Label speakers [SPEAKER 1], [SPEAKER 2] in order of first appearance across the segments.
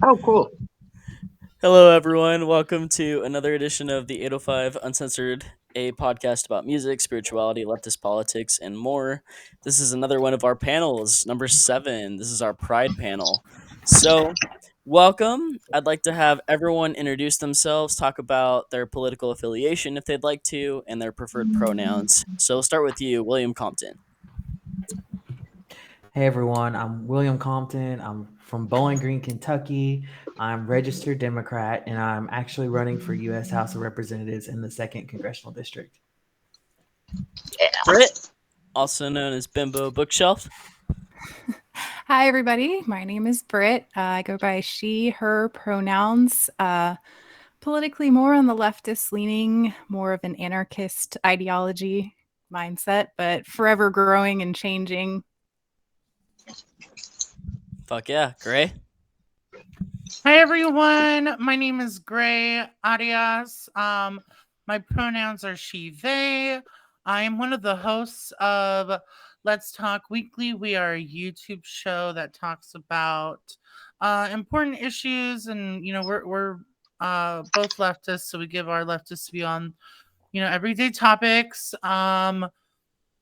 [SPEAKER 1] Oh, cool.
[SPEAKER 2] Hello, everyone. Welcome to another edition of the 805 Uncensored, a podcast about music, spirituality, leftist politics, and more. This is another one of our panels, number 7. This is our Pride panel. So, welcome. I'd like to have everyone introduce themselves, talk about their political affiliation if they'd like to, and their preferred pronouns. So, we'll start with you, William Compton.
[SPEAKER 3] Hey everyone, I'm William Compton. I'm from Bowling Green, Kentucky. I'm registered Democrat and I'm actually running for U.S. House of Representatives in the 2nd Congressional District.
[SPEAKER 2] Brit, also known as Bimbo Bookshelf.
[SPEAKER 4] Hi, everybody. My name is Brit. I go by she, her pronouns. Politically more on the leftist leaning, more of an anarchist ideology mindset, but forever growing and changing.
[SPEAKER 2] Fuck yeah. Gray.
[SPEAKER 5] Hi everyone, my name is Gray Arias. My pronouns are she, they. I am one of the hosts of Let's Talk Weekly. We are a YouTube show that talks about important issues, and we're both leftists, so we give our leftist view on everyday topics.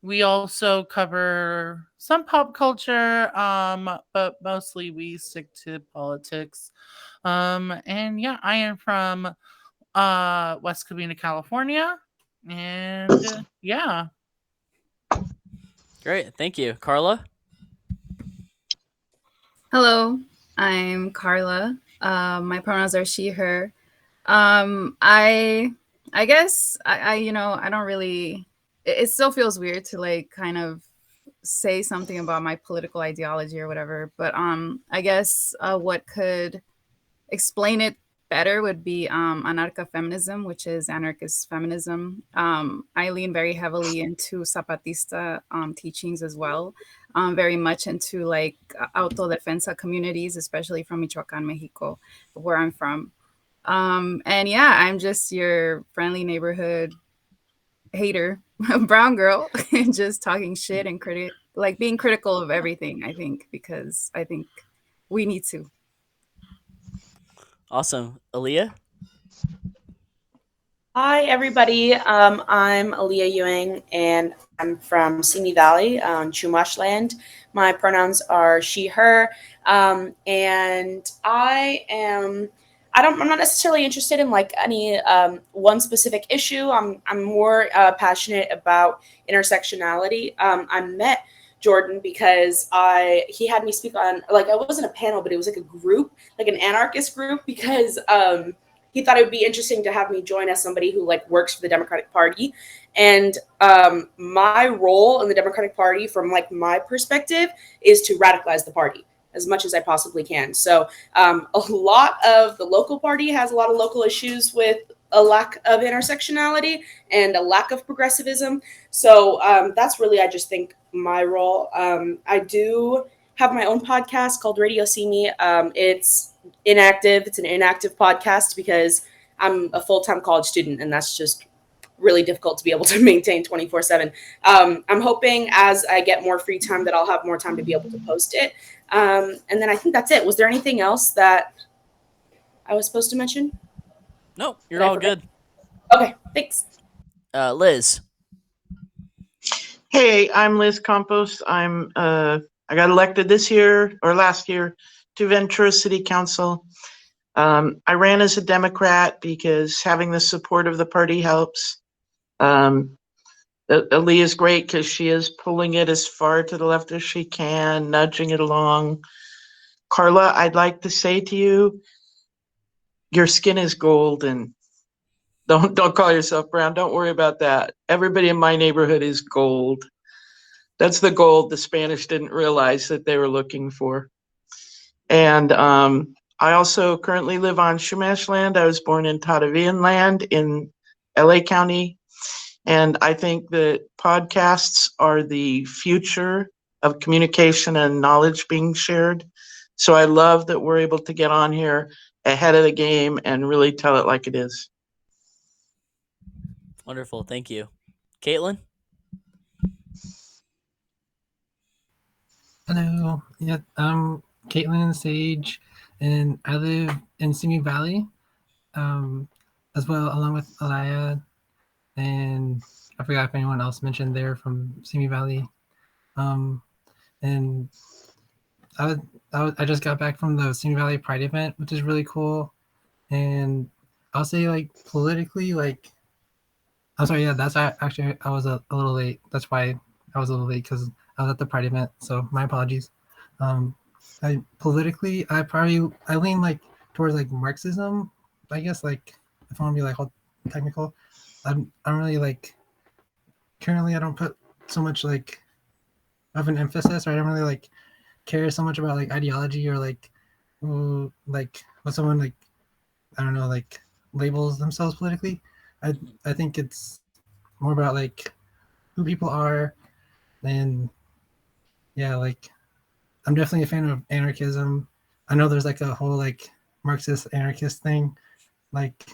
[SPEAKER 5] We also cover some pop culture, but mostly we stick to politics. And yeah, I am from West Covina, California. And yeah.
[SPEAKER 2] Great. Thank you. Karla.
[SPEAKER 6] Hello, I'm Karla. My pronouns are she, her. I guess I don't really. It still feels weird to like kind of say something about my political ideology or whatever. But I guess what could explain it better would be anarcha-feminism, which is anarchist feminism. I lean very heavily into Zapatista teachings as well, very much into like autodefensa communities, especially from Michoacan, Mexico, where I'm from. And yeah, I'm just your friendly neighborhood hater, brown girl, just talking shit and like being critical of everything, I think, because I think we need to.
[SPEAKER 2] Awesome. Aaliyah.
[SPEAKER 7] Hi, everybody. I'm Aaliyah Ewing, and I'm from Simi Valley on Chumash land. My pronouns are she, her, and I'm not necessarily interested in like any one specific issue. I'm more passionate about intersectionality. I met Jordan because he had me speak on, like, I wasn't a panel, but it was like a group, like an anarchist group, because he thought it would be interesting to have me join as somebody who like works for the Democratic Party. And my role in the Democratic Party, from like my perspective, is to radicalize the party as much as I possibly can. So a lot of the local party has a lot of local issues with a lack of intersectionality and a lack of progressivism. So that's really, I just think, my role. I do have my own podcast called Radio See Me. It's inactive. It's an inactive podcast because I'm a full-time college student, and that's just really difficult to be able to maintain 24/7. I'm hoping as I get more free time that I'll have more time to be able to post it. And then I think that's it. Was there anything else that I was supposed to mention?
[SPEAKER 2] No, you're
[SPEAKER 7] Did I
[SPEAKER 2] all
[SPEAKER 7] forget?
[SPEAKER 2] good.
[SPEAKER 7] Okay, thanks.
[SPEAKER 2] Liz.
[SPEAKER 1] Hey, I'm Liz Campos. I got elected this year or last year to Ventura City Council. I ran as a Democrat because having the support of the party helps. Ali is great because she is pulling it as far to the left as she can, nudging it along. Karla, I'd like to say to you, your skin is gold, and don't call yourself brown. Don't worry about that. Everybody in my neighborhood is gold. That's the gold the Spanish didn't realize that they were looking for. And I also currently live on Chumash land. I was born in Tatavian land in LA County. And I think that podcasts are the future of communication and knowledge being shared. So I love that we're able to get on here ahead of the game and really tell it like it is.
[SPEAKER 2] Wonderful. Thank you. Kaitlyn.
[SPEAKER 8] Hello. Yeah, Kaitlyn Sage. and I live in Simi Valley, as well, along with Alaya, and I forgot if anyone else mentioned they're from Simi Valley. And I just got back from the Simi Valley Pride event, which is really cool. And I'll say, like, politically, like, I'm sorry, yeah, that's actually, I was a little late. That's why I was a little late, because I was at the Pride event. So my apologies. Politically, I lean like towards like Marxism, I guess. Like, if I want to be like all technical, I'm really like, currently I don't put so much like of an emphasis, or I don't really like care so much about like ideology, or like, like what someone like, I don't know, like labels themselves politically. I think it's more about like who people are, and yeah, like I'm definitely a fan of anarchism. I know there's like a whole like Marxist anarchist thing, like,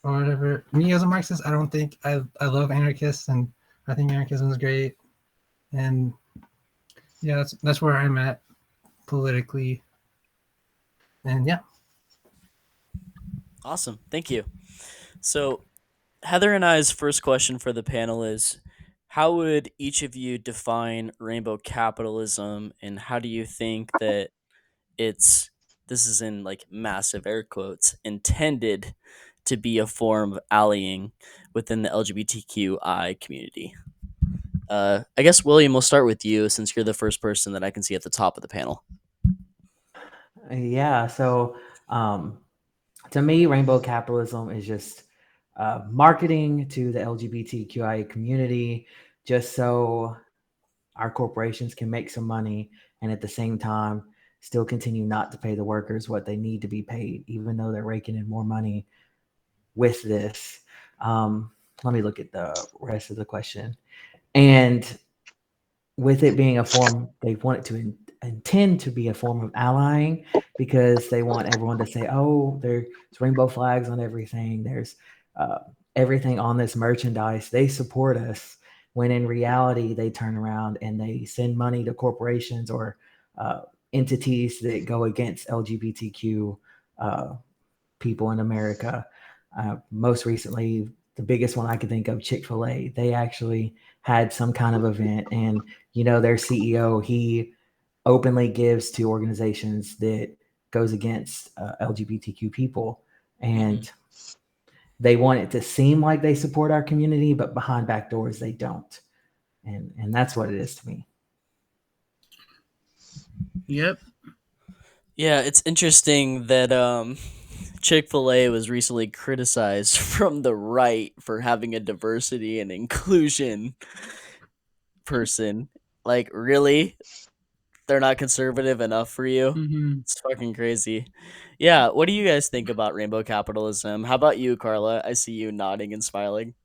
[SPEAKER 8] or whatever. Me as a Marxist, I don't think I love anarchists, and I think anarchism is great. And yeah, that's where I'm at politically. And yeah.
[SPEAKER 2] Awesome. Thank you. So, Heather and I's first question for the panel is, how would each of you define rainbow capitalism, and how do you think that it's, this is in like massive air quotes, intended to be a form of allying within the LGBTQI community? I guess, William, we'll start with you since you're the first person that I can see at the top of the panel.
[SPEAKER 3] Yeah. So to me, rainbow capitalism is just marketing to the LGBTQIA community, just so our corporations can make some money, and at the same time still continue not to pay the workers what they need to be paid, even though they're raking in more money with this. Let me look at the rest of the question. And with it being a form, they want it to intend to be a form of allying, because they want everyone to say, oh, there's rainbow flags on everything. There's uh, everything on this merchandise. They support us. When in reality, they turn around and they send money to corporations or entities that go against LGBTQ people in America. Most recently, the biggest one I could think of, Chick-fil-A, they actually had some kind of event, and their CEO, he openly gives to organizations that goes against LGBTQ people, and they want it to seem like they support our community, but behind back doors they don't, and that's what it is to me.
[SPEAKER 5] Yep.
[SPEAKER 2] Yeah, it's interesting that Chick-fil-A was recently criticized from the right for having a diversity and inclusion person. Like, really? They're not conservative enough for you?
[SPEAKER 5] Mm-hmm.
[SPEAKER 2] It's fucking crazy. Yeah, what do you guys think about rainbow capitalism? How about you, Karla? I see you nodding and smiling.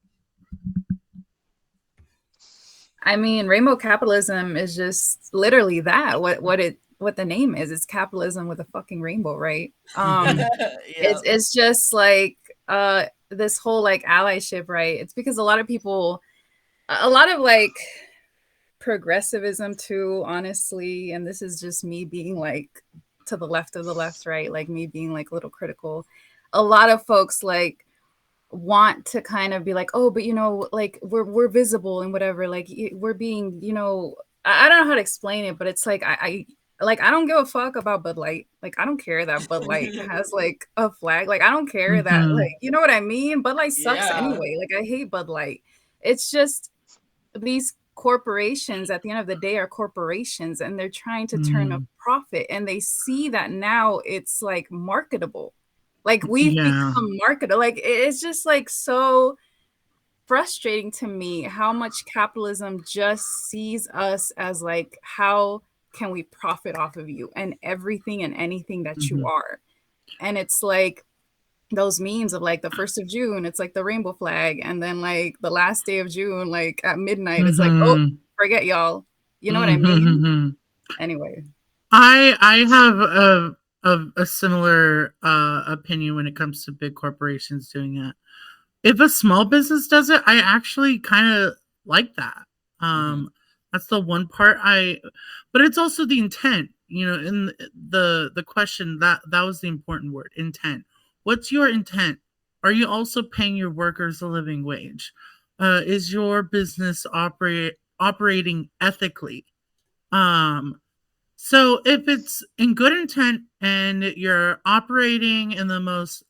[SPEAKER 6] I mean, rainbow capitalism is just literally that. What the name is. It's capitalism with a fucking rainbow, right?
[SPEAKER 2] Yeah.
[SPEAKER 6] It's just like this whole like allyship, right? It's because a lot of people, a lot of like progressivism too, honestly, and this is just me being like to the left of the left, right? Like me being like a little critical. A lot of folks like want to kind of be like, oh, but like we're visible and whatever, like we're being, I don't know how to explain it, but it's like I like I don't give a fuck about Bud Light. Like I don't care that Bud Light has like a flag. Like I don't care that, like, you know what I mean? Bud Light sucks anyway. Like I hate Bud Light. It's just these corporations at the end of the day are corporations, and they're trying to turn a profit, and they see that now it's like marketable. Like we've become marketable. Like it's just like so frustrating to me how much capitalism just sees us as like, how can we profit off of you and everything and anything that you are. And it's like those memes of like the 1st of June, it's like the rainbow flag, and then like the last day of June, like at midnight, it's like, oh, forget y'all. You know what I mean? Anyway,
[SPEAKER 5] I have a similar opinion when it comes to big corporations doing that. If a small business does it, I actually kind of like that. That's the one part but it's also the intent. in the question, that was the important word, intent. What's your intent? Are you also paying your workers a living wage? Is your business operating ethically? So if it's in good intent and you're operating in the most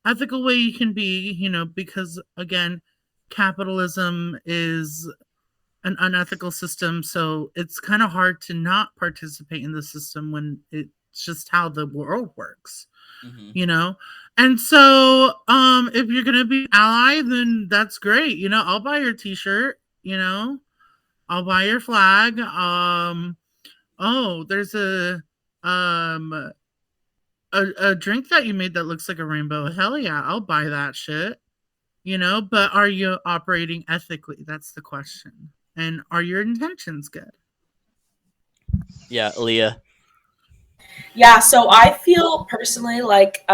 [SPEAKER 5] ethical way you can be, because again, capitalism is an unethical system, so it's kind of hard to not participate in the system when it's just how the world works. And so if you're gonna be an ally, then that's great. I'll buy your t-shirt. I'll buy your flag. Oh, there's a drink that you made that looks like a rainbow. Hell yeah, I'll buy that shit. But are you operating ethically? That's the question. And are your intentions good?
[SPEAKER 2] Yeah, Aaliyah.
[SPEAKER 7] Yeah, so I feel personally like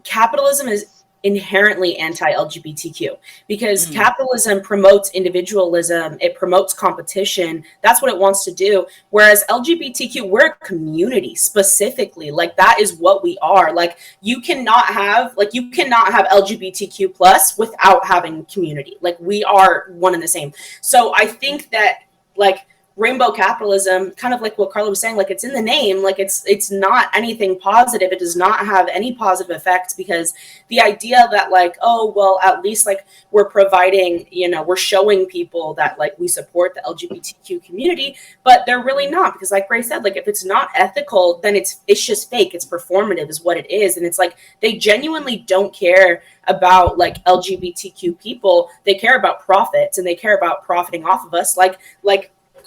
[SPEAKER 7] capitalism is inherently anti-LGBTQ because capitalism promotes individualism, it promotes competition. That's what it wants to do. Whereas LGBTQ, we're a community specifically. Like that is what we are. Like you cannot have LGBTQ plus without having community. Like we are one and the same. So I think that like rainbow capitalism, kind of like what Karla was saying, like it's in the name, like it's not anything positive. It does not have any positive effects because the idea that like, oh, well, at least like we're providing, we're showing people that like we support the LGBTQ community, but they're really not, because like Ray said, like if it's not ethical, then it's just fake. It's performative is what it is. And it's like, they genuinely don't care about like LGBTQ people. They care about profits and they care about profiting off of us. Like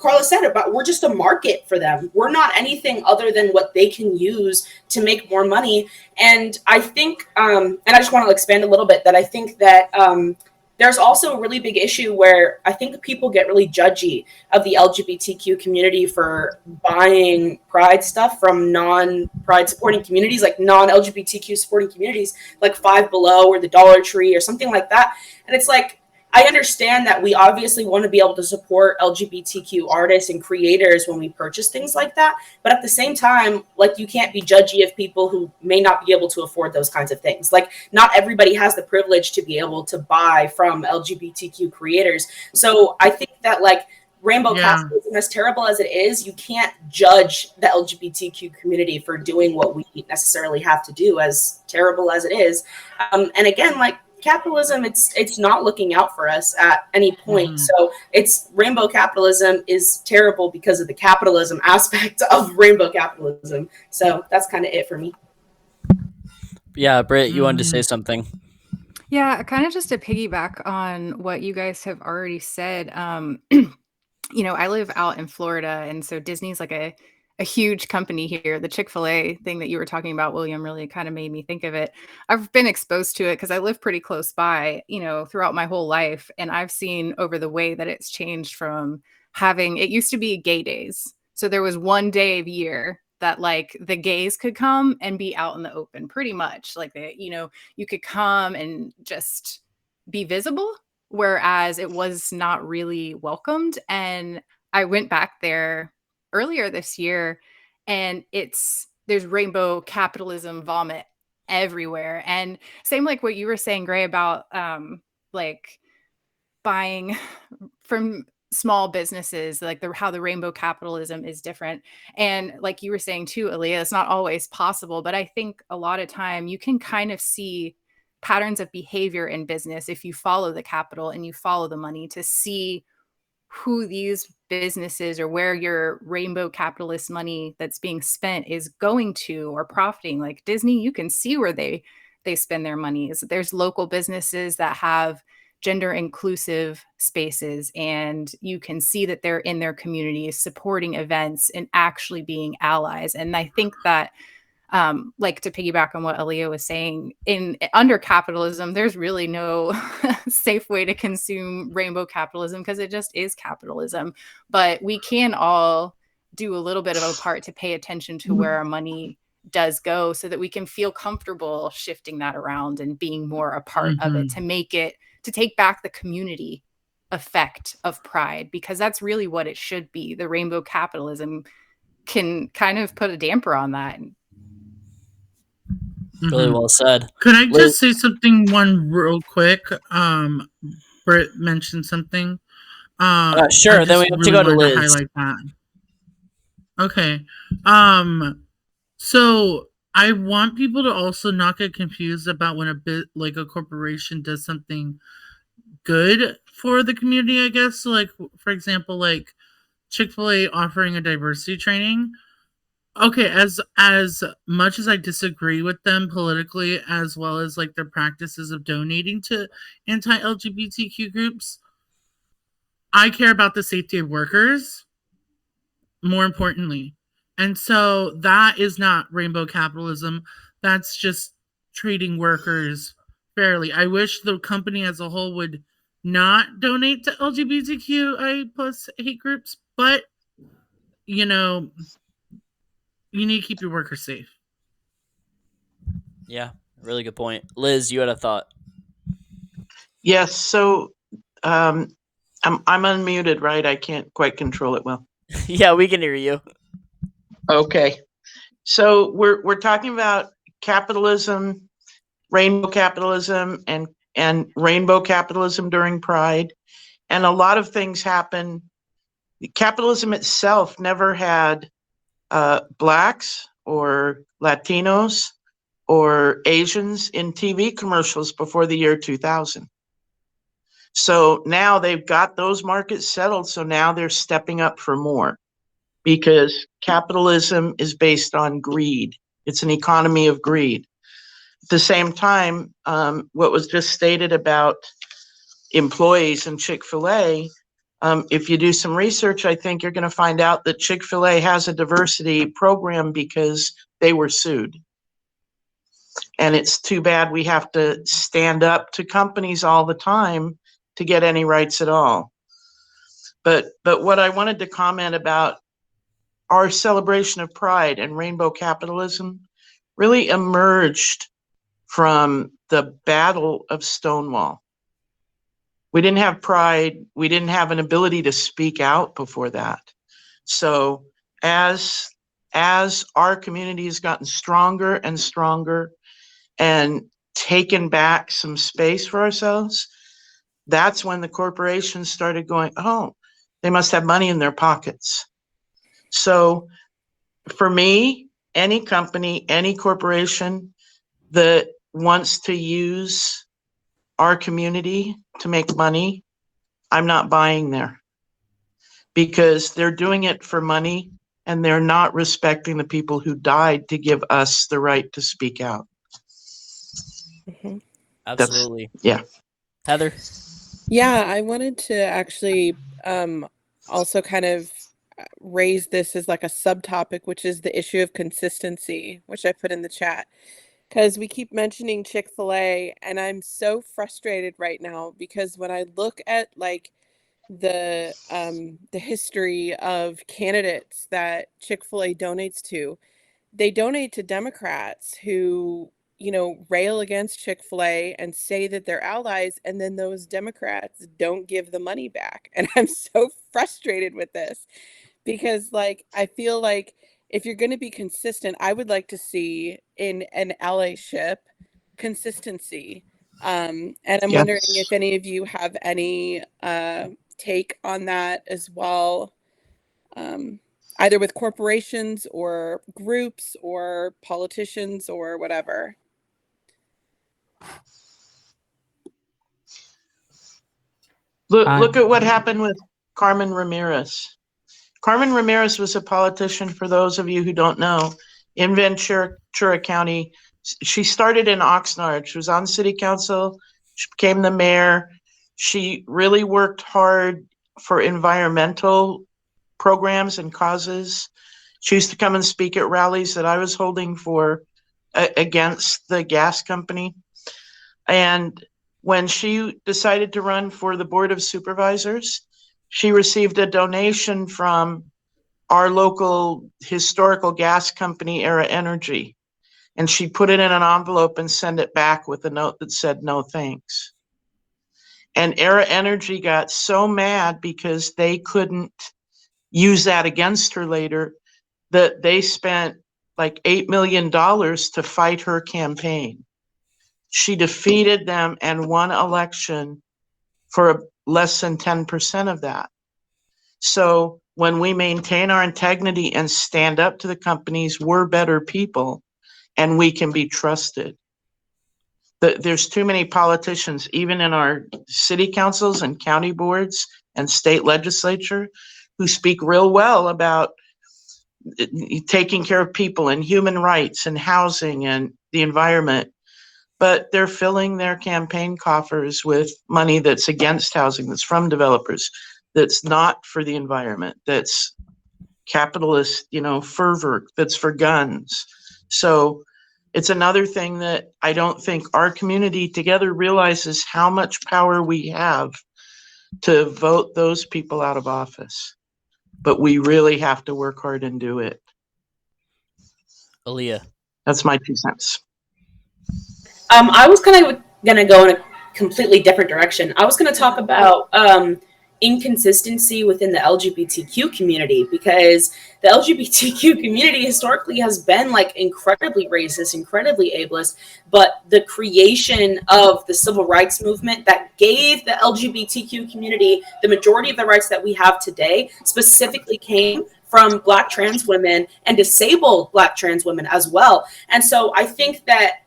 [SPEAKER 7] Karla said about, we're just a market for them. We're not anything other than what they can use to make more money. And I think, and I just want to expand a little bit, that I think that there's also a really big issue where I think people get really judgy of the LGBTQ community for buying pride stuff from non-pride supporting communities, like non-LGBTQ supporting communities, like Five Below or the Dollar Tree or something like that. And it's like, I understand that we obviously want to be able to support LGBTQ artists and creators when we purchase things like that. But at the same time, like you can't be judgy of people who may not be able to afford those kinds of things. Like not everybody has the privilege to be able to buy from LGBTQ creators. So I think that like rainbow capitalism, as terrible as it is, you can't judge the LGBTQ community for doing what we necessarily have to do, as terrible as it is. And again, like, capitalism, it's not looking out for us at any point. So it's rainbow capitalism is terrible because of the capitalism aspect of rainbow capitalism. So that's kind of it for me.
[SPEAKER 2] Yeah, Brit, you wanted to say something.
[SPEAKER 4] Yeah, kind of just to piggyback on what you guys have already said. I live out in Florida, and so Disney's like a huge company here. The Chick-fil-A thing that you were talking about, William, really kind of made me think of it. I've been exposed to it because I live pretty close by, throughout my whole life. And I've seen over the way that it's changed from it used to be gay days. So there was one day of year that like the gays could come and be out in the open pretty much. Like, you could come and just be visible, whereas it was not really welcomed. And I went back there earlier this year, and there's rainbow capitalism vomit everywhere. And same like what you were saying, Gray, about like buying from small businesses, like how the rainbow capitalism is different. And like you were saying too, Aaliyah, it's not always possible, but I think a lot of time you can kind of see patterns of behavior in business if you follow the capital and you follow the money to see who these businesses or where your rainbow capitalist money that's being spent is going to or profiting. Like Disney, you can see where they spend their money. There's local businesses that have gender inclusive spaces, and you can see that they're in their communities supporting events and actually being allies. And I think that like to piggyback on what Aaliyah was saying, under capitalism, there's really no safe way to consume rainbow capitalism because it just is capitalism. But we can all do a little bit of a part to pay attention to where our money does go so that we can feel comfortable shifting that around and being more a part of it, to take back the community effect of pride, because that's really what it should be. The rainbow capitalism can kind of put a damper on that.
[SPEAKER 2] Really well said.
[SPEAKER 5] Could I
[SPEAKER 2] Liz-
[SPEAKER 5] just say something real quick? Brit mentioned something.
[SPEAKER 2] Sure,
[SPEAKER 5] I
[SPEAKER 2] then we
[SPEAKER 5] just
[SPEAKER 2] have to
[SPEAKER 5] really
[SPEAKER 2] go to
[SPEAKER 5] wanted
[SPEAKER 2] Liz.
[SPEAKER 5] highlight that. Okay. So I want people to also not get confused about when a corporation does something good for the community, I guess. So like, for example, like Chick-fil-A offering a diversity training. Okay, as much as I disagree with them politically, as well as like their practices of donating to anti-LGBTQ groups, I care about the safety of workers more importantly. And so that is not rainbow capitalism. That's just treating workers fairly. I wish the company as a whole would not donate to LGBTQI plus hate groups, but you know, you need to keep your workers safe.
[SPEAKER 2] Yeah, really good point. Liz, you had a thought.
[SPEAKER 1] Yes. So I'm unmuted, right? I can't quite control it well.
[SPEAKER 2] Yeah, we can hear you.
[SPEAKER 1] Okay. So we're talking about capitalism, rainbow capitalism, and rainbow capitalism during Pride, and a lot of things happen. Capitalism itself never had blacks or Latinos or Asians in TV commercials before the year 2000. So now they've got those markets settled. So now they're stepping up for more because capitalism is based on greed. It's an economy of greed. At the same time, what was just stated about employees in Chick-fil-A, if you do some research, I think you're going to find out that Chick-fil-A has a diversity program because they were sued. And it's too bad we have to stand up to companies all the time to get any rights at all. But what I wanted to comment about our celebration of Pride and rainbow capitalism really emerged from the Battle of Stonewall. We didn't have pride. We didn't have an ability to speak out before that. So as our community has gotten stronger and stronger and taken back some space for ourselves, that's when the corporations started going, oh, they must have money in their pockets. So for me, any company, any corporation that wants to use our community to make money, I'm not buying there because they're doing it for money and they're not respecting the people who died to give us the right to speak out.
[SPEAKER 2] Absolutely.
[SPEAKER 1] Yeah.
[SPEAKER 2] Heather?
[SPEAKER 9] Yeah, I wanted to actually also kind of raise this as like a subtopic, which is the issue of consistency, which I put in the chat. Because we keep mentioning Chick-fil-A, and I'm so frustrated right now because when I look at like the history of candidates that Chick-fil-A donates to, they donate to Democrats who, you know, rail against Chick-fil-A and say that they're allies, and then those Democrats don't give the money back. And I'm so frustrated with this because, like, I feel like if you're going to be consistent, I would like to see in an allyship consistency. And I'm wondering if any of you have any take on that as well, either with corporations or groups or politicians or whatever.
[SPEAKER 1] Look at what happened with Carmen Ramirez. Carmen Ramirez was a politician, for those of you who don't know, in Ventura County. She started in Oxnard. She was on city council. She became the mayor. She really worked hard for environmental programs and causes. She used to come and speak at rallies that I was holding for against the gas company. And when she decided to run for the Board of Supervisors, she received a donation from our local historical gas company, Era Energy. And she put it in an envelope and sent it back with a note that said, no thanks. And Era Energy got so mad because they couldn't use that against her later that they spent like $8 million to fight her campaign. She defeated them and won election for less than 10% of that. So when we maintain our integrity and stand up to the companies, we're better people and we can be trusted. There's too many politicians, even in our city councils and county boards and state legislature, who speak real well about taking care of people and human rights and housing and the environment. But they're filling their campaign coffers with money that's against housing, that's from developers, that's not for the environment, that's capitalist, fervor, that's for guns. So it's another thing that I don't think our community together realizes how much power we have to vote those people out of office. But we really have to work hard and do it.
[SPEAKER 2] Aaliyah.
[SPEAKER 1] That's my 2 cents.
[SPEAKER 7] I was kind of going to go in a completely different direction. I was going to talk about inconsistency within the LGBTQ community, because the LGBTQ community historically has been like incredibly racist, incredibly ableist, but the creation of the civil rights movement that gave the LGBTQ community the majority of the rights that we have today specifically came from Black trans women and disabled Black trans women as well. And so I think that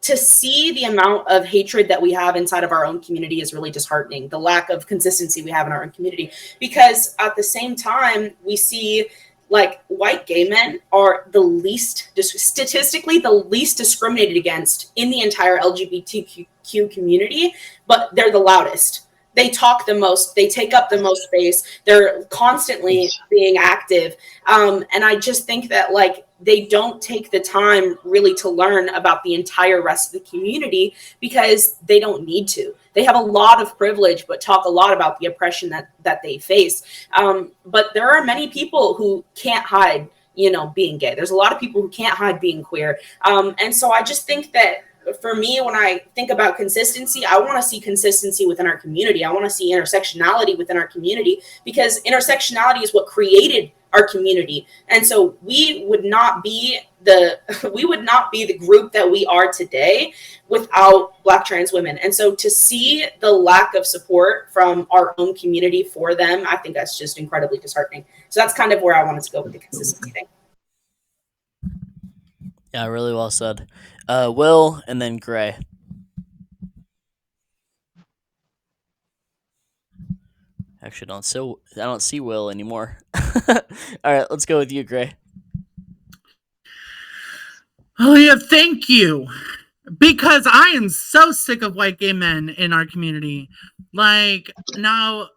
[SPEAKER 7] to see the amount of hatred that we have inside of our own community is really disheartening. The lack of consistency we have in our own community, because at the same time, we see like white gay men are statistically the least discriminated against in the entire LGBTQ community, but they're the loudest. They talk the most, they take up the most space, they're constantly being active. And I just think that like they don't take the time really to learn about the entire rest of the community because they don't need to. They have a lot of privilege, but talk a lot about the oppression that they face. But there are many people who can't hide, being gay. There's a lot of people who can't hide being queer. And so I just think that for me, when I think about consistency, I want to see consistency within our community. I want to see intersectionality within our community, because intersectionality is what created our community. And so we would not be the group that we are today without Black trans women. And so to see the lack of support from our own community for them, I think that's just incredibly disheartening. So that's kind of where I wanted to go with the consistency thing.
[SPEAKER 2] Yeah, really well said. Will, and then Gray. Actually, I don't see Will anymore. All right, let's go with you, Gray.
[SPEAKER 5] Oh yeah, thank you. Because I am so sick of white gay men in our community. Like, now,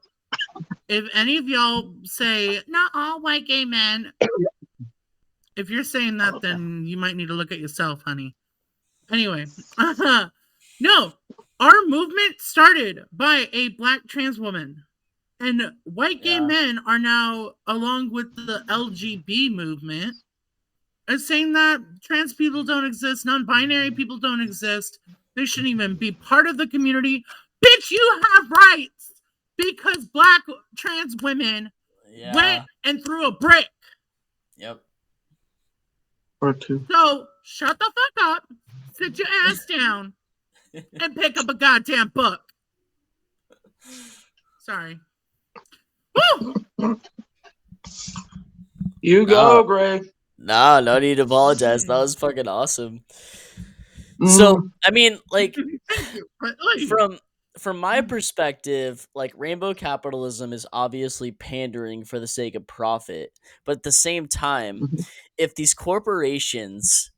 [SPEAKER 5] if any of y'all say, not all white gay men, if you're saying that, then you might need to look at yourself, honey. Anyway, no, our movement started by a Black trans woman. And white gay men are now, along with the LGB movement, are saying that trans people don't exist, non-binary people don't exist. They shouldn't even be part of the community. Bitch, you have rights because Black trans women went and threw a brick.
[SPEAKER 2] Yep.
[SPEAKER 1] Or two.
[SPEAKER 5] So shut the fuck up, sit your ass down, and pick up a goddamn book. Sorry. Woo!
[SPEAKER 1] You go, Gray.
[SPEAKER 2] Nah, no need to apologize. That was fucking awesome. So, I mean, like, from my perspective, like, rainbow capitalism is obviously pandering for the sake of profit. But at the same time, if these corporations,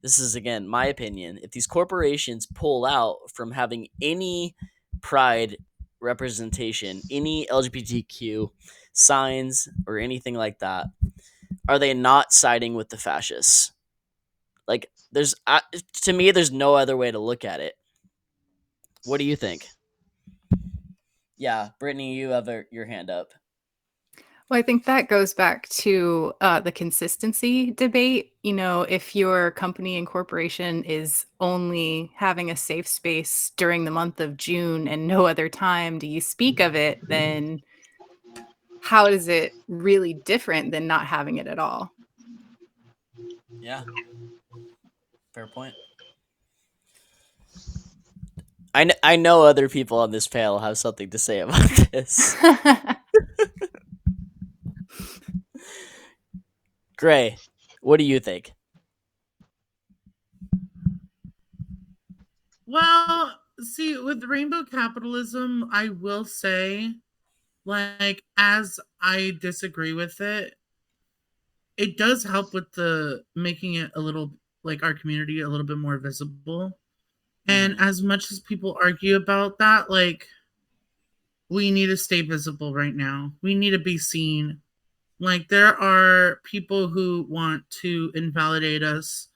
[SPEAKER 2] this is, again, my opinion, if these corporations pull out from having any pride representation, any LGBTQ signs or anything like that, are they not siding with the fascists? Like, there's to me, there's no other way to look at it. What do you think? Yeah, Brittany, you have your hand up.
[SPEAKER 4] Well, I think that goes back to the consistency debate. If your company and corporation is only having a safe space during the month of June and no other time do you speak of it, then how is it really different than not having it at all?
[SPEAKER 2] Yeah. Fair point. I know other people on this panel have something to say about this. Gray, what do you think?
[SPEAKER 5] Well, see, with rainbow capitalism, I will say, like, as I disagree with it, it does help with the making it a little, like, our community a little bit more visible. And as much as people argue about that, like, we need to stay visible right now. We need to be seen. Like, there are people who want to invalidate us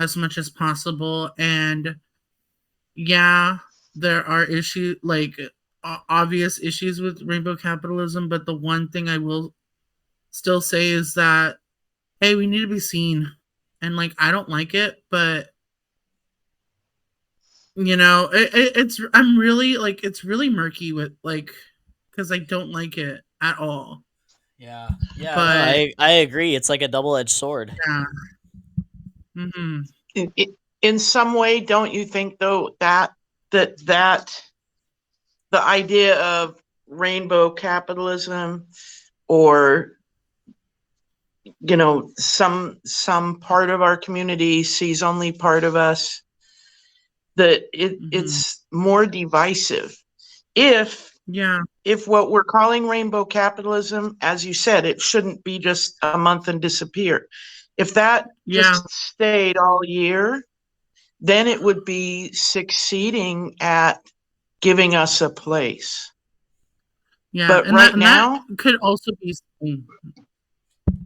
[SPEAKER 5] as much as possible. And yeah, there are issues, like obvious issues with rainbow capitalism. But the one thing I will still say is that, hey, we need to be seen. And like, I don't like it, but you know, I'm really like, it's really murky with like, because I don't like it at all.
[SPEAKER 2] Yeah. Yeah, no,
[SPEAKER 5] But
[SPEAKER 2] I agree. It's like a double-edged sword.
[SPEAKER 5] yeah. Mm-hmm.
[SPEAKER 1] In some way, don't you think though that the idea of rainbow capitalism, or you know, some part of our community sees only part of us, that it's more divisive if what we're calling rainbow capitalism, as you said, it shouldn't be just a month and disappear. If that just stayed all year, then it would be succeeding at giving us a place.
[SPEAKER 5] Yeah,
[SPEAKER 1] but
[SPEAKER 5] and
[SPEAKER 1] right now,
[SPEAKER 5] that could also be.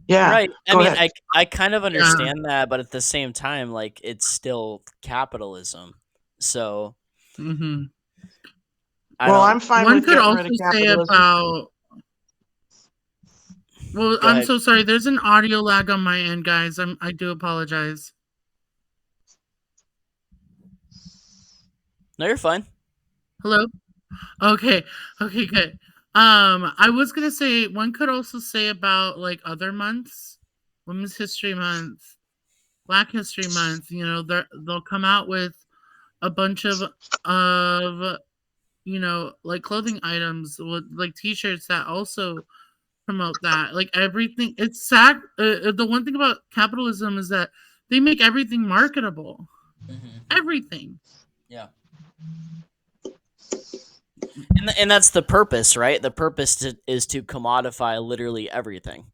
[SPEAKER 1] Yeah,
[SPEAKER 2] right. I
[SPEAKER 1] go
[SPEAKER 2] mean,
[SPEAKER 1] ahead.
[SPEAKER 2] I kind of understand that, but at the same time, like, it's still capitalism. So,
[SPEAKER 1] Well, I'm fine
[SPEAKER 5] One
[SPEAKER 1] with
[SPEAKER 5] could
[SPEAKER 1] getting
[SPEAKER 5] also
[SPEAKER 1] rid of
[SPEAKER 5] say
[SPEAKER 1] capitalism.
[SPEAKER 5] about. Well,
[SPEAKER 2] Go
[SPEAKER 5] I'm
[SPEAKER 2] ahead.
[SPEAKER 5] so sorry. There's an audio lag on my end, guys. I do apologize.
[SPEAKER 2] No, you're fine.
[SPEAKER 5] Hello? Okay, good. I was gonna say, one could also say about like other months, Women's History Month, Black History Month. You know, they'll come out with a bunch of you know, like clothing items with like T-shirts that also promote that. Like everything, it's sad. The one thing about capitalism is that they make everything marketable. Everything.
[SPEAKER 2] Yeah. And that's the purpose, right? The purpose is to commodify literally everything.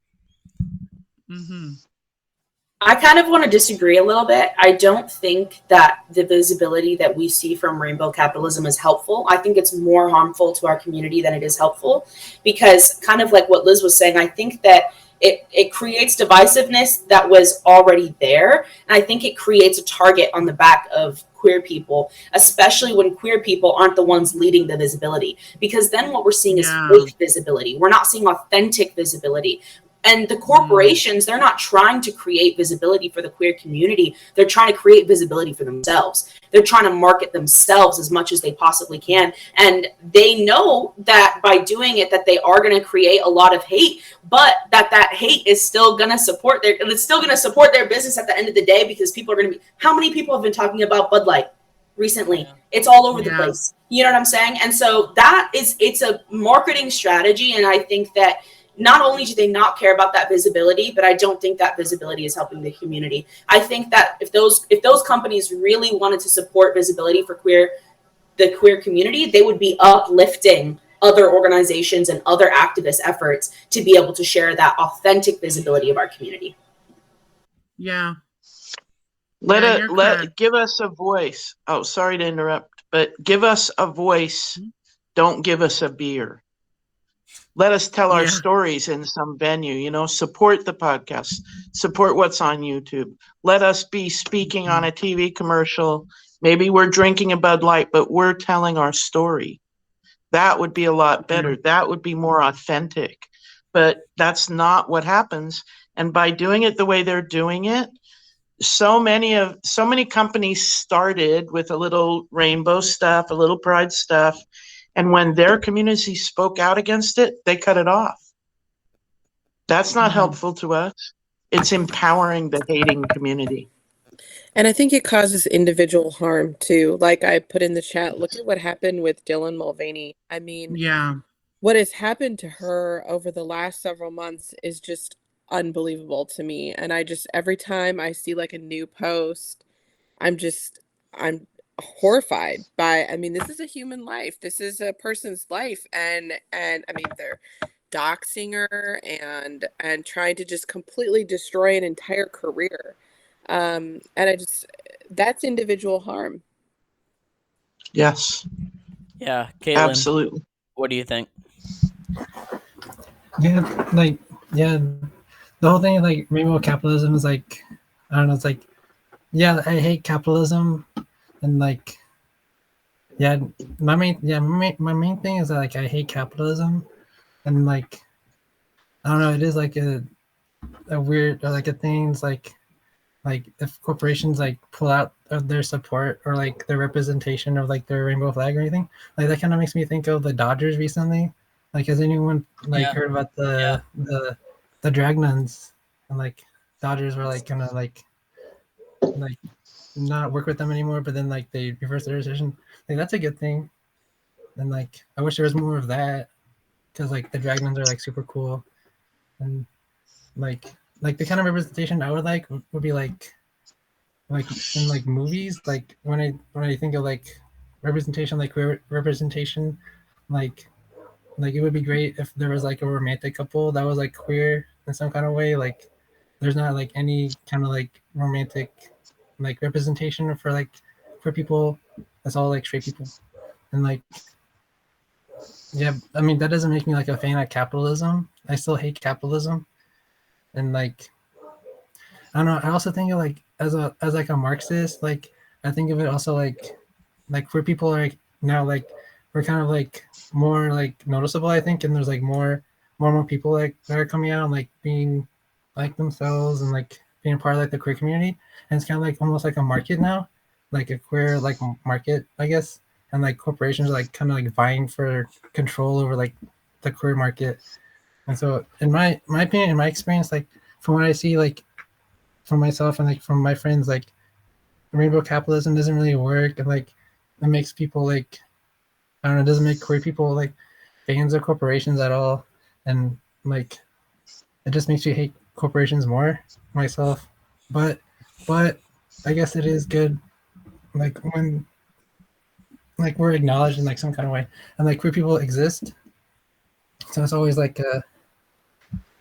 [SPEAKER 7] I kind of want to disagree a little bit. I don't think that the visibility that we see from rainbow capitalism is helpful. I think it's more harmful to our community than it is helpful, because kind of like what Liz was saying, I think that it creates divisiveness that was already there. And I think it creates a target on the back of queer people, especially when queer people aren't the ones leading the visibility, because then what we're seeing is fake visibility. We're not seeing authentic visibility. And the corporations, they're not trying to create visibility for the queer community. They're trying to create visibility for themselves. They're trying to market themselves as much as they possibly can. And they know that by doing it, that they are going to create a lot of hate, but that hate is still going to support their business at the end of the day, because people are going to be, how many people have been talking about Bud Light recently? It's all over the place. You know what I'm saying? And so it's a marketing strategy. And I think that not only do they not care about that visibility, but I don't think that visibility is helping the community. I think that if those companies really wanted to support visibility for the queer community, they would be uplifting other organizations and other activist efforts to be able to share that authentic visibility of our community.
[SPEAKER 5] Yeah.
[SPEAKER 1] Give us a voice. Oh, sorry to interrupt, but give us a voice. Don't give us a beer. Let us tell our stories in some venue, you know, support the podcast, support what's on YouTube. Let us be speaking on a TV commercial. Maybe we're drinking a Bud Light, but we're telling our story. That would be a lot better. That would be more authentic. But that's not what happens. And by doing it the way they're doing it, so many companies started with a little rainbow stuff, a little pride stuff. And when their community spoke out against it, they cut it off. That's not
[SPEAKER 3] Mhm.
[SPEAKER 1] helpful to us. It's empowering the hating community.
[SPEAKER 9] And I think it causes individual harm too. Like I put in the chat, look at what happened with Dylan Mulvaney. I mean,
[SPEAKER 5] Yeah.
[SPEAKER 9] what has happened to her over the last several months is just unbelievable to me. And I just, every time I see like a new post, I'm horrified by, I mean, this is a human life. This is a person's life. And I mean, they're doxing her and trying to just completely destroy an entire career. And that's individual harm.
[SPEAKER 1] Yes,
[SPEAKER 2] Yeah, Kaitlyn,
[SPEAKER 1] absolutely.
[SPEAKER 2] what do you think?
[SPEAKER 8] Yeah, like yeah, the whole thing like rainbow capitalism is like, I don't know, it's like, yeah, I hate capitalism, and like, yeah, my main thing is that, like, I hate capitalism, and like, I don't know, it is like a weird, or like a thing. It's like if corporations like pull out of their support or like their representation of like their rainbow flag or anything, like that kind of makes me think of the Dodgers recently. Like, has anyone like
[SPEAKER 2] Yeah.
[SPEAKER 8] heard about the Dragnuns, and like Dodgers were like gonna like not work with them anymore, but then like they reversed their decision. Like, that's a good thing, and like I wish there was more of that, because like the Dragnuns are like super cool, and like the kind of representation I would like would be like in like movies, like when I think of like representation, like representation, like it would be great if there was like a romantic couple that was like queer in some kind of way. Like, there's not like any kind of like romantic like representation for like queer people. That's all like straight people, and like, yeah, I mean, that doesn't make me like a fan of capitalism. I still hate capitalism, and like, I don't know. I also think of like as like a Marxist. Like, I think of it also like queer people are like now, like, we're kind of like more like noticeable, I think, and there's like more people like that are coming out and like being like themselves and like being part of like the queer community, and it's kind of like almost like a market now, like a queer like market, I guess, and like corporations are like kind of like vying for control over like the queer market. And so in my opinion, in my experience, like from what I see, like from myself and like from my friends, like rainbow capitalism doesn't really work, and like it makes people like, I don't know, it doesn't make queer people like fans of corporations at all, and like it just makes you hate corporations more myself. But I guess it is good, like when like we're acknowledged in like some kind of way, and like queer people exist. So it's always like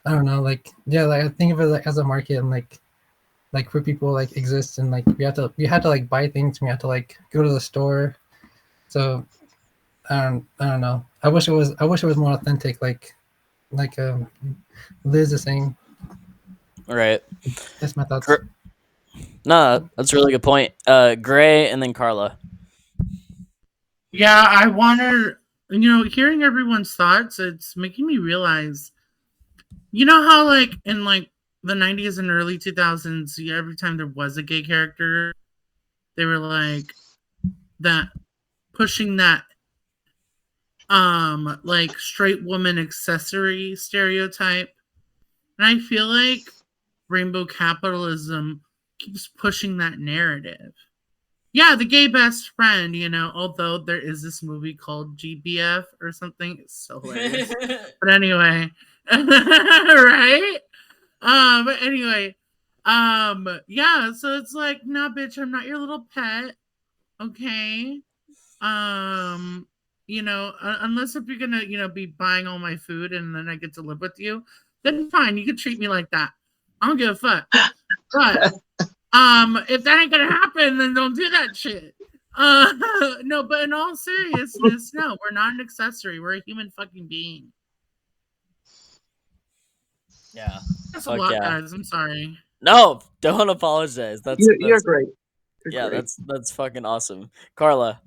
[SPEAKER 8] I don't know, like, yeah, like I think of it like as a market, and like queer people like exist, and like we had to like buy things, we had to like go to the store. So I don't know. I wish it was more authentic, like Liz is saying.
[SPEAKER 2] All right.
[SPEAKER 8] That's my thoughts.
[SPEAKER 2] No, that's a really good point. Gray and then Karla.
[SPEAKER 5] Yeah, I wonder, hearing everyone's thoughts, it's making me realize, how like in like the 90s and early 2000s, every time there was a gay character, they were like that, pushing that like straight woman accessory stereotype. And I feel like rainbow capitalism keeps pushing that narrative. Yeah, the gay best friend, although there is this movie called GBF or something. It's so hilarious. But anyway, right? But anyway, yeah, so it's like, nah, bitch, I'm not your little pet. Okay. Unless if you're gonna, be buying all my food and then I get to live with you, then fine, you can treat me like that. I don't give a fuck. But if that ain't gonna happen, then don't do that shit. No, but in all seriousness, no, we're not an accessory. We're a human fucking being.
[SPEAKER 2] Yeah.
[SPEAKER 5] That's a lot, guys. I'm sorry.
[SPEAKER 2] No, don't apologize.
[SPEAKER 1] You're great. You're great.
[SPEAKER 2] That's fucking awesome. Karla.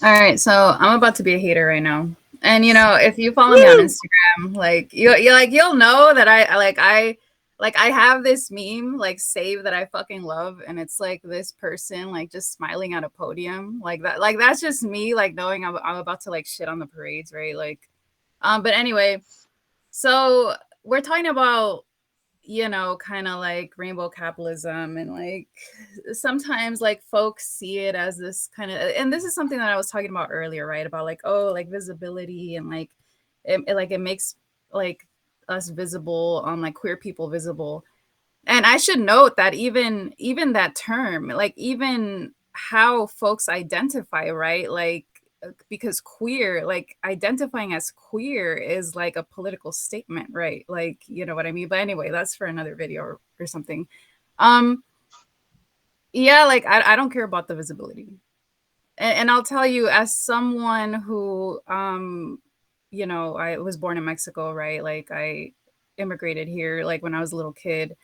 [SPEAKER 6] All right, so I'm about to be a hater right now. And if you follow me on Instagram, like you'll know that I have this meme like saved that I fucking love, and it's like this person like just smiling at a podium like that. Like that's just me like knowing I'm about to like shit on the parades, right? Like but anyway, So we're talking about, you know, kind of like rainbow capitalism, and like sometimes like folks see it as this kind of, and this is something that I was talking about earlier, right? About like, oh, like visibility, and like it makes like us visible, like queer people visible. And I should note that even that term, like even how folks identify, right? Like because queer, like identifying as queer is like a political statement, right? Like, you know what I mean? But anyway, that's for another video or something. Yeah, like I don't care about the visibility. And I'll tell you, as someone who you know, I was born in Mexico, right? Like I immigrated here like when I was a little kid.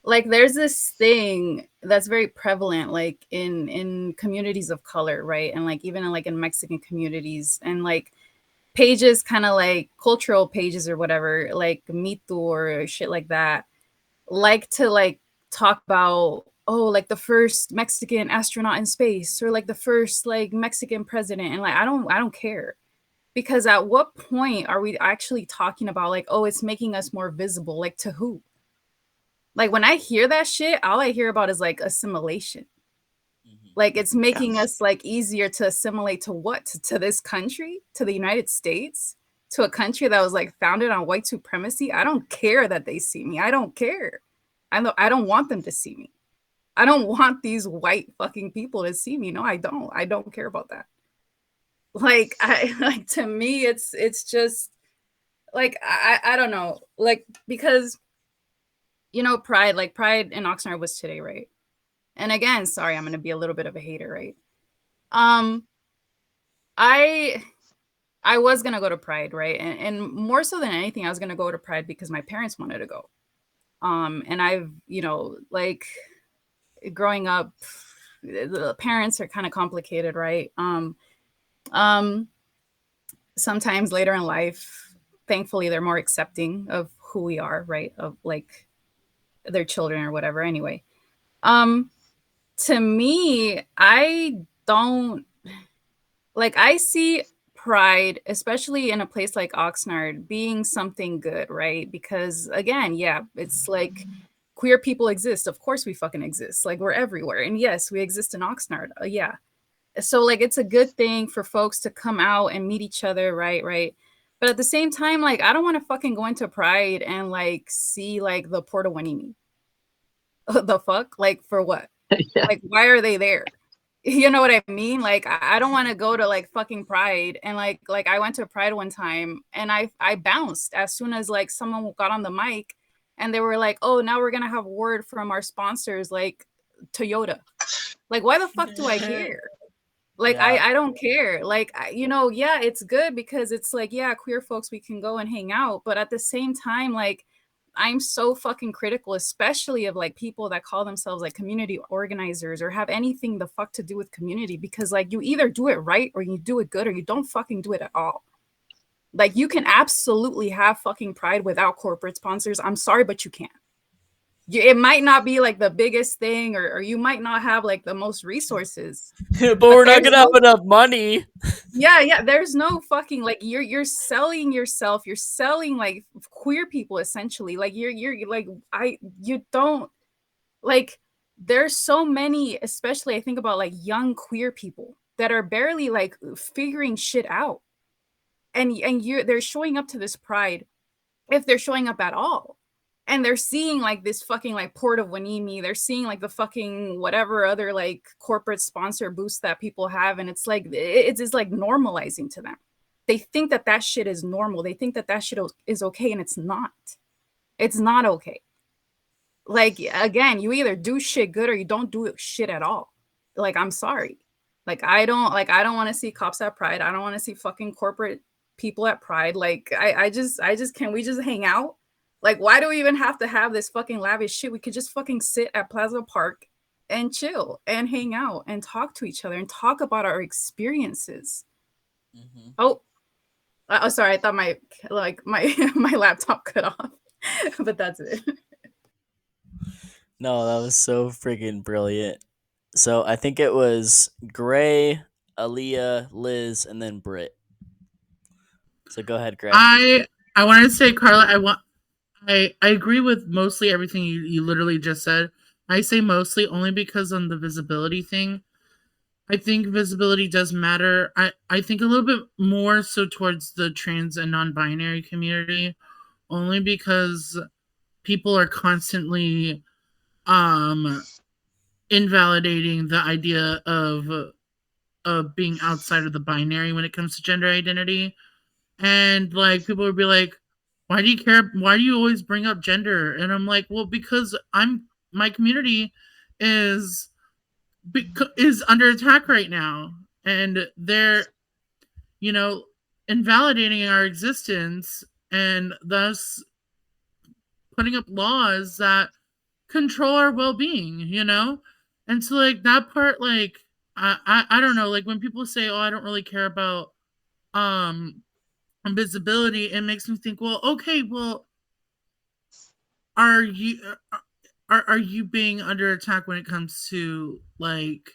[SPEAKER 6] Like there's this thing that's very prevalent like in communities of color, right? And like even in like in Mexican communities, and like pages kind of like cultural pages or whatever, like Mito or shit like that, like to like talk about, oh, like the first Mexican astronaut in space, or like the first like Mexican president. And like I don't care, because at what point are we actually talking about like, oh, it's making us more visible? Like to who? Like when I hear that shit, all I hear about is like assimilation. Like it's making us like easier to assimilate to what? To this country, to the United States, to a country that was like founded on white supremacy. I don't care that they see me. I don't care. I don't want them to see me. I don't want these white fucking people to see me. No, I don't. I don't care about that. Like I like, to me it's just like I don't know. Like because you know, Pride in Oxnard was today, right? And again, sorry, I'm gonna be a little bit of a hater, right? Um, I I was gonna go to Pride, right? And more so than anything, I was gonna go to Pride because my parents wanted to go. And I've, you know, like growing up, the parents are kind of complicated, right? Um, Sometimes later in life, thankfully, they're more accepting of who we are, right? Of like their children or whatever. Anyway, um, to me, I don't like, I see Pride, especially in a place like Oxnard, being something good, right? Because again, yeah, it's like queer people exist. Of course we fucking exist. Like we're everywhere. And yes, we exist in Oxnard. Yeah. So like it's a good thing for folks to come out and meet each other, right? Right. But at the same time, like I don't want to fucking go into Pride and like see like the Porta Wanimi. The fuck? Like for what?
[SPEAKER 1] Yeah.
[SPEAKER 6] Like why are they there? You know what I mean? Like I don't want to go to like fucking Pride, and like I went to Pride one time and I bounced as soon as like someone got on the mic and they were like, "Oh, now we're going to have word from our sponsors like Toyota." Like why the fuck do I care? Like
[SPEAKER 2] Yeah.
[SPEAKER 6] I don't care. Like you know, yeah, it's good because it's like, yeah, queer folks, we can go and hang out, but at the same time, like I'm so fucking critical, especially of like people that call themselves like community organizers or have anything the fuck to do with community, because like you either do it right or you do it good or you don't fucking do it at all. Like you can absolutely have fucking Pride without corporate sponsors. I'm sorry, but you can't. It might not be like the biggest thing, or you might not have like the most resources,
[SPEAKER 2] But
[SPEAKER 6] but
[SPEAKER 2] we're not
[SPEAKER 6] there's
[SPEAKER 2] gonna have
[SPEAKER 6] no,
[SPEAKER 2] enough money.
[SPEAKER 6] yeah, there's no fucking like you're selling yourself, you're selling like queer people essentially. Like you're like you don't like, there's so many, especially I think about like young queer people that are barely like figuring shit out, and they're showing up to this Pride, if they're showing up at all, and they're seeing like this fucking like Port of Wanimi, they're seeing like the fucking whatever other like corporate sponsor boost that people have, and it's like it's just like normalizing to them. They think that that shit is normal, they think that that shit is okay, and it's not. It's not okay. Like again, you either do shit good or you don't do shit at all. Like I'm sorry. Like I don't want to see cops at Pride. I don't want to see fucking corporate people at Pride. Like I just can we just hang out? Like why do we even have to have this fucking lavish shit? We could just fucking sit at Plaza Park and chill and hang out and talk to each other and talk about our experiences.
[SPEAKER 2] Mm-hmm.
[SPEAKER 6] Oh, sorry. I thought my my laptop cut off, but that's it.
[SPEAKER 2] No, that was so freaking brilliant. So I think it was Gray, Aaliyah, Liz, and then Brit. So go ahead, Gray.
[SPEAKER 5] I wanted to say, Karla, I agree with mostly everything you literally just said. I say mostly only because on the visibility thing, I think visibility does matter. I think a little bit more so towards the trans and non-binary community, only because people are constantly invalidating the idea of being outside of the binary when it comes to gender identity. And like people would be like, why do you care? Why do you always bring up gender? And I'm like, well, because my community is is under attack right now, and they're, you know, invalidating our existence and thus putting up laws that control our well-being, you know? And so like that part, like I don't know, like when people say, oh, I don't really care about um visibility, it makes me think, well, okay, well, are you are you being under attack when it comes to like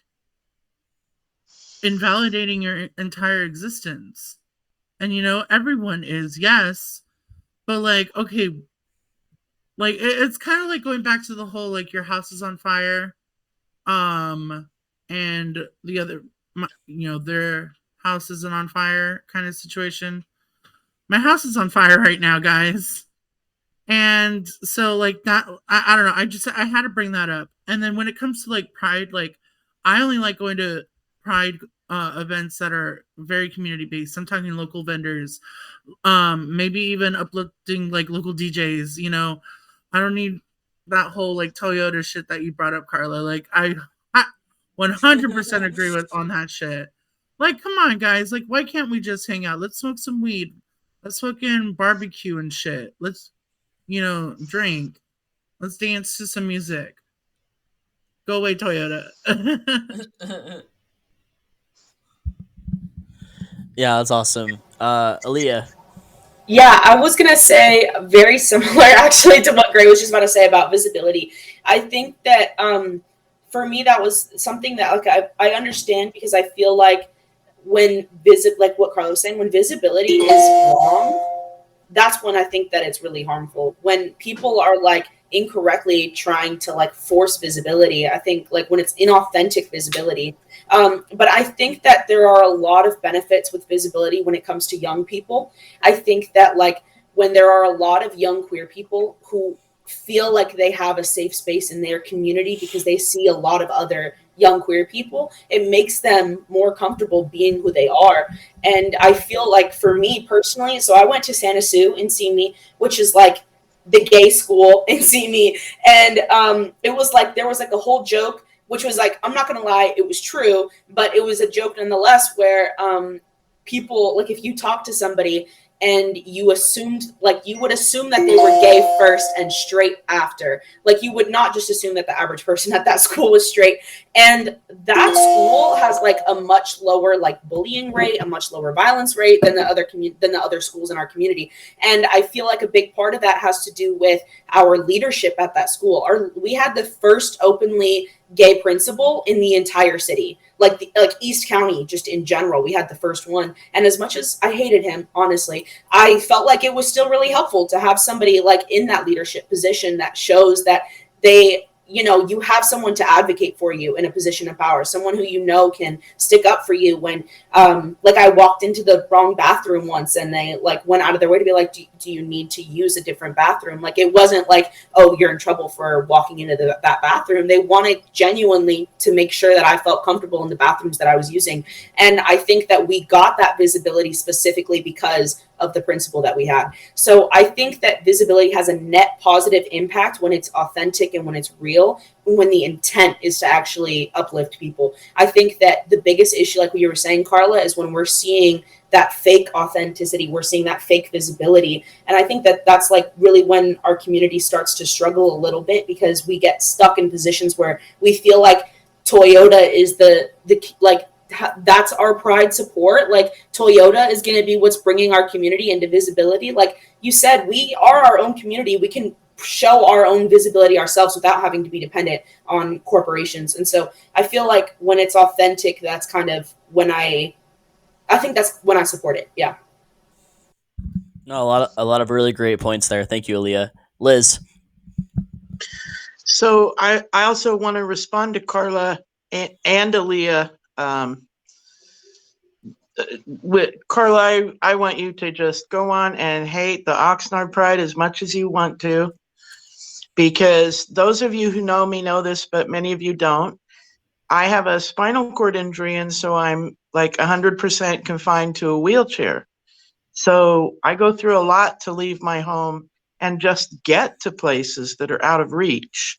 [SPEAKER 5] invalidating your entire existence? And you know, everyone is, yes, but like, okay, like it's kind of like going back to the whole like your house is on fire, and the other, you know, their house isn't on fire kind of situation. My house is on fire right now, guys. And so like that, I don't know, I had to bring that up. And then when it comes to like pride, like I only like going to pride events that are very community based. I'm talking local vendors, maybe even uplifting like local DJs, you know. I don't need that whole like Toyota shit that you brought up, Karla. Like I 100% agree with on that shit. Like, come on, guys. Like, why can't we just hang out? Let's smoke some weed. Let's fucking barbecue and shit. Let's, you know, drink. Let's dance to some music. Go away, Toyota.
[SPEAKER 2] Yeah, that's awesome. Aaliyah.
[SPEAKER 7] Yeah, I was gonna say very similar actually to what Gray was just about to say about visibility. I think that for me that was something that like I understand, because I feel like when like what Karla was saying, when visibility is wrong, that's when I think that it's really harmful. When people are like incorrectly trying to like force visibility, I think like when it's inauthentic visibility. But I think that there are a lot of benefits with visibility when it comes to young people. I think that like when there are a lot of young queer people who feel like they have a safe space in their community because they see a lot of other young queer people, it makes them more comfortable being who they are. And I feel like for me personally, so I went to Santa Sue in Simi, which is like the gay school in Simi. And it was like, there was like a whole joke, which was like, I'm not going to lie, it was true, but it was a joke nonetheless, where people, like if you talk to somebody and you assumed, like you would assume that they were gay first and straight after. Like you would not just assume that the average person at that school was straight. And that school has like a much lower like bullying rate, a much lower violence rate than the other schools in our community. And I feel like a big part of that has to do with our leadership at that school. We had the first openly gay principal in the entire city, like East County, just in general. We had the first one. And as much as I hated him, honestly, I felt like it was still really helpful to have somebody like in that leadership position that shows that they, you know, you have someone to advocate for you in a position of power, someone who you know can stick up for you when like I walked into the wrong bathroom once and they like went out of their way to be like, do you need to use a different bathroom? Like it wasn't like, oh, you're in trouble for walking into that bathroom. They wanted genuinely to make sure that I felt comfortable in the bathrooms that I was using. And I think that we got that visibility specifically because of the principle that we had. So I think that visibility has a net positive impact when it's authentic and when it's real, when the intent is to actually uplift people. I think that the biggest issue, like you were saying, Karla, is when we're seeing that fake authenticity, we're seeing that fake visibility. And I think that that's like really when our community starts to struggle a little bit, because we get stuck in positions where we feel like Toyota is the like, that's our pride support. Like Toyota is going to be what's bringing our community into visibility. Like you said, we are our own community. We can show our own visibility ourselves without having to be dependent on corporations. And so I feel like when it's authentic, that's kind of when I think that's when I support it. Yeah.
[SPEAKER 2] No, a lot of really great points there. Thank you, Aaliyah. Liz.
[SPEAKER 1] So I also want to respond to Karla and Aaliyah. With Karla, I want you to just go on and hate the Oxnard Pride as much as you want to, because those of you who know me know this, but many of you don't. I have a spinal cord injury, and so I'm like 100% confined to a wheelchair. So I go through a lot to leave my home and just get to places that are out of reach.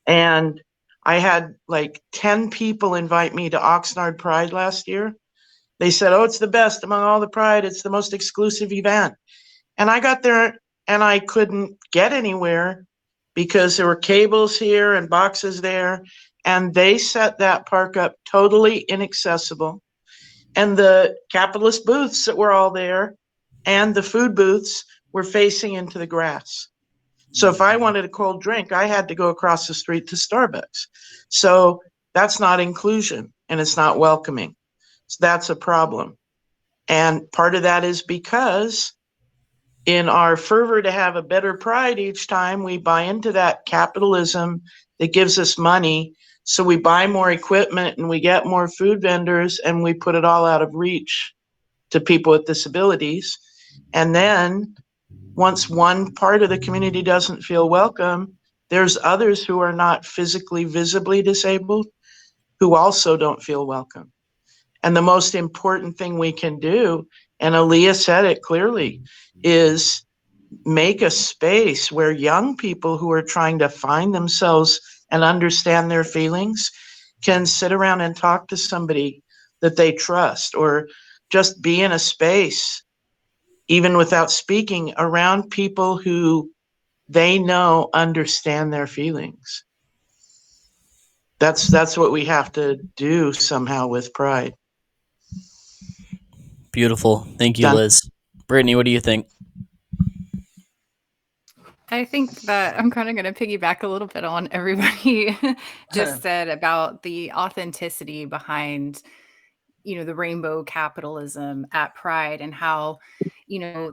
[SPEAKER 1] And I had like 10 people invite me to Oxnard Pride last year. They said, oh, it's the best among all the Pride. It's the most exclusive event. And I got there and I couldn't get anywhere because there were cables here and boxes there. And they set that park up totally inaccessible. And the capitalist booths that were all there and the food booths were facing into the grass. So if I wanted a cold drink, I had to go across the street to Starbucks. So that's not inclusion and it's not welcoming. So that's a problem. And part of that is because in our fervor to have a better Pride each time, we buy into that capitalism that gives us money. So we buy more equipment and we get more food vendors and we put it all out of reach to people with disabilities. And then once one part of the community doesn't feel welcome, there's others who are not physically, visibly disabled who also don't feel welcome. And the most important thing we can do, and Aaliyah said it clearly, is make a space where young people who are trying to find themselves and understand their feelings can sit around and talk to somebody that they trust, or just be in a space, even without speaking, around people who they know understand their feelings. That's what we have to do somehow with Pride.
[SPEAKER 2] Beautiful. Thank you,
[SPEAKER 1] Done.
[SPEAKER 2] Liz. Brittany, what do you think?
[SPEAKER 4] I think that I'm kind of going to piggyback a little bit on everybody just said about the authenticity behind, the rainbow capitalism at Pride, and how,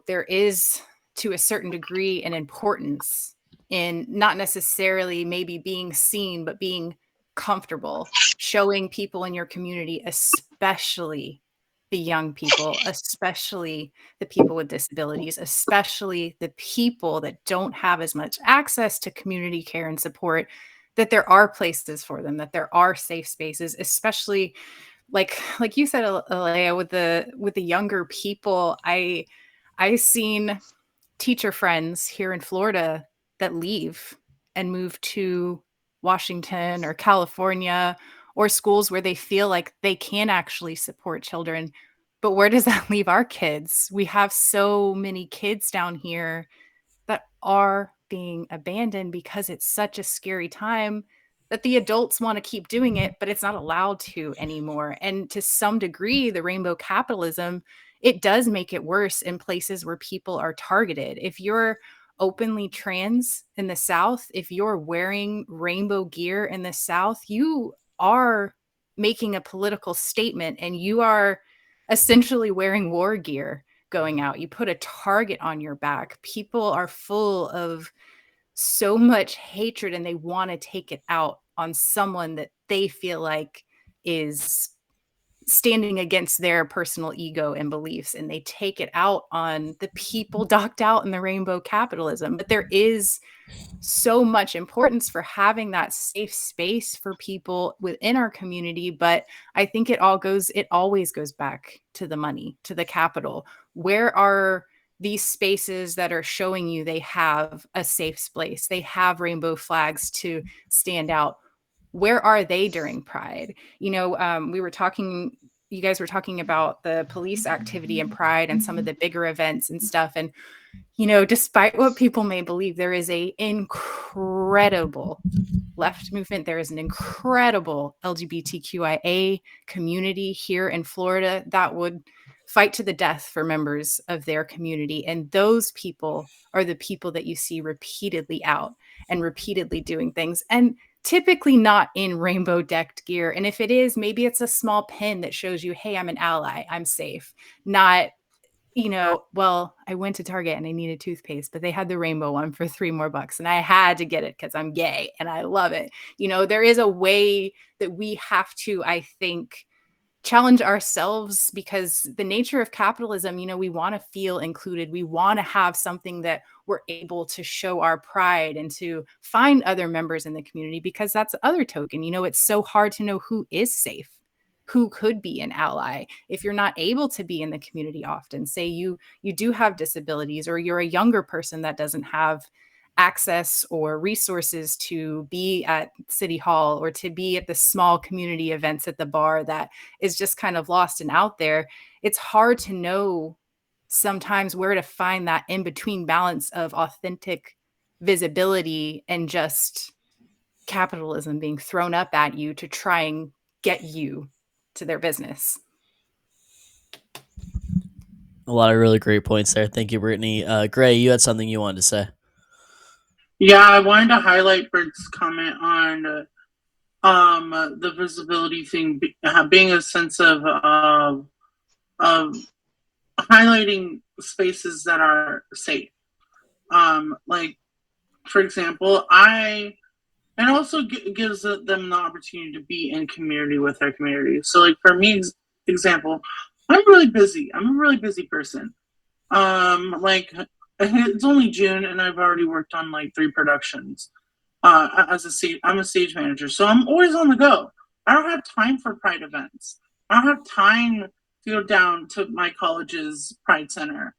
[SPEAKER 4] there is, to a certain degree, an importance in not necessarily maybe being seen, but being comfortable, showing people in your community, especially the young people, especially the people with disabilities, especially the people that don't have as much access to community care and support, that there are places for them, that there are safe spaces, especially like you said, Alea, with the younger people. I seen teacher friends here in Florida that leave and move to Washington or California, or schools where they feel like they can actually support children. But where does that leave our kids? We have so many kids down here that are being abandoned because it's such a scary time that the adults want to keep doing it, but it's not allowed to anymore. And to some degree, the rainbow capitalism, it does make it worse in places where people are targeted. If you're openly trans in the South, if you're wearing rainbow gear in the South, you are making a political statement, and you are essentially wearing war gear going out. You put a target on your back. People are full of so much hatred, and they want to take it out on someone that they feel like is standing against their personal ego and beliefs, and they take it out on the people docked out in the rainbow capitalism. But there is so much importance for having that safe space for people within our community. But I think it always goes back to the money, to the capital. Where are these spaces that are showing you they have a safe place, they have rainbow flags to stand out? Where are they during Pride? You guys were talking about the police activity in Pride and some of the bigger events and stuff. And despite what people may believe, there is a incredible left movement. There is an incredible LGBTQIA community here in Florida that would fight to the death for members of their community. And those people are the people that you see repeatedly out and repeatedly doing things, and typically not in rainbow decked gear. And if it is, maybe it's a small pin that shows you, hey, I'm an ally, I'm safe, not well, I went to Target and I needed toothpaste, but they had the rainbow one for $3 more, and I had to get it because I'm gay and I love it. There is a way that we have to, I think, challenge ourselves, because the nature of capitalism, we want to feel included. We want to have something that we're able to show our pride and to find other members in the community, because that's the other token. It's so hard to know who is safe, who could be an ally if you're not able to be in the community often. Say you do have disabilities, or you're a younger person that doesn't have access or resources to be at City Hall or to be at the small community events at the bar that is just kind of lost and out there. It's hard to know sometimes where to find that in between balance of authentic visibility and just capitalism being thrown up at you to try and get you to their business.
[SPEAKER 2] A lot of really great points there. Thank you, Brittany. Gray, you had something you wanted to say.
[SPEAKER 5] Yeah, I wanted to highlight Bert's comment on the visibility thing being a sense of highlighting spaces that are safe. Like, for example, and also gives them the opportunity to be in community with their community. So, like, for me, example, I'm really busy. I'm a really busy person. Like, it's only June and I've already worked on like 3 productions. I'm a stage manager, so I'm always on the go. I don't have time for Pride events. I don't have time to go down to my college's Pride Center.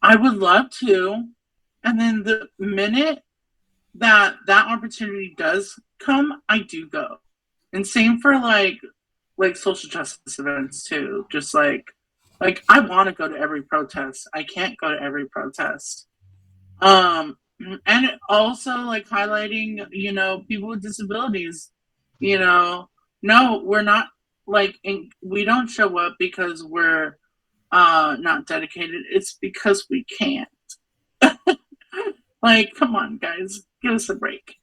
[SPEAKER 5] I would love to, and then the minute that opportunity does come, I do go. And same for like social justice events too. Just like I want to go to every protest. I can't go to every protest. And also like highlighting, people with disabilities. No, we're not we don't show up because we're not dedicated. It's because we can't. Like, come on, guys, give us a break.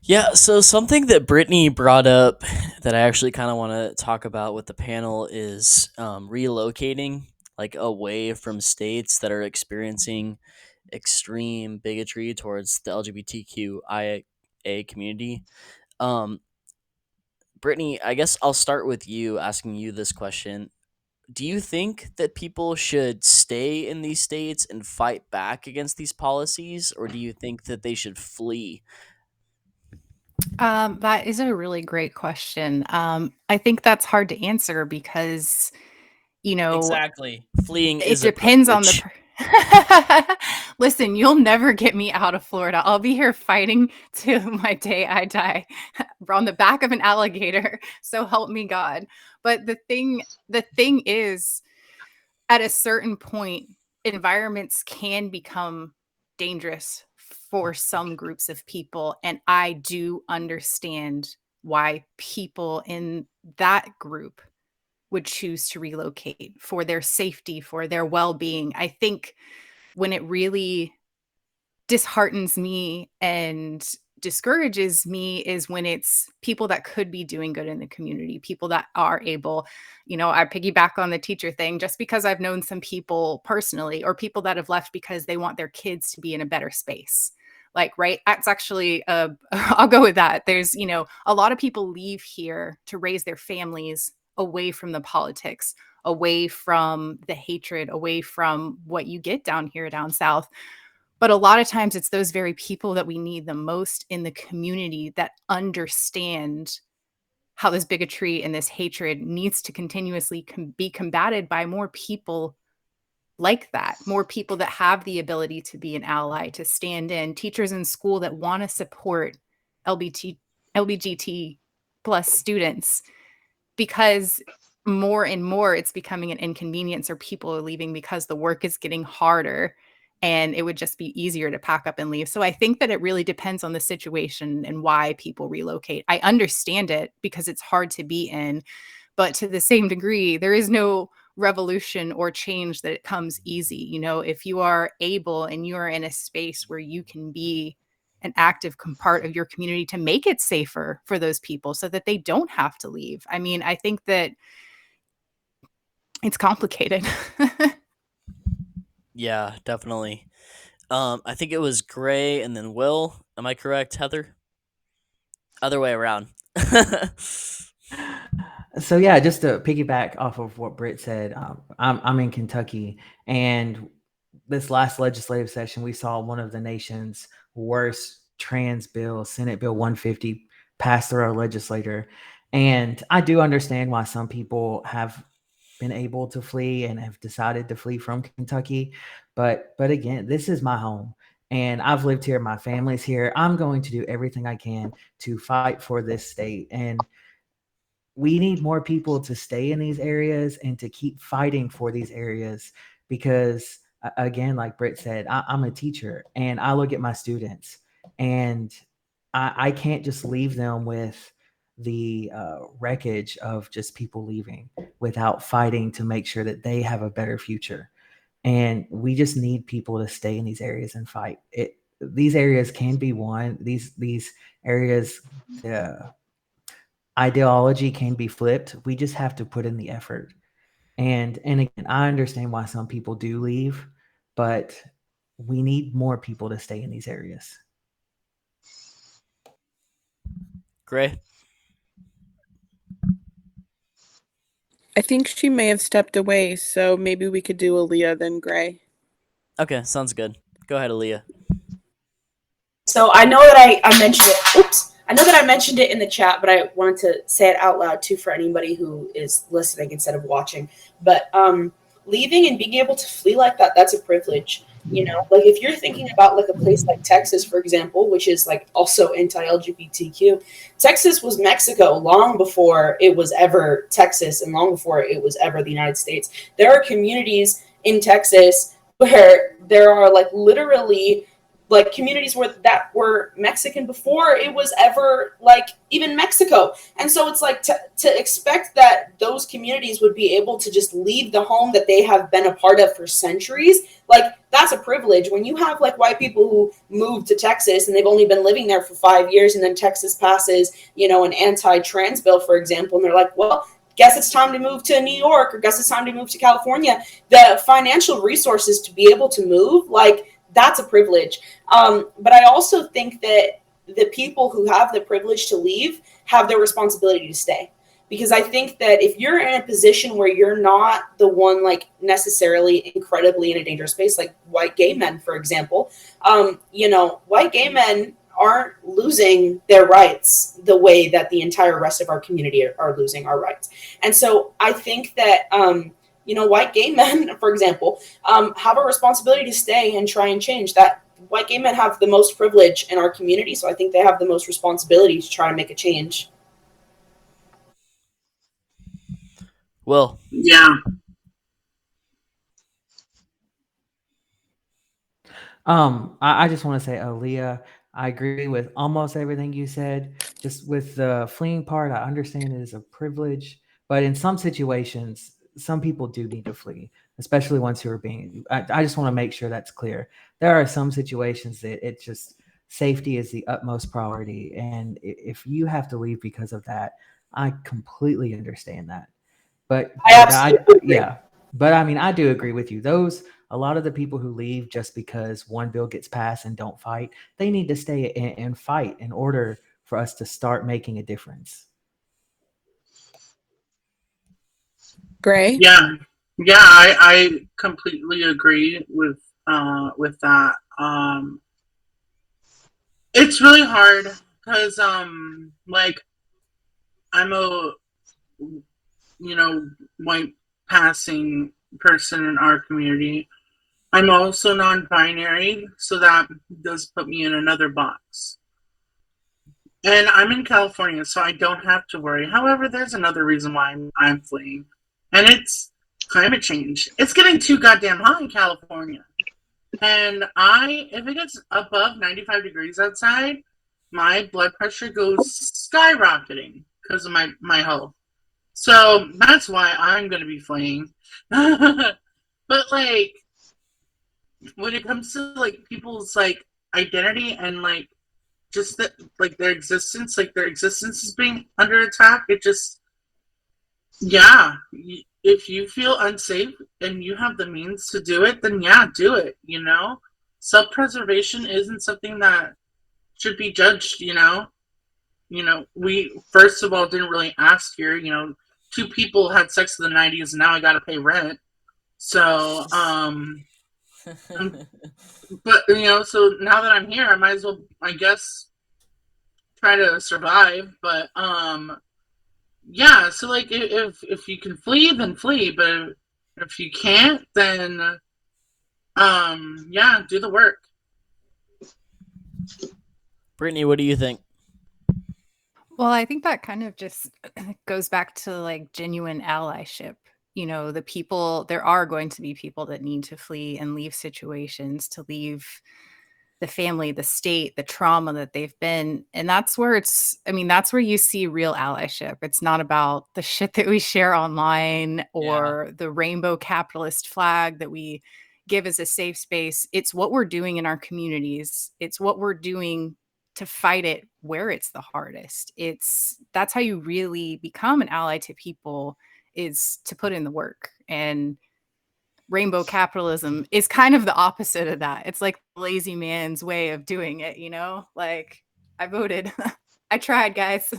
[SPEAKER 2] Yeah, so something that Brittany brought up that I actually kind of want to talk about with the panel is relocating, like, away from states that are experiencing extreme bigotry towards the LGBTQIA community. Brittany, I guess I'll start with you, asking you this question. Do you think that people should stay in these states and fight back against these policies, or do you think that they should flee?
[SPEAKER 4] That is a really great question. I think that's hard to answer because,
[SPEAKER 2] Exactly. Fleeing
[SPEAKER 4] it
[SPEAKER 2] is a
[SPEAKER 4] depends on the
[SPEAKER 2] privilege.
[SPEAKER 4] Listen, you'll never get me out of Florida. I'll be here fighting till my day I die on the back of an alligator. So help me God. But the thing is, at a certain point, environments can become dangerous for some groups of people. And I do understand why people in that group would choose to relocate for their safety, for their well being. I think when it really disheartens me and discourages me is when it's people that could be doing good in the community, people that are able, I piggyback on the teacher thing, just because I've known some people personally, or people that have left because they want their kids to be in a better space. Like, right, that's actually I'll go with that. There's, a lot of people leave here to raise their families away from the politics, away from the hatred, away from what you get down here down south. But a lot of times it's those very people that we need the most in the community that understand how this bigotry and this hatred needs to continuously be combated by more people like that, more people that have the ability to be an ally, to stand in, teachers in school that want to support LGBT plus students, because more and more it's becoming an inconvenience, or people are leaving because the work is getting harder and it would just be easier to pack up and leave. So I think that it really depends on the situation and why people relocate. I understand it because it's hard to be in, but to the same degree, there is no revolution or change that it comes easy. If you are able and you are in a space where you can be an active part of your community to make it safer for those people so that they don't have to leave. I mean, I think that it's complicated.
[SPEAKER 2] Yeah, definitely. I think it was Gray and then Will. Am I correct, Heather? Other way around.
[SPEAKER 3] So yeah, just to piggyback off of what Britt said, I'm in Kentucky, and this last legislative session, we saw one of the nation's worst trans bills, Senate Bill 150, pass through our legislator. And I do understand why some people have been able to flee and have decided to flee from Kentucky, but again, this is my home. And I've lived here, my family's here. I'm going to do everything I can to fight for this state. And we need more people to stay in these areas and to keep fighting for these areas because again, like Britt said, I'm a teacher and I look at my students and I can't just leave them with the wreckage of just people leaving without fighting to make sure that they have a better future. And we just need people to stay in these areas and fight it. These areas can be won. These areas, ideology can be flipped. We just have to put in the effort. And again, I understand why some people do leave, but we need more people to stay in these areas.
[SPEAKER 2] Gray?
[SPEAKER 9] I think she may have stepped away, so maybe we could do Aaliyah then Gray.
[SPEAKER 2] Okay, sounds good. Go ahead, Aaliyah.
[SPEAKER 7] So I know that I mentioned it. Oops. I know that I mentioned it in the chat, but I wanted to say it out loud too for anybody who is listening instead of watching. But leaving and being able to flee like that, that's a privilege. You know, like if you're thinking about like a place like Texas, for example, which is like also anti-LGBTQ, Texas was Mexico long before it was ever Texas and long before it was ever the United States. There are communities in Texas where there are like literally like communities that were Mexican before it was ever like even Mexico. And so it's like to expect that those communities would be able to just leave the home that they have been a part of for centuries, like that's a privilege. When you have like white people who moved to Texas and they've only been living there for 5 years, and then Texas passes, you know, an anti-trans bill, for example, and they're like, well, guess it's time to move to New York, or guess it's time to move to California. The financial resources to be able to move, like that's a privilege. But I also think that the people who have the privilege to leave have the responsibility to stay. Because I think that if you're in a position where you're not the one like necessarily incredibly in a dangerous space, like white gay men, for example, you know, white gay men aren't losing their rights the way that the entire rest of our community are losing our rights. And so I think that, you know, white gay men, for example, have a responsibility to stay and try and change that. White gay men have the most privilege in our community, so I think they have the most responsibility to try to make a change.
[SPEAKER 2] Will?
[SPEAKER 5] Yeah.
[SPEAKER 3] I just want to say, Aaliyah, I agree with almost everything you said. Just with the fleeing part, I understand it is a privilege, but in some situations, some people do need to flee, especially ones who are being. I just want to make sure that's clear. There are some situations that it just safety is the utmost priority, and if you have to leave because of that, I completely understand that. But
[SPEAKER 7] I absolutely agree.
[SPEAKER 3] yeah, but I mean, I do agree with you. A lot of the people who leave just because one bill gets passed and don't fight, they need to stay and fight in order for us to start making a difference.
[SPEAKER 9] Gray?
[SPEAKER 5] Yeah. Yeah, I completely agree with that. It's really hard because like I'm a white passing person in our community. I'm also non-binary, so that does put me in another box. And I'm in California, so I don't have to worry. However, there's another reason why I'm fleeing, and it's climate change. It's getting too goddamn hot in California. And if it gets above 95 degrees outside, my blood pressure goes skyrocketing because of my health. So that's why I'm going to be fleeing. But like, when it comes to like people's like identity and like just that like their existence is being under attack, it just, yeah, if you feel unsafe and you have the means to do it, then yeah, do it, you know? Self-preservation isn't something that should be judged, you know? You know, we first of all didn't really ask here, you know, two people had sex in the 90s and now I gotta pay rent. So, but you know, so now that I'm here, I might as well, I guess, try to survive. But yeah. So like, if you can flee, then flee. But if you can't, then yeah, do the work.
[SPEAKER 2] Brittany, what do you think?
[SPEAKER 4] Well, I think that kind of just goes back to like genuine allyship. You know, the people, there are going to be people that need to flee and leave situations, to leave the family, the state, the trauma that they've been. And that's where that's where you see real allyship. It's not about the shit that we share online or the rainbow capitalist flag that we give as a safe space. It's what we're doing in our communities. It's what we're doing to fight it where it's the hardest. That's how you really become an ally to people, is to put in the work. And rainbow capitalism is kind of the opposite of that. It's like the lazy man's way of doing it, you know? Like, I voted. I tried, guys.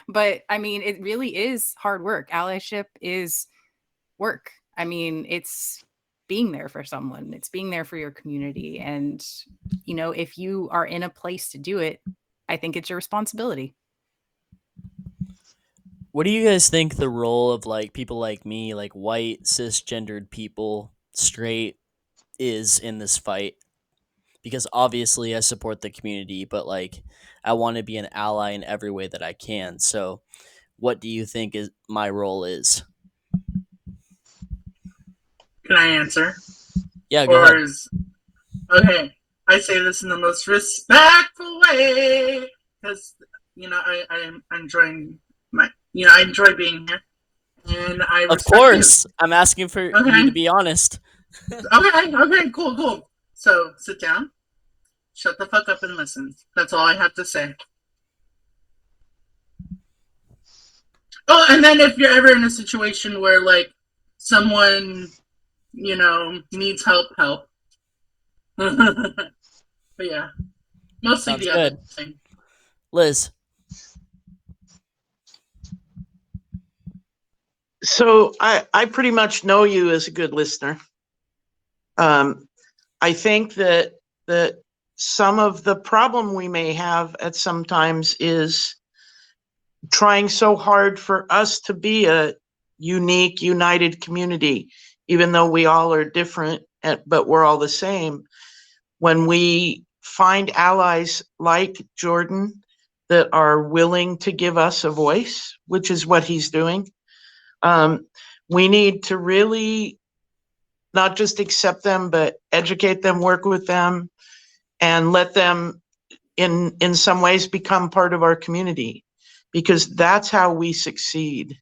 [SPEAKER 4] But I mean, it really is hard work. Allyship is work. I mean, it's being there for someone. It's being there for your community. And, you know, if you are in a place to do it, I think it's your responsibility.
[SPEAKER 2] What do you guys think the role of like people like me, like white cisgendered people, straight, is in this fight? Because obviously I support the community, but like I want to be an ally in every way that I can. So what do you think is my role is?
[SPEAKER 5] Can I answer?
[SPEAKER 2] Yeah, go ahead.
[SPEAKER 5] Okay, I say this in the most respectful way because you know I'm enjoying I enjoy being here, and I
[SPEAKER 2] Of
[SPEAKER 5] respect
[SPEAKER 2] course, I'm asking for you to be honest.
[SPEAKER 5] Okay, cool. So sit down, shut the fuck up, and listen. That's all I have to say. Oh, and then if you're ever in a situation where like someone needs help. But yeah, mostly
[SPEAKER 2] Sounds
[SPEAKER 5] the
[SPEAKER 2] good.
[SPEAKER 5] other thing.
[SPEAKER 2] Liz.
[SPEAKER 1] So I pretty much know you as a good listener. I think that some of the problem we may have at sometimes is trying so hard for us to be a unique, united community, even though we all are different, but we're all the same. When we find allies like Jordan that are willing to give us a voice, which is what he's doing, we need to really not just accept them, but educate them, work with them, and let them in some ways become part of our community, because that's how we succeed.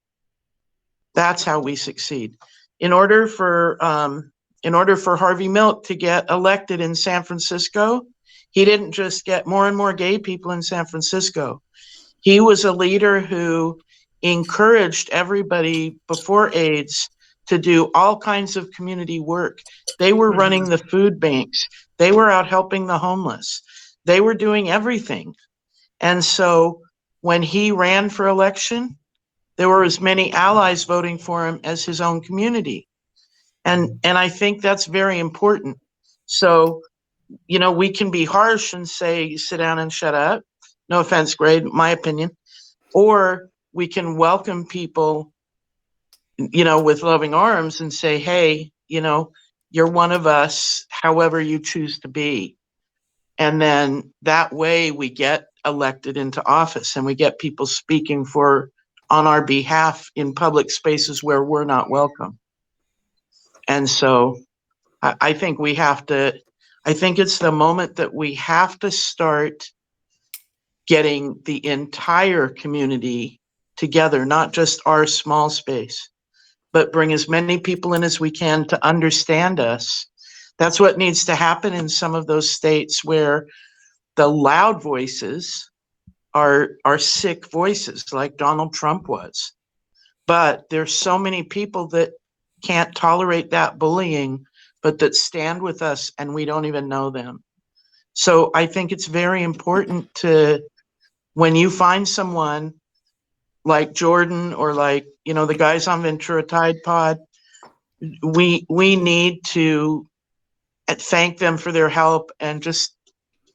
[SPEAKER 1] That's how we succeed. In order for Harvey Milk to get elected in San Francisco, he didn't just get more and more gay people in San Francisco. He was a leader who encouraged everybody before AIDS to do all kinds of community work. They were running the food banks. They were out helping the homeless. They were doing everything. And so when he ran for election, there were as many allies voting for him as his own community. And I think that's very important. So, we can be harsh and say, sit down and shut up. No offense, Grade, my opinion. Or we can welcome people, with loving arms and say, hey, you're one of us, however you choose to be. And then that way we get elected into office and we get people speaking on our behalf in public spaces where we're not welcome. And so I think it's the moment that we have to start getting the entire community together, not just our small space, but bring as many people in as we can to understand us. That's what needs to happen in some of those states where the loud voices are sick voices, like Donald Trump was. But there's so many people that can't tolerate that bullying, but that stand with us and we don't even know them. So I think it's very important to, when you find someone like Jordan or like, you know, the guys on Ventura Tide Pod, we need to thank them for their help and just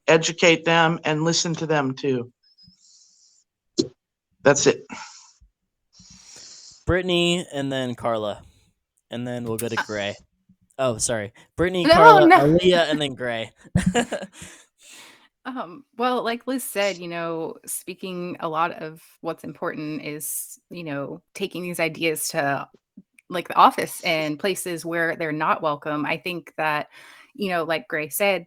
[SPEAKER 1] educate them and listen to them too. That's it.
[SPEAKER 2] Brittany and then Karla, and then we'll go to Gray. Oh, sorry, Brittany,
[SPEAKER 4] No,
[SPEAKER 2] Karla,
[SPEAKER 4] no.
[SPEAKER 2] Aaliyah, and then Gray.
[SPEAKER 4] Well, like Liz said, you know, speaking a lot of what's important is, you know, taking these ideas to like the office and places where they're not welcome. I think that, you know, like Gray said,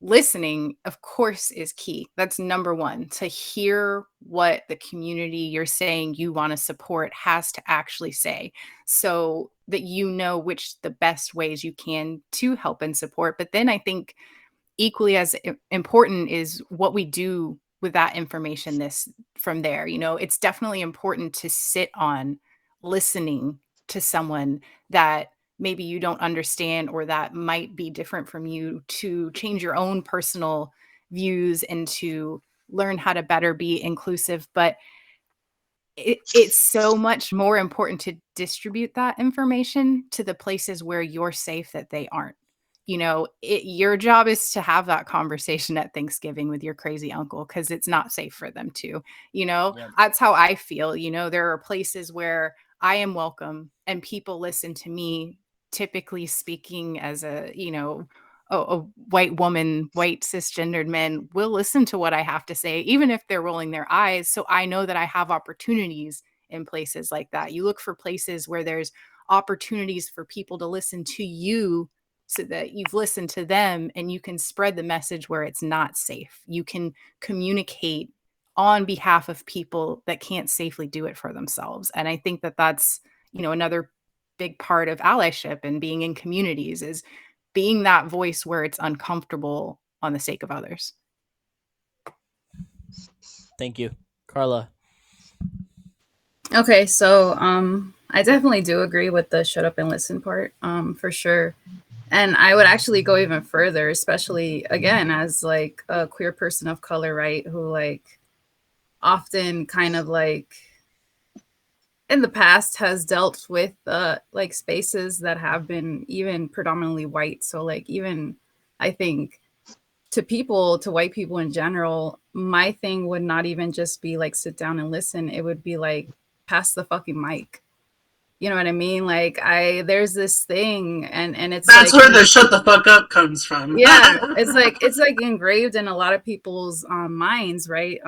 [SPEAKER 4] listening, of course, is key. That's number one, to hear what the community you're saying you want to support has to actually say, so that you know which the best ways you can to help and support. But then I think equally as important is what we do with that information this from there. You know, it's definitely important to sit on listening to someone that maybe you don't understand or that might be different from you, to change your own personal views and to learn how to better be inclusive. But it's so much more important to distribute that information to the places where you're safe that they aren't. You know, your job is to have that conversation at Thanksgiving with your crazy uncle because it's not safe for them to. You know,
[SPEAKER 2] Yep.
[SPEAKER 4] that's how I feel. You know, there are places where I am welcome and people listen to me, typically speaking as a, you know, a white woman, white cisgendered men will listen to what I have to say, even if they're rolling their eyes. So I know that I have opportunities in places like that. You look for places where there's opportunities for people to listen to you so that you've listened to them and you can spread the message where it's not safe. You can communicate on behalf of people that can't safely do it for themselves. And I think that that's, you know, another big part of allyship and being in communities is being that voice where it's uncomfortable on the sake of others.
[SPEAKER 2] Thank you, Karla.
[SPEAKER 6] Okay, so I definitely do agree with the shut up and listen part, for sure. And I would actually go even further, especially again as like a queer person of color, right? Who like often kind of like in the past has dealt with like spaces that have been even predominantly white. So like even I think to white people in general, my thing would not even just be like sit down and listen. It would be like pass the fucking mic. You know what I mean? Like there's this thing and it's
[SPEAKER 5] That's
[SPEAKER 6] like
[SPEAKER 5] where the shut the fuck up comes from.
[SPEAKER 6] yeah, it's like engraved in a lot of people's minds, right?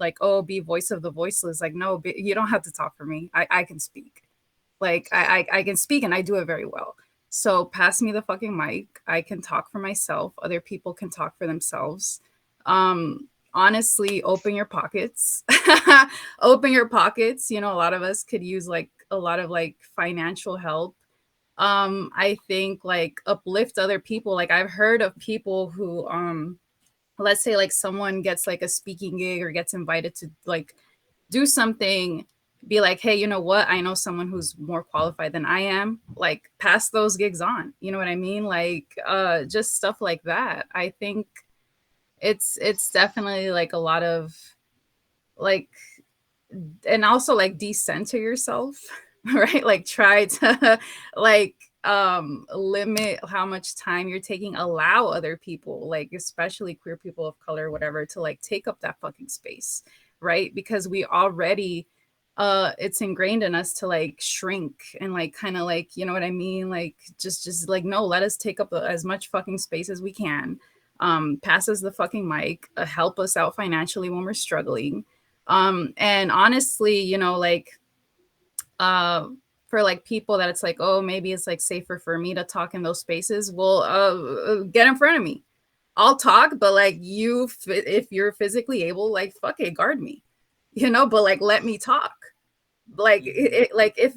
[SPEAKER 6] Like, oh, be voice of the voiceless. Like, no, you don't have to talk for me. I can speak. Like I can speak and I do it very well. So pass me the fucking mic. I can talk for myself. Other people can talk for themselves. Honestly, open your pockets. Open your pockets. You know, a lot of us could use like a lot of like financial help. I think like uplift other people. Like I've heard of people who let's say like someone gets like a speaking gig or gets invited to like do something, be like, hey, you know what, I know someone who's more qualified than I am, like pass those gigs on. You know what I mean? Like just stuff like that. I think it's definitely like a lot of like, and also like decenter yourself. Right, like try to like limit how much time you're taking, allow other people, like especially queer people of color, whatever, to like take up that fucking space, right? Because we already it's ingrained in us to like shrink and like kind of like, you know what I mean, like just like, no, let us take up as much fucking space as we can. Pass us the fucking mic, help us out financially when we're struggling. And honestly, you know, like for like people that it's like, oh, maybe it's like safer for me to talk in those spaces, well, get in front of me, I'll talk, but like you if you're physically able, like fuck it, guard me, you know, but like let me talk. Like like if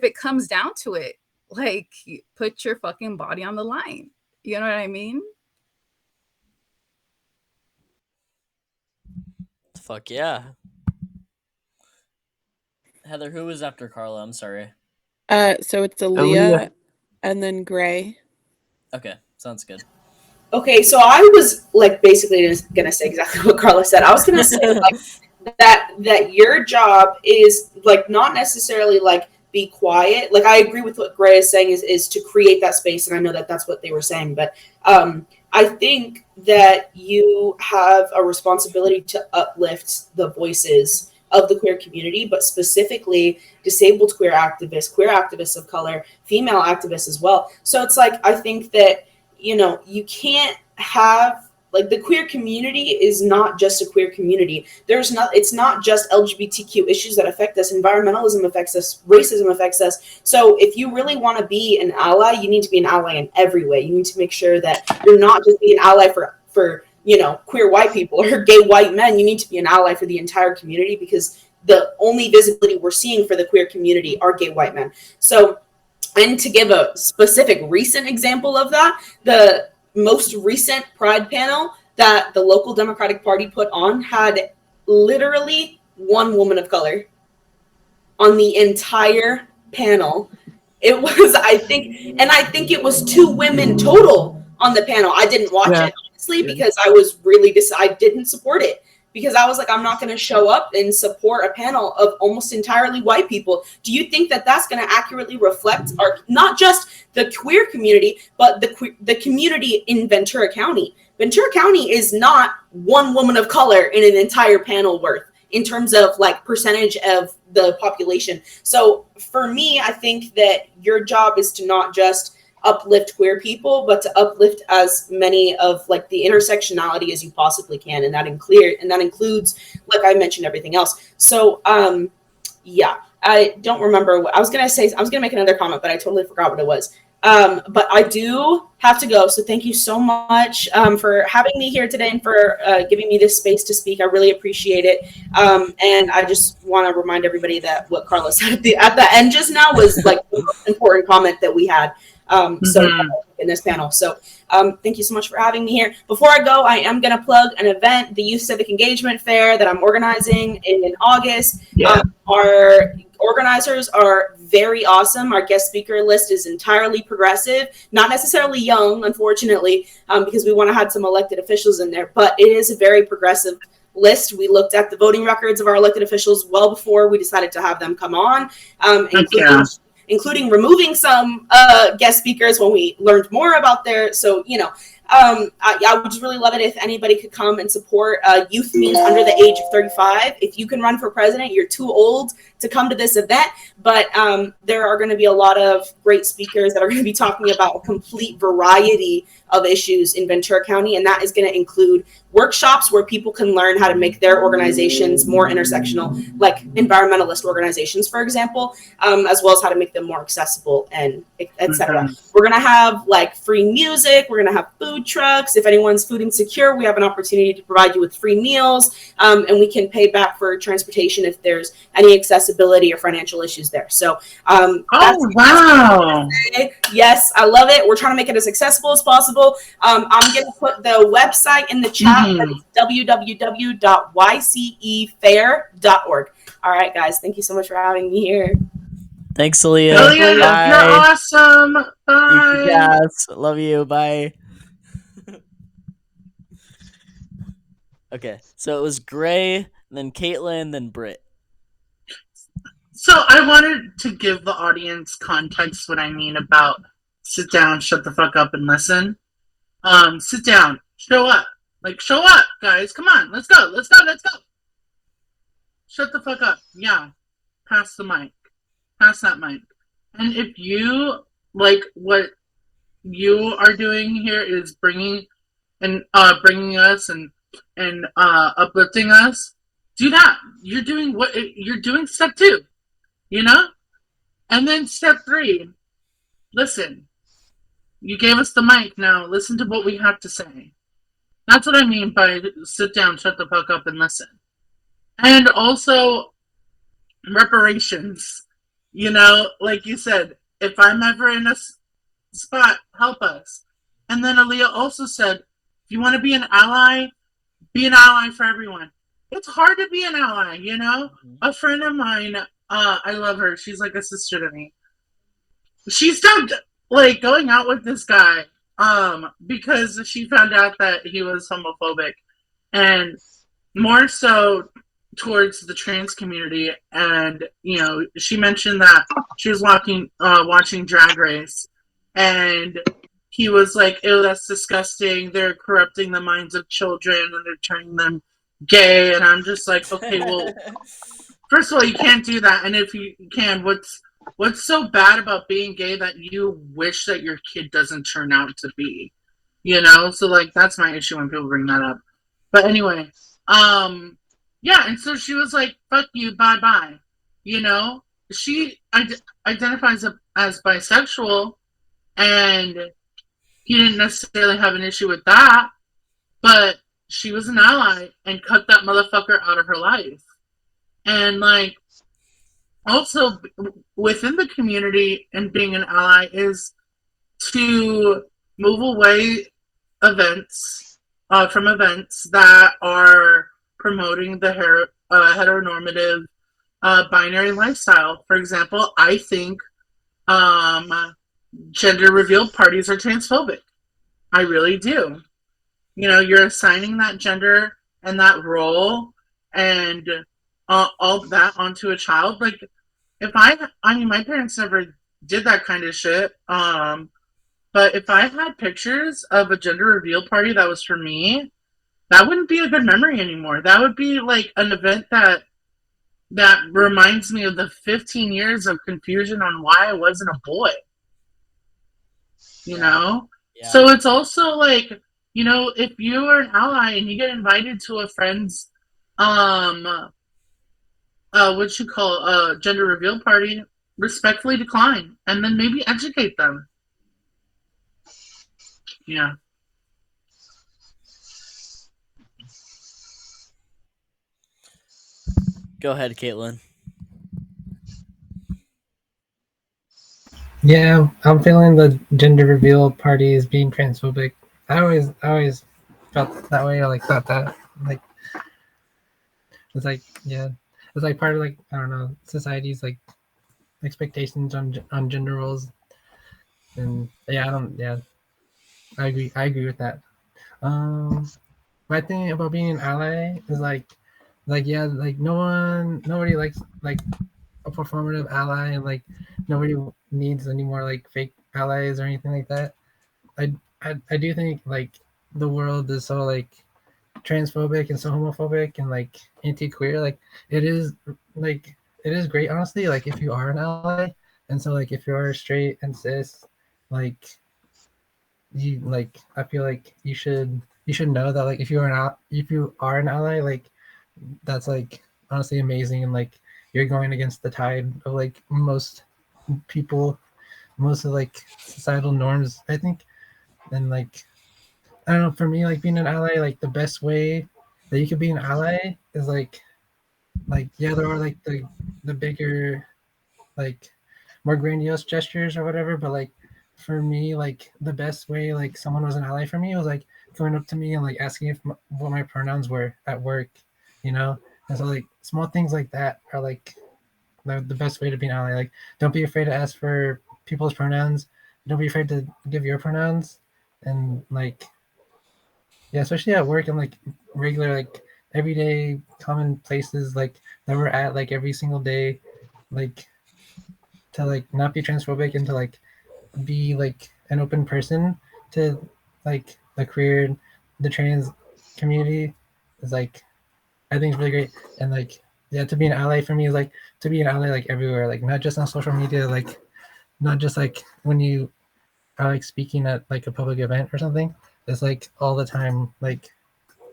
[SPEAKER 6] it comes down to it, like put your fucking body on the line, you know what I mean?
[SPEAKER 2] Fuck yeah. Heather, who was after Karla? I'm sorry.
[SPEAKER 9] So it's Aaliyah and then Gray.
[SPEAKER 2] Okay, sounds good.
[SPEAKER 7] Okay, so I was like basically just gonna say exactly what Karla said. I was gonna say like that your job is like not necessarily like be quiet. Like I agree with what Gray is saying is to create that space, and I know that that's what they were saying. But I think that you have a responsibility to uplift the voices of the queer community, but specifically disabled queer activists of color, female activists as well. So it's like I think that you can't have like the queer community is not just a queer community. It's not just LGBTQ issues that affect us. Environmentalism affects us, racism affects us. So if you really want to be an ally, you need to be an ally in every way. You need to make sure that you're not just being an ally for queer white people or gay white men. You need to be an ally for the entire community, because the only visibility we're seeing for the queer community are gay white men. So, and to give a specific recent example of that, the most recent Pride panel that the local Democratic Party put on had literally one woman of color on the entire panel. It was, I think it was 2 women total on the panel. I didn't watch it, honestly, because I was really I didn't support it. Because I was like, I'm not going to show up and support a panel of almost entirely white people. Do you think that that's going to accurately reflect not just the queer community, but the community in Ventura County? Ventura County is not one woman of color in an entire panel worth in terms of like percentage of the population. So for me, I think that your job is to not just uplift queer people, but to uplift as many of like the intersectionality as you possibly can, and that includes, like I mentioned, everything else. So yeah, I don't remember what I was gonna say. I was gonna make another comment, but I totally forgot what it was. But I do have to go, so thank you so much for having me here today and for giving me this space to speak. I really appreciate it. And I just want to remind everybody that what Karla said at the end just now was like the most important comment that we had. So in this panel. So thank you so much for having me here. Before I go, I am going to plug an event, the Youth Civic Engagement Fair that I'm organizing in August. Our organizers are very awesome. Our guest speaker list is entirely progressive, not necessarily young, unfortunately, because we want to have some elected officials in there, but it is a very progressive list. We looked at the voting records of our elected officials well before we decided to have them come on, including removing some guest speakers when we learned more about their, so, I would just really love it if anybody could come and support. Youth means under the age of 35. If you can run for president, you're too old to come to this event, but there are going to be a lot of great speakers that are going to be talking about a complete variety of issues in Ventura County, and that is going to include workshops where people can learn how to make their organizations more intersectional, like environmentalist organizations, for example, as well as how to make them more accessible and etc. We're going to have like free music. We're going to have food trucks. If anyone's food insecure, we have an opportunity to provide you with free meals, and we can pay back for transportation if there's any accessibility or financial issues there. So
[SPEAKER 5] wow.
[SPEAKER 7] Yes, I love it. We're trying to make it as accessible as possible. I'm going to put the website in the chat. It's www.ycefair.org. All right, guys. Thank you so much for having me here.
[SPEAKER 2] Thanks, Aaliyah.
[SPEAKER 5] Aaliyah,
[SPEAKER 2] Bye.
[SPEAKER 5] you're awesome. Bye.
[SPEAKER 2] Yes, love you. Bye. Okay, so it was Gray, then Kaitlyn, then Brit.
[SPEAKER 5] So I wanted to give the audience context what I mean about sit down, shut the fuck up, and listen. Sit down, show up. Like, show up, guys. Come on, let's go. Shut the fuck up. Yeah, pass the mic. Pass that mic. And if you like what you are doing here is bringing us and uplifting us, do that. You're doing step 2. And then step 3, listen. You gave us the mic, now listen to what we have to say. That's what I mean by sit down, shut the fuck up, and listen. And also, reparations. Like you said, if I'm ever in a spot, help us. And then Aaliyah also said, if you want to be an ally for everyone. It's hard to be an ally, A friend of mine I love her. She's like a sister to me. She stopped like going out with this guy because she found out that he was homophobic, and more so towards the trans community. And she mentioned that she was watching Drag Race, and he was like, "Ew, that's disgusting. They're corrupting the minds of children and they're turning them gay." And I'm just like, okay, well, first of all, you can't do that. And if you can, what's so bad about being gay that you wish that your kid doesn't turn out to be? So like that's my issue when people bring that up. But anyway, yeah, and so she was like, "Fuck you, bye bye." She identifies as bisexual, and he didn't necessarily have an issue with that, but she was an ally and cut that motherfucker out of her life. And like, also within the community and being an ally is to move away from events that are promoting the heteronormative binary lifestyle. For example, I think gender reveal parties are transphobic. I really do. You're assigning that gender and that role and all that onto a child. Like, if I mean, my parents never did that kind of shit. But if I had pictures of a gender reveal party that was for me, that wouldn't be a good memory anymore. That would be like an event that reminds me of the 15 years of confusion on why I wasn't a boy.
[SPEAKER 2] Yeah.
[SPEAKER 5] So it's also like, if you are an ally and you get invited to a friend's what you call a gender reveal party, respectfully decline and then maybe educate them. Yeah.
[SPEAKER 2] Go ahead, Kaitlyn.
[SPEAKER 8] Yeah, I'm feeling the gender reveal party is being transphobic. I always felt that way. I like thought that like it's like it's like part of like I don't know society's like expectations on gender roles, and I agree with that. My thing about being an ally is like like nobody likes like a performative ally, and like nobody needs any more like fake allies or anything like that. I do think like the world is so like transphobic and so homophobic and like anti-queer. Like it is like it is great honestly, like if you are an ally. And so like if you are straight and cis, like you like I feel like you should know that like if you are an ally, like that's like honestly amazing, and like you're going against the tide of like most people, most of like societal norms, I think. And like I don't know, for me, like being an ally, like the best way that you could be an ally is like yeah, there are like the bigger like more grandiose gestures or whatever, but like for me, like the best way like someone was an ally for me was like going up to me and like asking if what my pronouns were at work, you know. And so like small things like that are like the best way to be an ally. Like don't be afraid to ask for people's pronouns, don't be afraid to give your pronouns. And like yeah, especially at work and like regular like everyday common places like that we're at like every single day, like to like not be transphobic and to like be like an open person to like the queer, the trans community is like I think it's really great. And like yeah, to be an ally for me is like to be an ally like everywhere, like not just on social media, like not just like when you are like speaking at like a public event or something. It's like all the time, like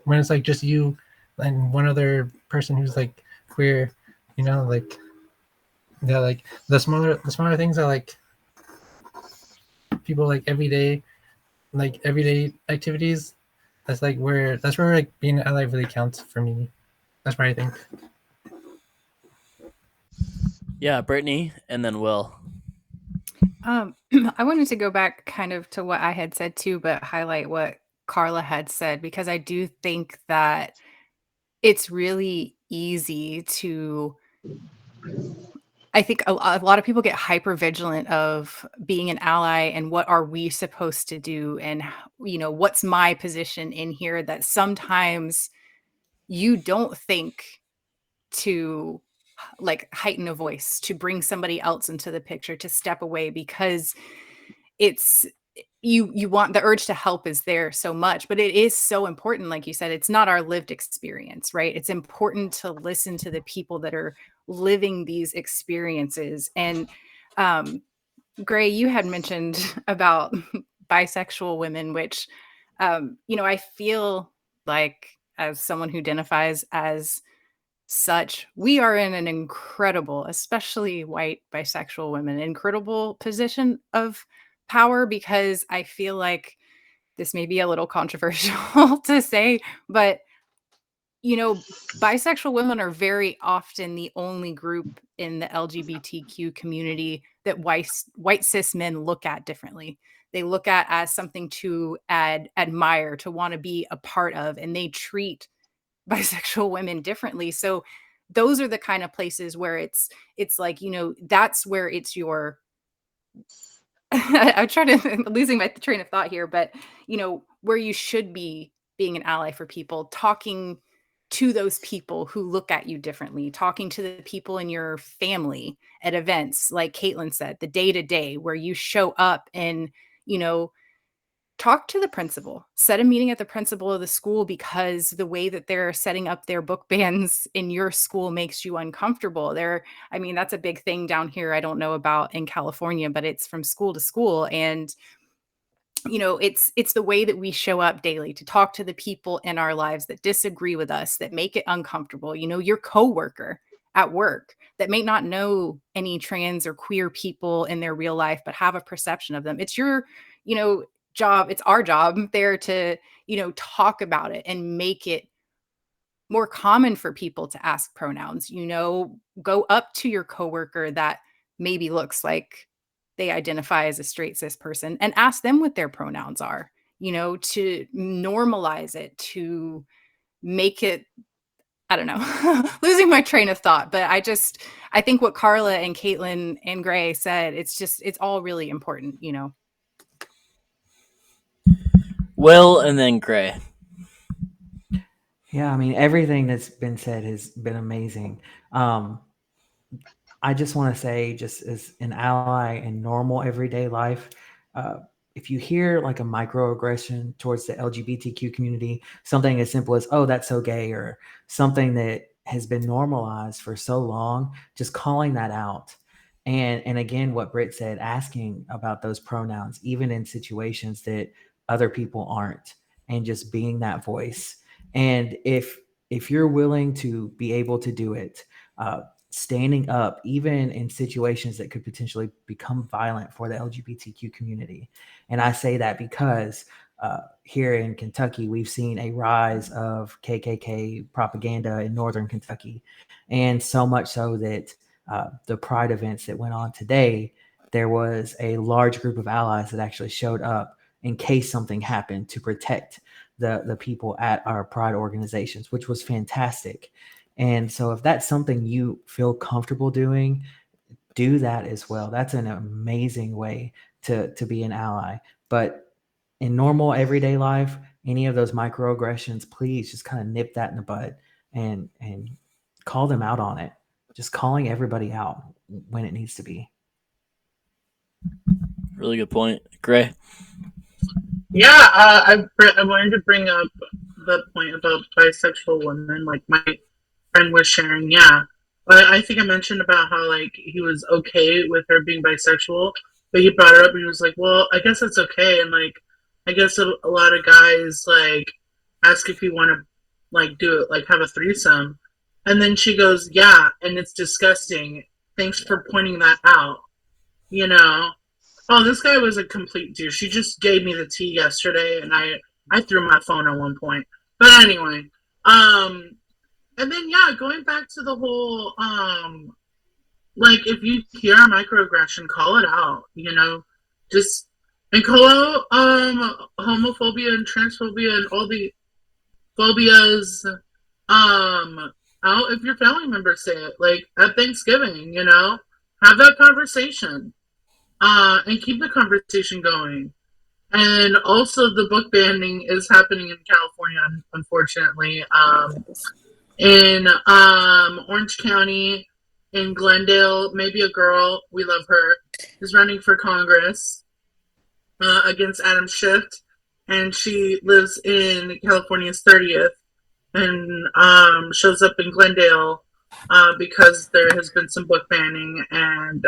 [SPEAKER 8] when it's like just you and one other person who's like queer, you know, like yeah, like the smaller things are like people like everyday activities. That's where like being an ally really counts for me. That's what I think.
[SPEAKER 2] Yeah, Brittany, and then Will.
[SPEAKER 4] I wanted to go back kind of to what I had said too, but highlight what Karla had said, because I do think that it's really easy to I think a lot of people get hyper vigilant of being an ally and what are we supposed to do and what's my position in here, that sometimes you don't think to like heighten a voice, to bring somebody else into the picture, to step away, because it's you want, the urge to help is there so much, but it is so important. Like you said, it's not our lived experience, right? It's important to listen to the people that are living these experiences. And Gray, you had mentioned about bisexual women, which I feel like, as someone who identifies as such, we are in an incredible, especially white bisexual women, incredible position of power, because I feel like this may be a little controversial to say, but bisexual women are very often the only group in the LGBTQ community that white cis men look at differently. They look at as something to admire, to want to be a part of, and they treat bisexual women differently. So those are the kind of places where it's like, that's where it's your I'm trying to losing my train of thought here, but where you should be being an ally for people, talking to those people who look at you differently, talking to the people in your family at events, like Kaitlyn said, the day to day where you show up and, talk to the principal, set a meeting at the principal of the school, because the way that they're setting up their book bans in your school makes you uncomfortable. That's a big thing down here. I don't know about in California, but it's from school to school. And it's the way that we show up daily to talk to the people in our lives that disagree with us, that make it uncomfortable. Your coworker at work that may not know any trans or queer people in their real life, but have a perception of them. It's your, job. It's our job there to, talk about it and make it more common for people to ask pronouns. Go up to your coworker that maybe looks like they identify as a straight cis person and ask them what their pronouns are, to normalize it, to make it, I don't know, losing my train of thought. But I think what Karla and Kaitlyn and Gray said, it's all really important,
[SPEAKER 2] Will and then Gray.
[SPEAKER 3] Yeah, everything that's been said has been amazing. I just want to say, just as an ally in normal everyday life, if you hear like a microaggression towards the LGBTQ community, something as simple as, oh, that's so gay, or something that has been normalized for so long, just calling that out. And again, what Brit said, asking about those pronouns, even in situations that other people aren't, and just being that voice. And if you're willing to be able to do it, standing up even in situations that could potentially become violent for the LGBTQ community. And I say that because here in Kentucky, we've seen a rise of KKK propaganda in northern Kentucky. And so much so that the Pride events that went on today, there was a large group of allies that actually showed up in case something happened to protect the people at our Pride organizations, which was fantastic. And so if that's something you feel comfortable doing, do that as well. That's an amazing way to be an ally. But in normal everyday life, any of those microaggressions, please just kind of nip that in the bud and call them out on it. Just calling everybody out when it needs to be.
[SPEAKER 2] Really good point. Gray.
[SPEAKER 5] Yeah, I wanted to bring up the point about bisexual women. Like my friend was sharing, yeah. But I think I mentioned about how like he was okay with her being bisexual, but he brought her up and he was like, "Well, I guess that's okay." And like, I guess a lot of guys like ask if you want to like do it, like have a threesome, and then she goes, "Yeah," and it's disgusting. Thanks for pointing that out. You know. Oh, this guy was a complete douche. She just gave me the tea yesterday, and I threw my phone at one point. But anyway, and then yeah, going back to the whole like if you hear a microaggression, call it out. Just and call out homophobia and transphobia and all the phobias out if your family members say it. Like at Thanksgiving, have that conversation, and keep the conversation going. And also, the book banning is happening in California, unfortunately. In Orange County, in Glendale, maybe a girl, we love her, is running for Congress against Adam Schiff, and she lives in California's 30th, and shows up in Glendale because there has been some book banning, and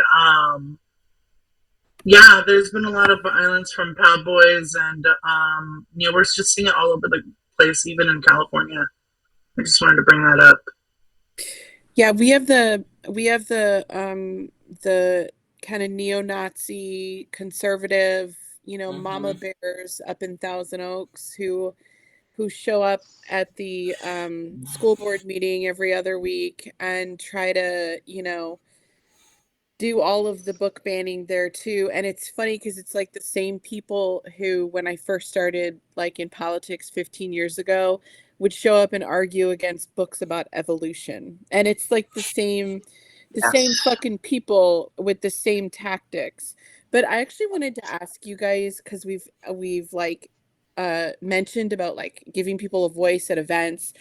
[SPEAKER 5] yeah, there's been a lot of violence from Proud Boys, and we're just seeing it all over the place, even in California. I just wanted to bring that up.
[SPEAKER 9] Yeah, we have the kind of neo-Nazi conservative, mama bears up in Thousand Oaks who show up at the school board meeting every other week and try to, do all of the book banning there too. And it's funny because it's like the same people who, when I first started like in politics 15 years ago, would show up and argue against books about evolution. And it's like the same fucking people with the same tactics. But I actually wanted to ask you guys, because we've like mentioned about like giving people a voice at events.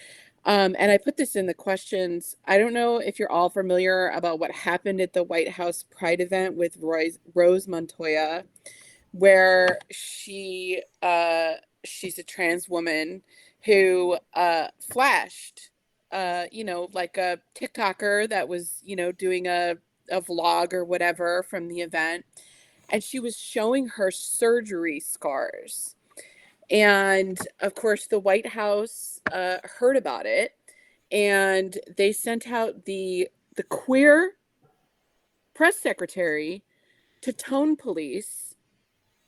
[SPEAKER 9] And I put this in the questions. I don't know if you're all familiar about what happened at the White House Pride event with Rose Montoya, where she's a trans woman who flashed, like a TikToker that was, doing a vlog or whatever from the event. And she was showing her surgery scars. And of course, the White House heard about it, and they sent out the queer press secretary to tone police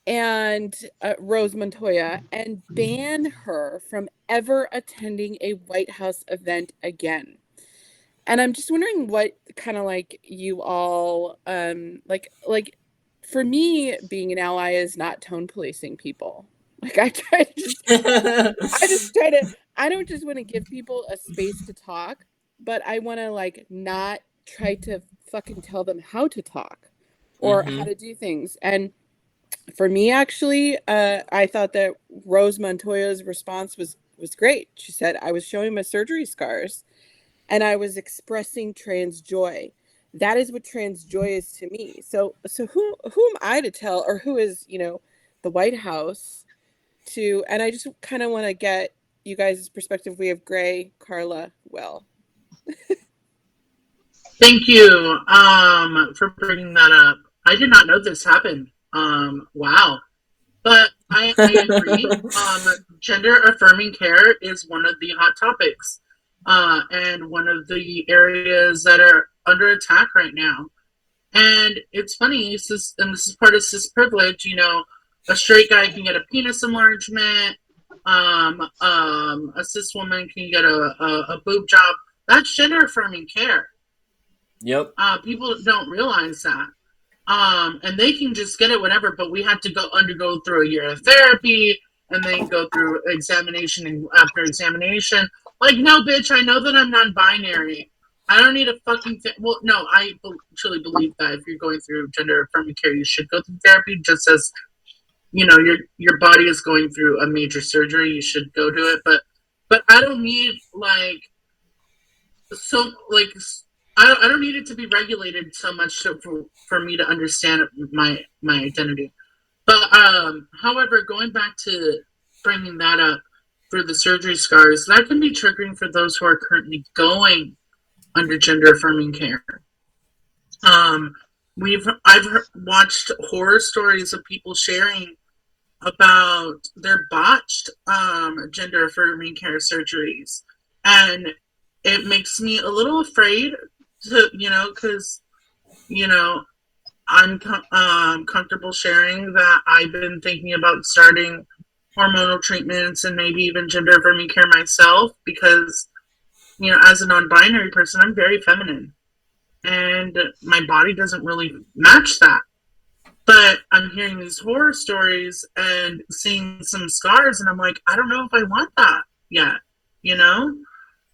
[SPEAKER 9] and Rose Montoya and ban her from ever attending a White House event again. And I'm just wondering what kind of like you all like for me, being an ally is not tone policing people. Like I don't just want to give people a space to talk, but I want to like not try to fucking tell them how to talk or how to do things. And for me, actually, I thought that Rose Montoya's response was great. She said, I was showing my surgery scars and I was expressing trans joy. That is what trans joy is to me. So who am I to tell, or who is, the White House to, and I just kind of want to get you guys' perspective. We have Gray, Karla, Will.
[SPEAKER 5] Thank you for bringing that up. I did not know this happened. Wow. But I agree. Gender affirming care is one of the hot topics, and one of the areas that are under attack right now. And it's funny, and this is part of cis privilege. A straight guy can get a penis enlargement. A cis woman can get a boob job. That's gender affirming care.
[SPEAKER 2] Yep.
[SPEAKER 5] People don't realize that. And they can just get it whenever, but we had to undergo through a year of therapy and then go through examination and after examination. Like, no, bitch, I know that I'm non-binary. I don't need a fucking well, no, I truly believe that if you're going through gender affirming care, you should go through therapy, just as your body is going through a major surgery, you should go do it. But I don't need I don't need it to be regulated so much for me to understand my identity. But however, going back to bringing that up for the surgery scars, that can be triggering for those who are currently going under gender affirming care. I've watched horror stories of people sharing about their botched gender affirming care surgeries, and it makes me a little afraid to, because I'm comfortable sharing that I've been thinking about starting hormonal treatments and maybe even gender affirming care myself, because as a non-binary person, I'm very feminine and my body doesn't really match that. But I'm hearing these horror stories and seeing some scars, and I'm like, I don't know if I want that yet,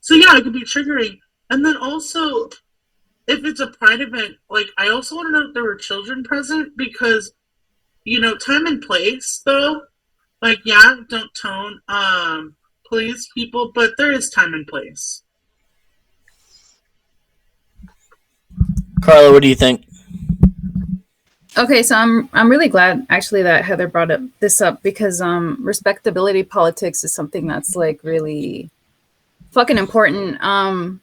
[SPEAKER 5] So yeah, it could be triggering. And then also, if it's a pride event, like, I also want to know if there were children present, because, time and place, though, like, yeah, don't tone, please, people, but there is time and place.
[SPEAKER 2] Karla, what do you think?
[SPEAKER 6] Okay, so I'm really glad actually that Heather brought this up, because respectability politics is something that's like really fucking important. And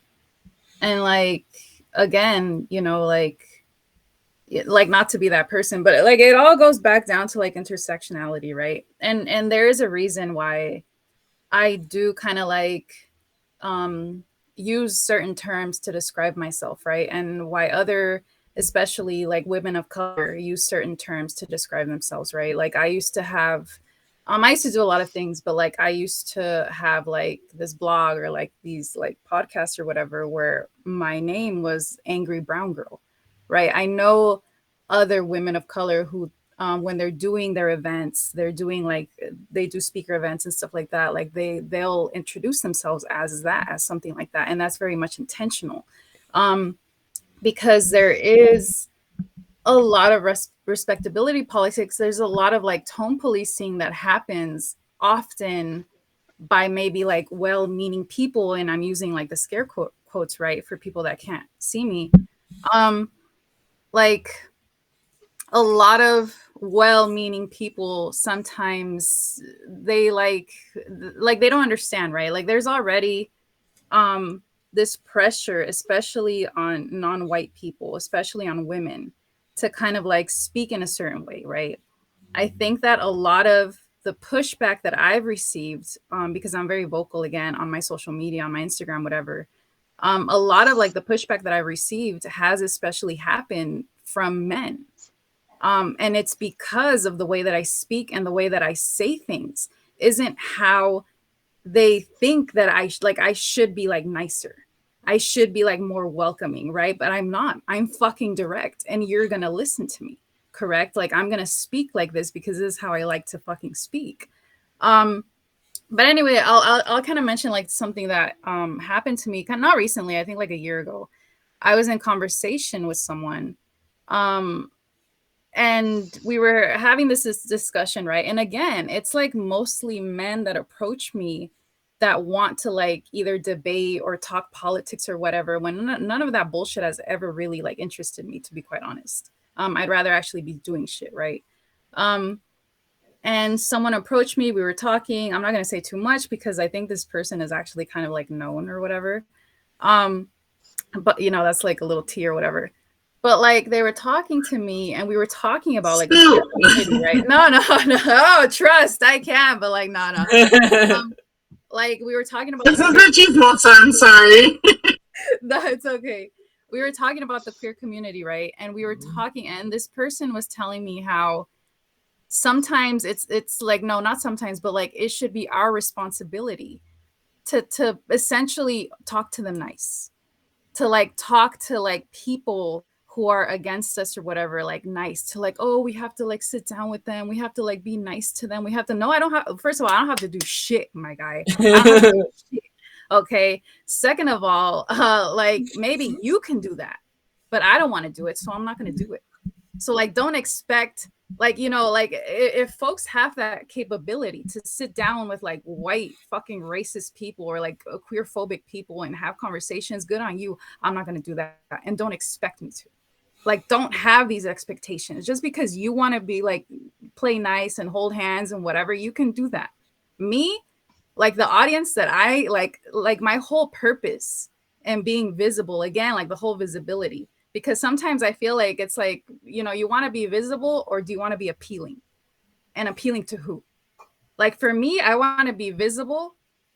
[SPEAKER 6] like, again, like not to be that person, but like it all goes back down to like intersectionality, right? And there is a reason why I do kind of like use certain terms to describe myself, right? And why other, especially like women of color, use certain terms to describe themselves, right? Like I used to do a lot of things, but like I used to have like this blog or like these like podcasts or whatever where my name was Angry Brown Girl, right? I know other women of color who when they're doing their events, they do speaker events and stuff like that. Like they'll introduce themselves as something like that. And that's very much intentional. Because there is a lot of respectability politics. There's a lot of like tone policing that happens often by maybe like well-meaning people. And I'm using like the scare quotes, right? For people that can't see me. Like a lot of well-meaning people, sometimes they like they don't understand, right? Like there's already this pressure, especially on non-white people, especially on women, to kind of like speak in a certain way, right? I think that a lot of the pushback that I've received, because I'm very vocal again on my social media, on my Instagram, whatever, a lot of like the pushback that I've received has especially happened from men. And it's because of the way that I speak and the way that I say things isn't how they think that I should be like nicer. I should be like more welcoming, right? But I'm not. I'm fucking direct, and you're going to listen to me, correct? Like I'm going to speak like this because this is how I like to fucking speak. But anyway, I'll kind of mention like something that happened to me, not recently, I think like a year ago. I was in conversation with someone, and we were having this discussion, right? And again, it's like mostly men that approach me that want to like either debate or talk politics or whatever, when none of that bullshit has ever really like interested me, to be quite honest. I'd rather actually be doing shit, right? And someone approached me, we were talking. I'm not going to say too much because I think this person is actually kind of like known or whatever. But that's like a little tea or whatever. But like they were talking to me and we were talking about like the community, right? No, oh, trust, I can, but like no. Like we were talking about
[SPEAKER 5] This is the chief Melissa, I'm sorry.
[SPEAKER 6] No, it's okay. We were talking about the queer community, right? And we were talking, and this person was telling me how sometimes it's like, no, not sometimes, but like it should be our responsibility to essentially talk to them nice, to like talk to like people who are against us or whatever, like nice, to like, oh, we have to like sit down with them, we have to like be nice to them, we have to, no, I don't have, first of all, I don't have to do shit, my guy. I don't have to do shit. Okay, second of all, like maybe you can do that, but I don't want to do it, so I'm not going to do it. So like don't expect, like, like if folks have that capability to sit down with like white fucking racist people or like queer phobic people and have conversations, good on you. I'm not going to do that, and don't expect me to. Like don't have these expectations just because you want to be like play nice and hold hands and whatever. You can do that. Me, like the audience that I like my whole purpose and being visible, again, like the whole visibility, because sometimes I feel like it's like, you want to be visible, or do you want to be appealing? And appealing to who? Like for me, I want to be visible,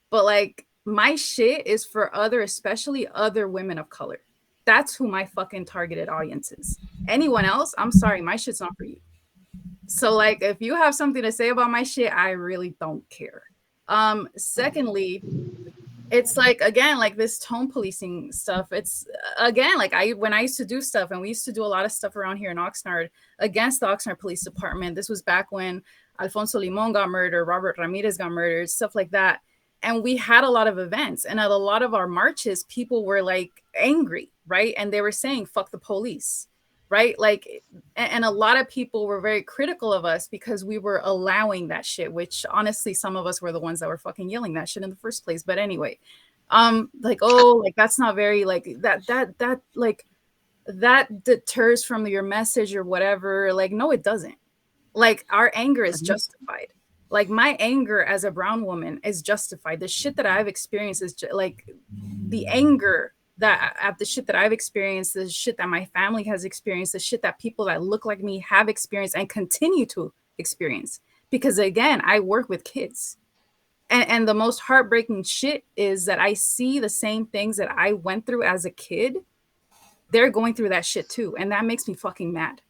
[SPEAKER 6] but like my shit is for especially other women of color. That's who my fucking targeted audience is. Anyone else, I'm sorry, my shit's not for you. So like if you have something to say about my shit, I really don't care. Secondly, it's like, again, like this tone policing stuff. It's again, like when I used to do stuff, and we used to do a lot of stuff around here in Oxnard against the Oxnard Police Department. This was back when Alfonso Limon got murdered, Robert Ramirez got murdered, stuff like that. and we had a lot of events, and at a lot of our marches, people were like angry, right? And they were saying, fuck the police, right? Like, and a lot of people were very critical of us because we were allowing that shit, which honestly, some of us were the ones that were fucking yelling that shit in the first place. But anyway, like, oh, like that's not very like that like that deters from your message or whatever. Like, no, it doesn't. Like, our anger is justified. Like, my anger as a brown woman is justified. The shit that I've experienced is like the anger that at the shit that I've experienced, the shit that my family has experienced, the shit that people that look like me have experienced and continue to experience. Because again, I work with kids. And the most heartbreaking shit is that I see the same things that I went through as a kid. They're going through that shit too. And that makes me fucking mad.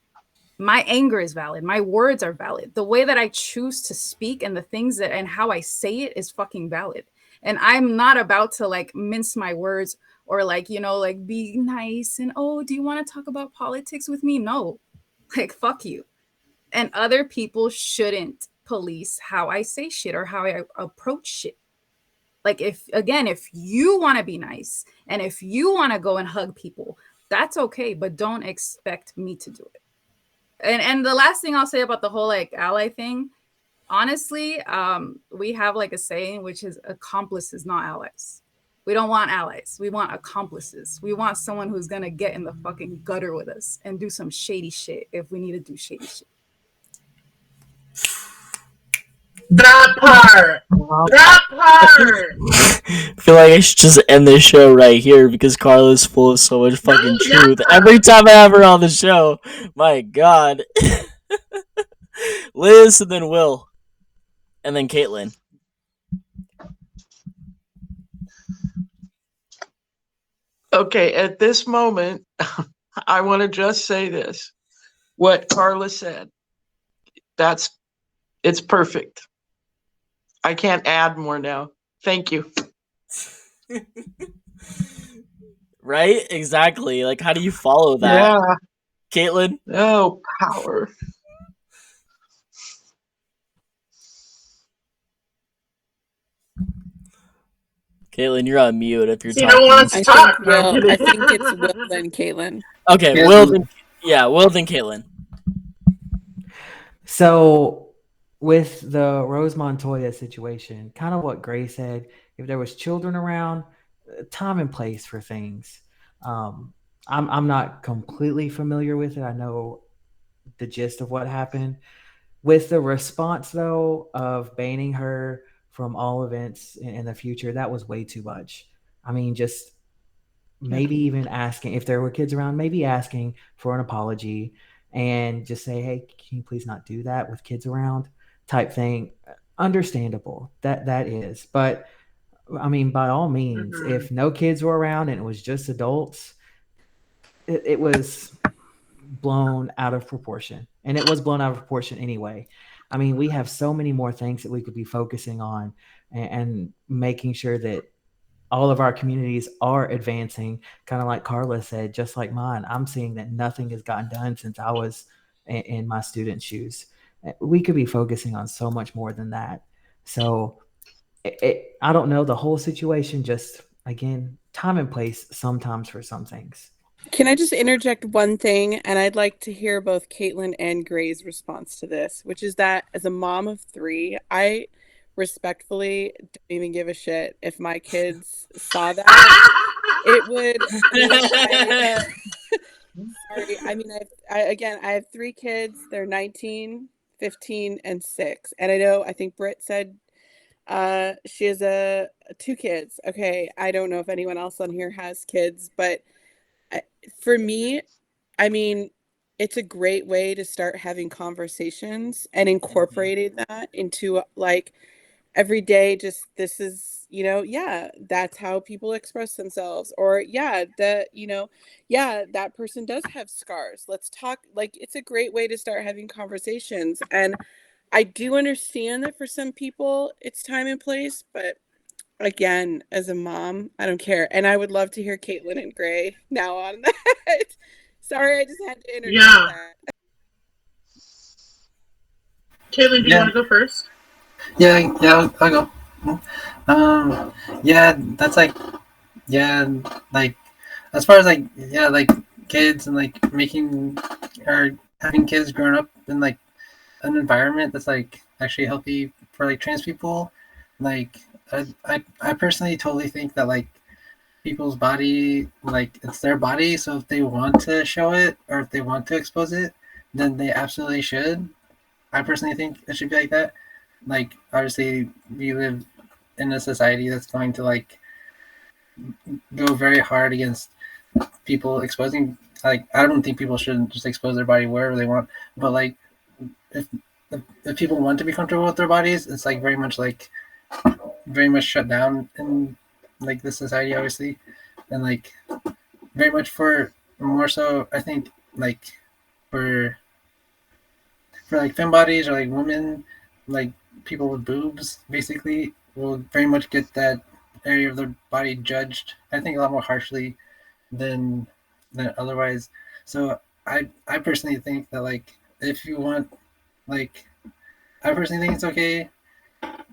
[SPEAKER 6] My anger is valid. My words are valid. The way that I choose to speak and the things that and how I say it is fucking valid. And I'm not about to like mince my words or like, you know, like be nice and, oh, do you want to talk about politics with me? No, like, fuck you. And other people shouldn't police how I say shit or how I approach shit. Like, if you want to be nice and if you want to go and hug people, that's okay, but don't expect me to do it. And the last thing I'll say about the whole like ally thing, honestly, we have like a saying, which is accomplices, not allies. We don't want allies. We want accomplices. We want someone who's going to get in the fucking gutter with us and do some shady shit if we need to do shady shit.
[SPEAKER 5] That part.
[SPEAKER 2] I feel like I should just end this show right here because Karla's full of so much fucking truth. Every time I have her on the show, my God. Liz, and then Will, and then Kaitlyn.
[SPEAKER 1] Okay, at this moment, I want to just say this. What Karla said, it's perfect. I can't add more now. Thank you.
[SPEAKER 2] Right? Exactly. Like, how do you follow that?
[SPEAKER 1] Yeah.
[SPEAKER 2] Kaitlyn?
[SPEAKER 1] Oh, power.
[SPEAKER 2] Kaitlyn, you're on mute if you're
[SPEAKER 5] She
[SPEAKER 2] talking.
[SPEAKER 5] don't want to talk.
[SPEAKER 9] I think it's Will then Kaitlyn.
[SPEAKER 2] Okay,
[SPEAKER 8] Yeah.
[SPEAKER 2] Will then Kaitlyn.
[SPEAKER 3] So with the Rose Montoya situation, kind of what Gray said, if there was children around, time and place for things. I'm not completely familiar with it. I know the gist of what happened. With the response though of banning her from all events in the future, that was way too much. I mean, just maybe even asking if there were kids around, maybe asking for an apology and just say, hey, can you please not do that with kids around, type thing. Understandable, that is. But I mean, by all means, if no kids were around and it was just adults, it was blown out of proportion. And it was blown out of proportion anyway. I mean, we have so many more things that we could be focusing on and making sure that all of our communities are advancing, kind of like Karla said, just like mine. I'm seeing that nothing has gotten done since I was in my student shoes. We could be focusing on so much more than that. So I don't know the whole situation, just again, time and place sometimes for some things.
[SPEAKER 9] Can I just interject one thing? And I'd like to hear both Kaitlyn and Gray's response to this, which is that as a mom of 3, I respectfully don't even give a shit if my kids saw that. It would sorry. I mean, I have 3 kids. They're 19, 15, and 6. And I think Brit said she has 2 kids. Okay. I don't know if anyone else on here has kids, but for me, I mean, it's a great way to start having conversations and incorporating that into like every day. Just this is, that's how people express themselves. Or that person does have scars. Let's talk. Like, it's a great way to start having conversations. And I do understand that for some people it's time and place, but again, as a mom, I don't care. And I would love to hear Kaitlyn and Gray now on that. Sorry, I just had to interject that.
[SPEAKER 5] Kaitlyn, do you want to go first?
[SPEAKER 8] Yeah, I'll go. Yeah, that's like, yeah, like as far as like, yeah, like kids and like making or having kids growing up in like an environment that's like actually healthy for like trans people. Like I personally totally think that like people's body, like it's their body, so if they want to show it or if they want to expose it, then they absolutely should. I personally think it should be like that. Like obviously we live in a society that's going to like go very hard against people exposing, like I don't think people should just expose their body wherever they want, but like if if people want to be comfortable with their bodies, it's like very much shut down in like this society obviously, and like very much for more so I think like for like femme bodies or like women, like people with boobs basically will very much get that area of their body judged, I think, a lot more harshly than otherwise. So I personally think that like if you want, like I personally think it's okay,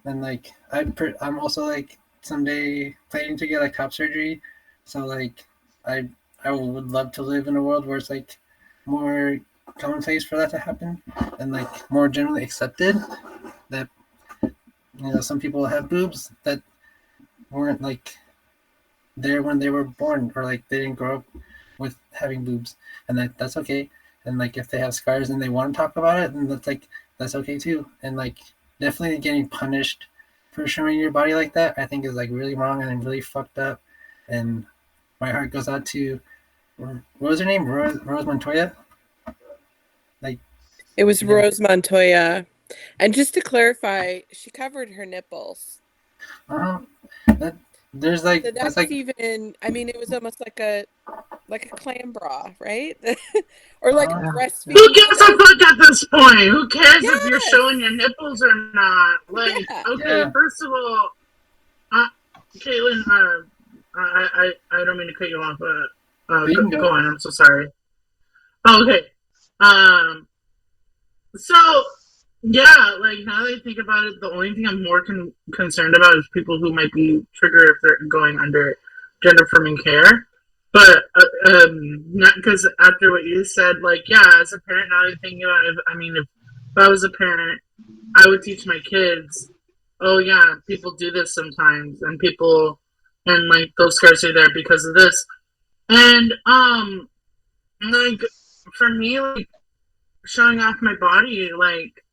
[SPEAKER 8] and like I'm also like someday planning to get like top surgery, so like I I would love to live in a world where it's like more commonplace for that to happen and like more generally accepted that, you know, some people have boobs that weren't like there when they were born, or like they didn't grow up with having boobs, and that's okay. And like if they have scars and they want to talk about it, then that's okay too. And like definitely getting punished for showing your body like that, I think is like really wrong and really fucked up. And my heart goes out to, what was her name, Rose Montoya. Like
[SPEAKER 9] It was
[SPEAKER 8] yeah.
[SPEAKER 9] Rose Montoya. And just to clarify, she covered her nipples.
[SPEAKER 8] That there's like
[SPEAKER 9] So
[SPEAKER 8] that's
[SPEAKER 9] that's
[SPEAKER 8] like
[SPEAKER 9] even, I mean, it was almost like a clam bra, right? Or like a
[SPEAKER 8] yeah.
[SPEAKER 9] breastfeeding.
[SPEAKER 1] Who gives a fuck at this point? Who cares if you're
[SPEAKER 9] Yes.
[SPEAKER 1] showing your nipples or not? Like,
[SPEAKER 9] Yeah.
[SPEAKER 1] okay,
[SPEAKER 8] Yeah.
[SPEAKER 1] first of all, Kaitlyn, I don't mean to cut you off, but
[SPEAKER 8] But you can
[SPEAKER 1] go
[SPEAKER 8] go.
[SPEAKER 1] on. I'm so sorry. Oh, okay. Um, so yeah, like now that I think about it, the only thing I'm more concerned about is people who might be triggered if they're going under gender affirming care. But not because after what you said, like yeah, as a parent, now I'm thinking about it, if I was a parent, I would teach my kids. Oh yeah, people do this sometimes, and like those scars are there because of this. And like for me, like showing off my body, like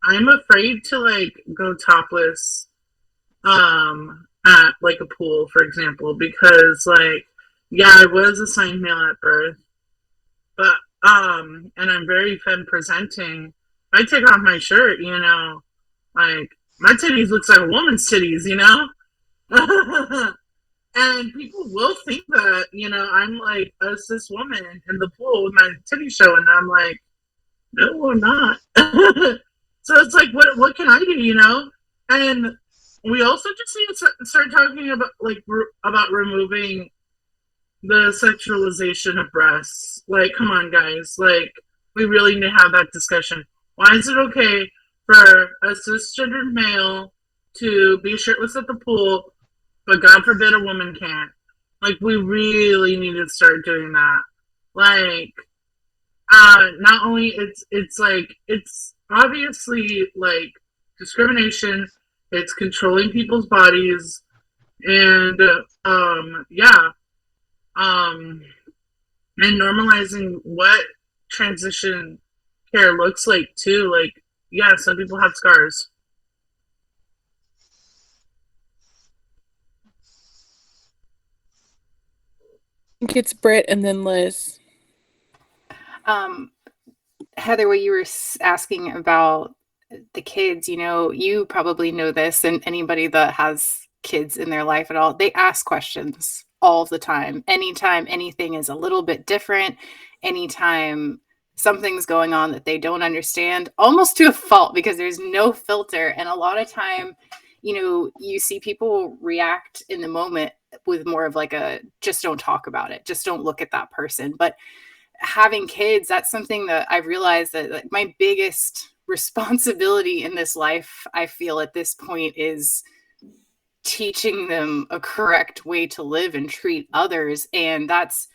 [SPEAKER 1] I'm afraid to like go topless at like a pool, for example, because like yeah, I was assigned male at birth, but and I'm very femme presenting. I take off my shirt, you know, like my titties looks like a woman's titties, you know? And people will think that, you know, I'm like a cis woman in the pool with my titties showing, and I'm like, no, I'm not. So it's like, what can I do, you know? And we also just need to start talking about like about removing the sexualization of breasts. Like, come on, guys. Like, we really need to have that discussion. Why is it okay for a cisgendered male to be shirtless at the pool, but God forbid a woman can't? Like, we really need to start doing that. Like, not only it's like it's obviously like discrimination. It's controlling people's bodies, and yeah, um, and normalizing what transition care looks like too. Like, yeah, some people have scars.
[SPEAKER 9] I think it's Brit and then Liz.
[SPEAKER 4] Heather, what you were asking about the kids, you know, you probably know this, and anybody that has kids in their life at all, they ask questions all the time. Anytime anything is a little bit different, anytime something's going on that they don't understand, almost to a fault, because there's no filter. And a lot of time, you know, you see people react in the moment with more of like a just don't talk about it, just don't look at that person. But having kids, that's something that I've realized that like, my biggest responsibility in this life, I feel at this point, is
[SPEAKER 6] teaching them a correct way to live and treat others. And that's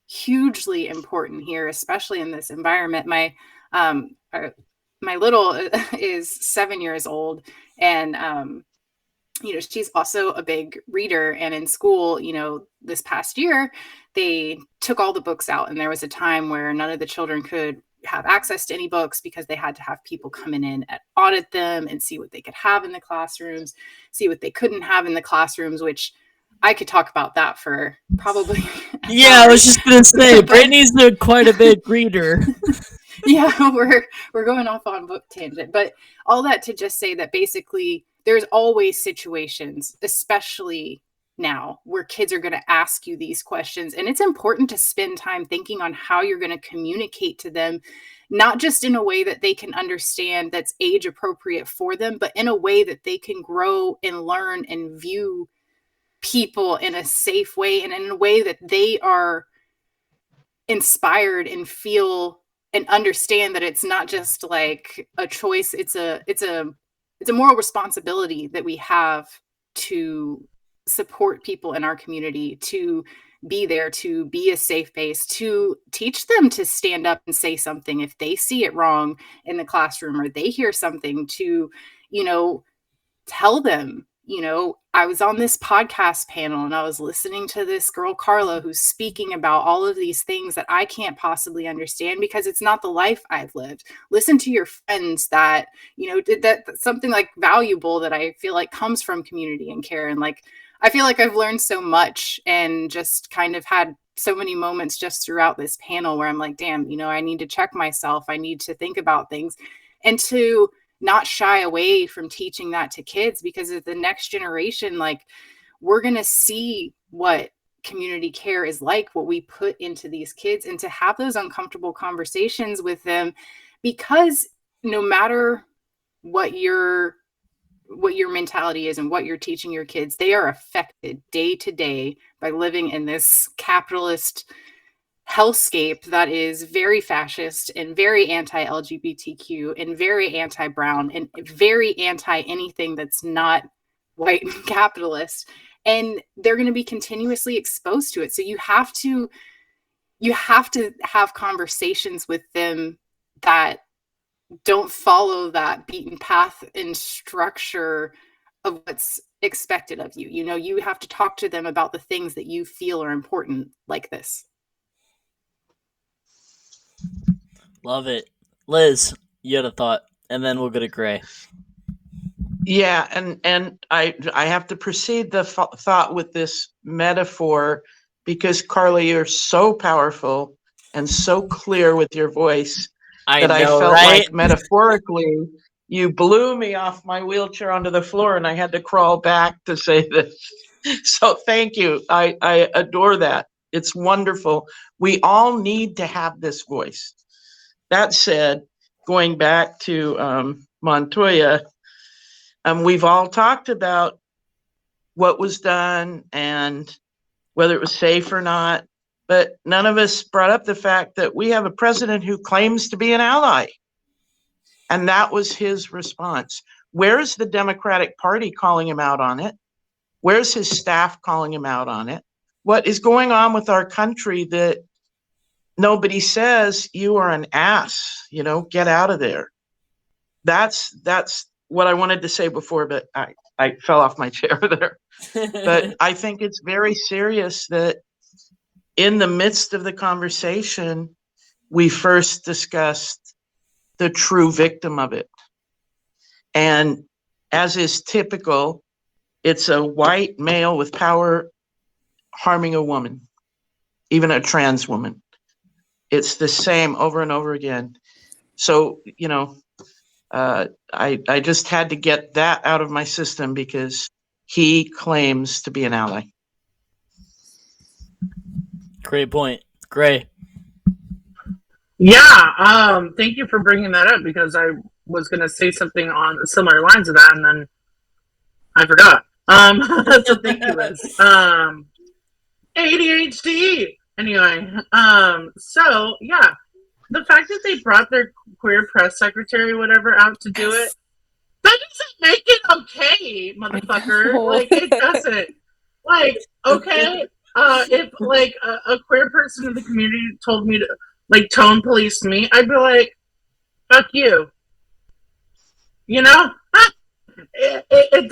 [SPEAKER 6] hugely important here, especially in this environment. My little is 7 years old, and she's also a big reader. And in school, this past year, they took all the books out, and there was a time where none of the children could have access to any books because they had to have people coming in and audit them and see what they could have in the classrooms, see what they couldn't have in the classrooms, which I could talk about that for probably.
[SPEAKER 2] Yeah, I was just gonna say, Brittany's quite a big reader.
[SPEAKER 6] Yeah, we're going off on book tangent, but all that to just say that basically there's always situations, especially now, where kids are going to ask you these questions, and it's important to spend time thinking on how you're going to communicate to them, not just in a way that they can understand that's age appropriate for them, but in a way that they can grow and learn and view people in a safe way, and in a way that they are inspired and feel and understand that it's not just like a choice. It's a moral responsibility that we have to support people in our community, to be there, to be a safe base, to teach them to stand up and say something if they see it wrong in the classroom, or they hear something, to, tell them. I was on this podcast panel and I was listening to this girl, Karla, who's speaking about all of these things that I can't possibly understand because it's not the life I've lived. Listen to your friends that, did that, something like valuable that I feel like comes from community and care. And like, I feel like I've learned so much and just kind of had so many moments just throughout this panel where I'm like, damn, I need to check myself. I need to think about things, and to not shy away from teaching that to kids, because of the next generation, like, we're going to see what community care is like, what we put into these kids, and to have those uncomfortable conversations with them, because no matter what your mentality is and what you're teaching your kids, they are affected day to day by living in this capitalist hellscape that is very fascist and very anti-LGBTQ and very anti-brown and very anti anything that's not white and capitalist. And they're going to be continuously exposed to it. So you have to have conversations with them that don't follow that beaten path and structure of what's expected of you. You have to talk to them about the things that you feel are important, like this.
[SPEAKER 2] Love it. Liz, you had a thought, and then we'll go to Gray.
[SPEAKER 1] Yeah, and I have to precede the thought with this metaphor, because Karla, you're so powerful and so clear with your voice
[SPEAKER 2] I
[SPEAKER 1] I
[SPEAKER 2] know,
[SPEAKER 1] felt
[SPEAKER 2] right?
[SPEAKER 1] like metaphorically you blew me off my wheelchair onto the floor and I had to crawl back to say this. So thank you. I adore that. It's wonderful. We all need to have this voice. That said, going back to Montoya, we've all talked about what was done and whether it was safe or not, but none of us brought up the fact that we have a president who claims to be an ally. And that was his response. Where's the Democratic Party calling him out on it? Where's his staff calling him out on it? What is going on with our country that nobody says you are an ass, get out of there. That's what I wanted to say before, but I fell off my chair there. But I think it's very serious that in the midst of the conversation, we first discussed the true victim of it. And as is typical, it's a white male with power harming a woman, even a trans woman. It's the same over and over again. So, I just had to get that out of my system because he claims to be an ally.
[SPEAKER 2] Great point. Gray.
[SPEAKER 5] Yeah, thank you for bringing that up, because I was going to say something on similar lines of that, and then I forgot. So thank you, Liz. ADHD. Anyway, so yeah, the fact that they brought their queer press secretary, whatever, out to do it, That doesn't make it okay, motherfucker.
[SPEAKER 9] know.
[SPEAKER 5] Like, it doesn't. Like, okay, if like a queer person in the community told me to like tone police me, I'd be like, fuck you. You know? It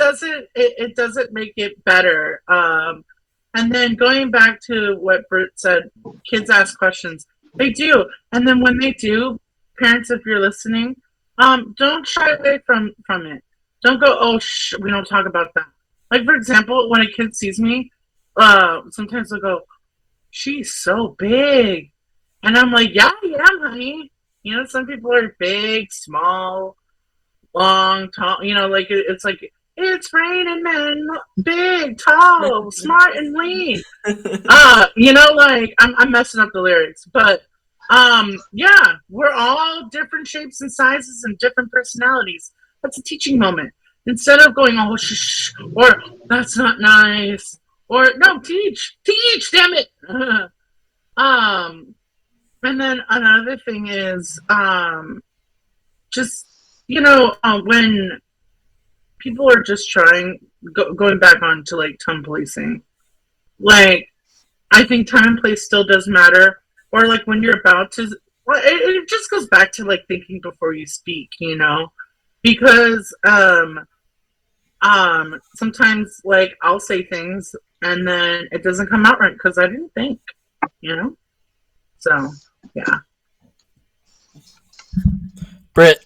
[SPEAKER 5] doesn't make it better. And then going back to what Brit said, kids ask questions. They do. And then when they do, parents, if you're listening, don't shy away from it. Don't go, oh, we don't talk about that. Like, for example, when a kid sees me, sometimes they'll go, she's so big. And I'm like, yeah, I am, honey. You know, some people are big, small, long, tall. You know, like it's like it's raining men, big, tall, smart, and lean. You know, like I'm messing up the lyrics, but yeah, we're all different shapes and sizes and different personalities. That's a teaching moment. Instead of going, oh, shh, or that's not nice, or no, teach, damn it. And then another thing is, just, you know, when people are just going back on to like tone policing, like, I think time and place still does matter. Or like when you're about to, well, it just goes back to like thinking before you speak, you know, because sometimes like I'll say things and then it doesn't come out right because I didn't think, you know. So yeah.
[SPEAKER 2] Brit.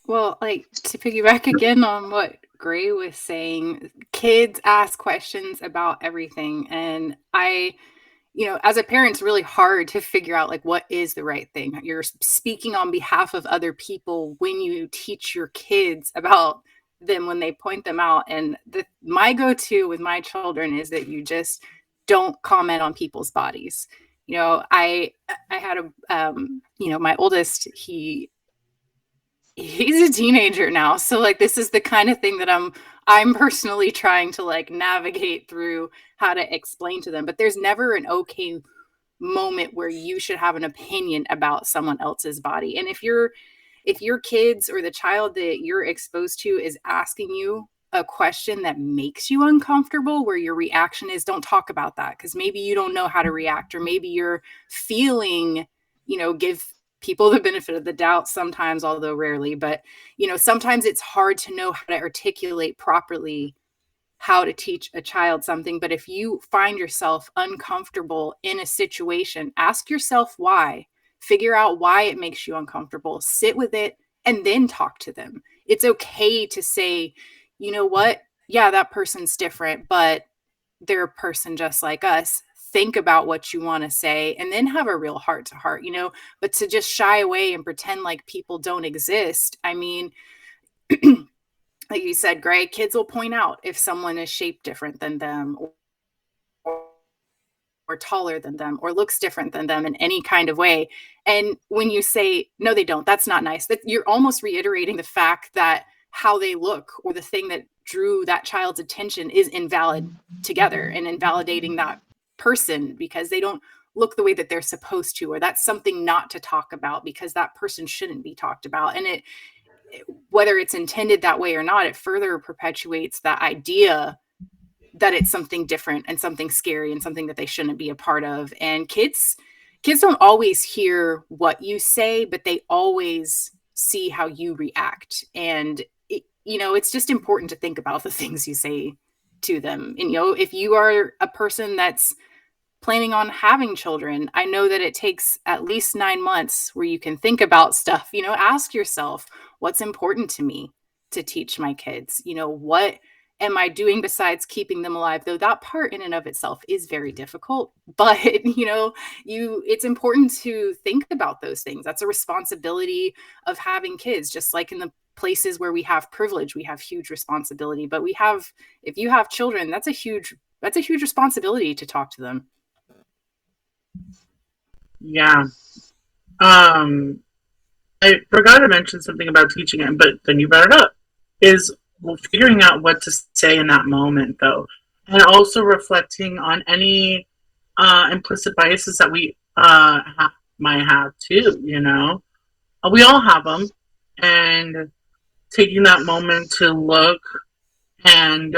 [SPEAKER 4] Well, like to piggyback again on what Gray was saying, kids ask questions about everything. And as a parent, it's really hard to figure out like what is the right thing. You're speaking on behalf of other people when you teach your kids about them, when they point them out. And my go-to with my children is that you just don't comment on people's bodies. You know, I had my oldest, he's a teenager now. So like, this is the kind of thing that I'm personally trying to like navigate through how to explain to them. But there's never an okay moment where you should have an opinion about someone else's body. And if your kids or the child that you're exposed to is asking you a question that makes you uncomfortable, where your reaction is, don't talk about that, because maybe you don't know how to react, or maybe you're feeling, give people the benefit of the doubt sometimes, although rarely, but sometimes it's hard to know how to articulate properly how to teach a child something. But if you find yourself uncomfortable in a situation, ask yourself why, figure out why it makes you uncomfortable, sit with it, and then talk to them. It's okay to say, you know what? Yeah, that person's different, but they're a person just like us. Think about what you want to say and then have a real heart to heart, but to just shy away and pretend like people don't exist. I mean, like you said, Gray, kids will point out if someone is shaped different than them, or taller than them, or looks different than them in any kind of way. And when you say, no, they don't, that's not nice, that you're almost reiterating the fact that how they look or the thing that drew that child's attention is invalid together, and invalidating that person because they don't look the way that they're supposed to, or that's something not to talk about because that person shouldn't be talked about. And whether it's intended that way or not, it further perpetuates that idea that it's something different and something scary and something that they shouldn't be a part of. And kids don't always hear what you say, but they always see how you react. And it's just important to think about the things you say to them. And if you are a person that's planning on having children, I know that it takes at least 9 months where you can think about stuff. Ask yourself, what's important to me to teach my kids? What am I doing besides keeping them alive? Though that part in and of itself is very difficult, but it's important to think about those things. That's a responsibility of having kids. Just like in the places where we have privilege, we have huge responsibility, but if you have children, that's a huge responsibility to talk to them.
[SPEAKER 5] Yeah. I forgot to mention something about teaching it, but then you brought it up, is figuring out what to say in that moment, though, and also reflecting on any implicit biases that we might have too. We all have them, and
[SPEAKER 10] taking that moment to look and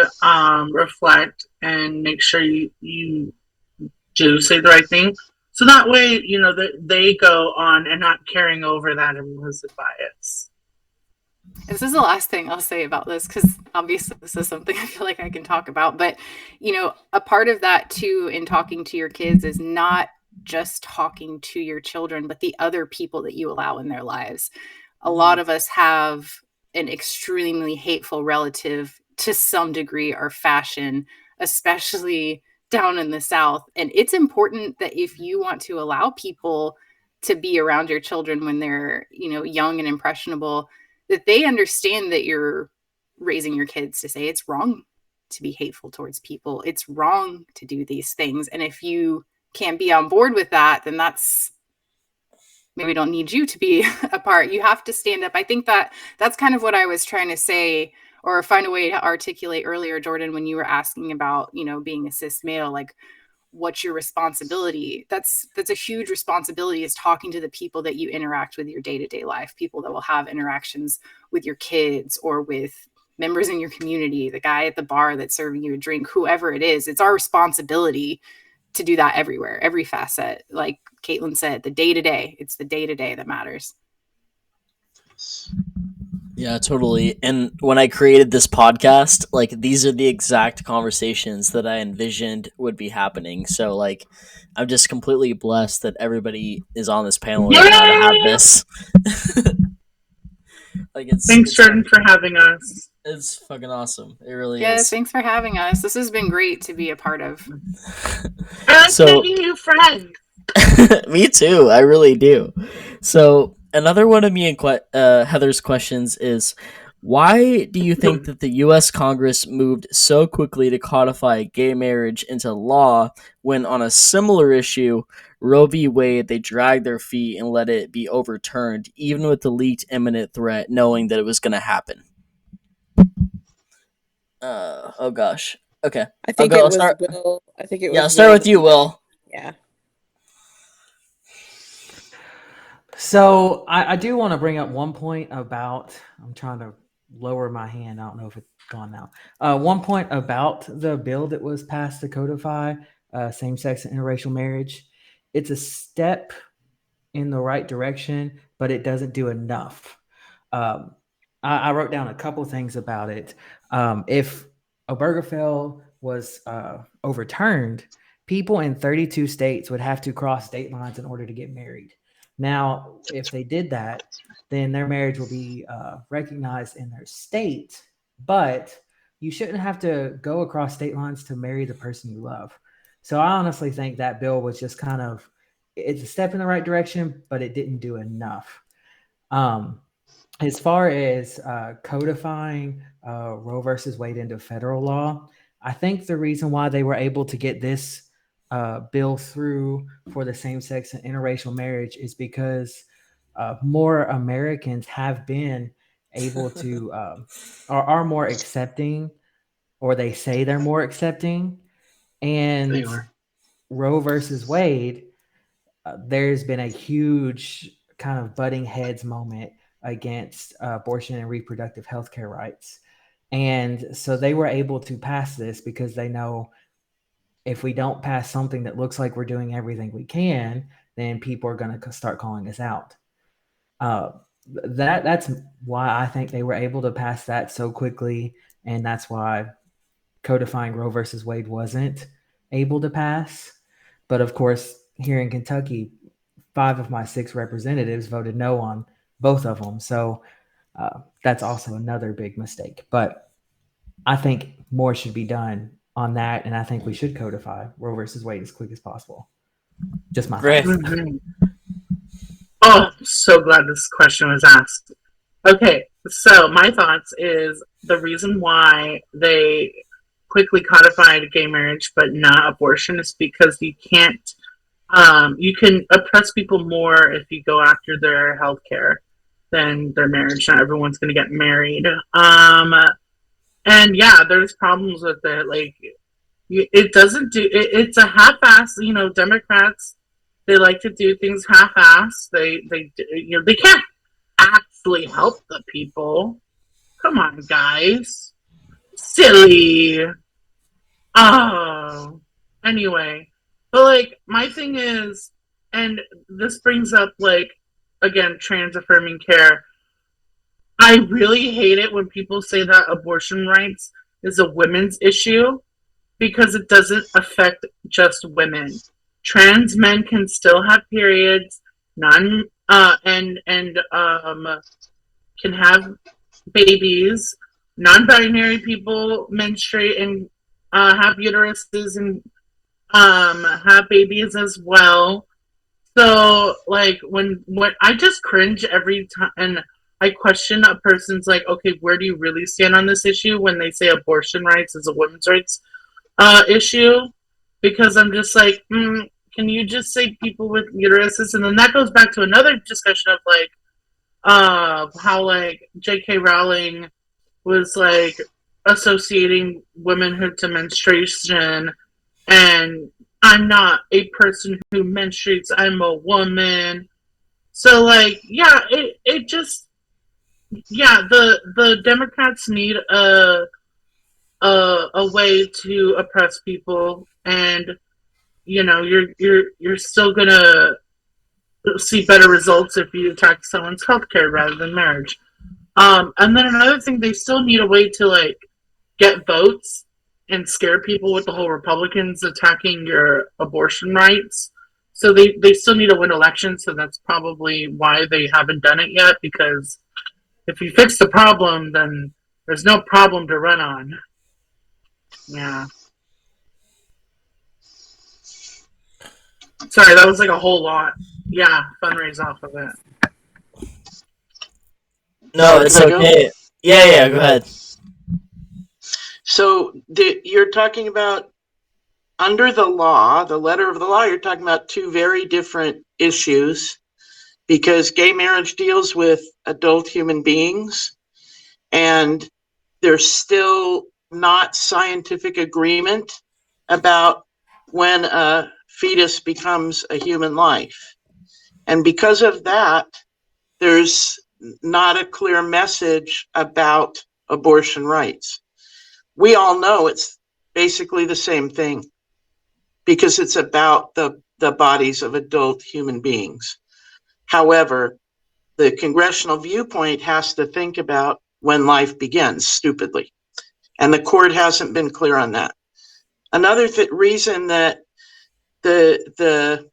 [SPEAKER 10] reflect and make sure you do say the right thing. So that way, they go on and not carrying over that implicit bias.
[SPEAKER 4] This is the last thing I'll say about this, because obviously this is something I feel like I can talk about. But, a part of that too in talking to your kids is not just talking to your children, but the other people that you allow in their lives. A lot of us have an extremely hateful relative to some degree or fashion, especially down in the South. And it's important that if you want to allow people to be around your children when they're, young and impressionable, that they understand that you're raising your kids to say it's wrong to be hateful towards people. It's wrong to do these things. And if you can't be on board with that, then maybe don't need you to be a part. You have to stand up. I think that's kind of what I was trying to say, or find a way to articulate earlier, Jordan, when you were asking about, being a cis male, like, what's your responsibility? That's a huge responsibility, is talking to the people that you interact with your day-to-day life, people that will have interactions with your kids or with members in your community, the guy at the bar that's serving you a drink, whoever it is. It's our responsibility to do that everywhere, every facet. Like Kaitlyn said, the day-to-day, it's the day-to-day that matters.
[SPEAKER 2] Yeah, totally. And when I created this podcast, like, these are the exact conversations that I envisioned would be happening. So, like, I'm just completely blessed that everybody is on this panel right now to have this.
[SPEAKER 10] Thanks, Jordan, for having us.
[SPEAKER 2] It's fucking awesome. It really
[SPEAKER 4] Yeah,
[SPEAKER 2] is.
[SPEAKER 4] thanks for having us. This has been great to be a part of.
[SPEAKER 10] I like making new friends.
[SPEAKER 2] Me too. I really do. So another one of me and Heather's questions is, why do you think that the U.S. Congress moved so quickly to codify gay marriage into law when, on a similar issue, Roe v. Wade, they dragged their feet and let it be overturned, even with the leaked imminent threat, knowing that it was going to happen? Oh gosh. Okay.
[SPEAKER 9] I think it was Will. I think it was.
[SPEAKER 2] Yeah, I'll start with you, Will.
[SPEAKER 9] Yeah.
[SPEAKER 3] So I do want to bring up one point about, I'm trying to lower my hand. I don't know if it's gone now. One point about the bill that was passed to codify same-sex and interracial marriage. It's a step in the right direction, but it doesn't do enough. I wrote down a couple things about it. If Obergefell was overturned, people in 32 states would have to cross state lines in order to get married. Now, if they did that, then their marriage will be recognized in their state, but you shouldn't have to go across state lines to marry the person you love. So I honestly think that bill was just kind of, it's a step in the right direction, but it didn't do enough. As far as codifying Roe versus Wade into federal law, I think the reason why they were able to get this bill through for the same-sex and interracial marriage is because more Americans have been able to are more accepting, or they say they're more accepting. And Roe versus Wade, there's been a huge kind of butting heads moment against abortion and reproductive health care rights. And so they were able to pass this because they know if we don't pass something that looks like we're doing everything we can, then people are going to start calling us out. That's why I think they were able to pass that so quickly. And that's why codifying Roe versus Wade wasn't able to pass. But of course, here in Kentucky, 5 of my 6 representatives voted no on both of them. So that's also another big mistake. But I think more should be done on that, and I think we should codify Roe versus Wade as quick as possible. Just my thoughts.
[SPEAKER 10] Oh, I'm so glad this question was asked. Okay, so my thoughts is the reason why they quickly codified gay marriage but not abortion is because you can't you can oppress people more if you go after their health care than their marriage. Not everyone's going to get married. And yeah, there's problems with it. Like, it doesn't do it, it's a half-ass. Democrats, they like to do things half-ass. They can't actually help the people. Come on, guys. Silly. Oh. Anyway. But like my thing is, and this brings up like again, trans affirming care. I really hate it when people say that abortion rights is a women's issue because it doesn't affect just women. Trans men can still have periods, non and can have babies. Non-binary people menstruate and have uteruses and have babies as well. So like when I just cringe every time and I question a person's like, okay, where do you really stand on this issue when they say abortion rights is a women's rights issue? Because I'm just like, can you just say people with uteruses? And then that goes back to another discussion of like how like J.K. Rowling was like associating womanhood to menstruation, and I'm not a person who menstruates, I'm a woman. So like it just the Democrats need a way to oppress people, and you're still gonna see better results if you attack someone's healthcare rather than marriage. And then another thing, they still need a way to like get votes and scare people with the whole Republicans attacking your abortion rights. So they still need to win elections, so that's probably why they haven't done it yet, because if you fix the problem, then there's no problem to run on. Yeah. Sorry, that was like a whole lot. Yeah, fundraise off of it.
[SPEAKER 2] No, it's okay. Yeah, go ahead.
[SPEAKER 1] So you're talking about under the law, the letter of the law, you're talking about two very different issues, because gay marriage deals with adult human beings, and there's still not scientific agreement about when a fetus becomes a human life. And because of that, there's not a clear message about abortion rights. We all know it's basically the same thing because it's about the bodies of adult human beings. However, the congressional viewpoint has to think about when life begins, stupidly. And the court hasn't been clear on that. Another reason that the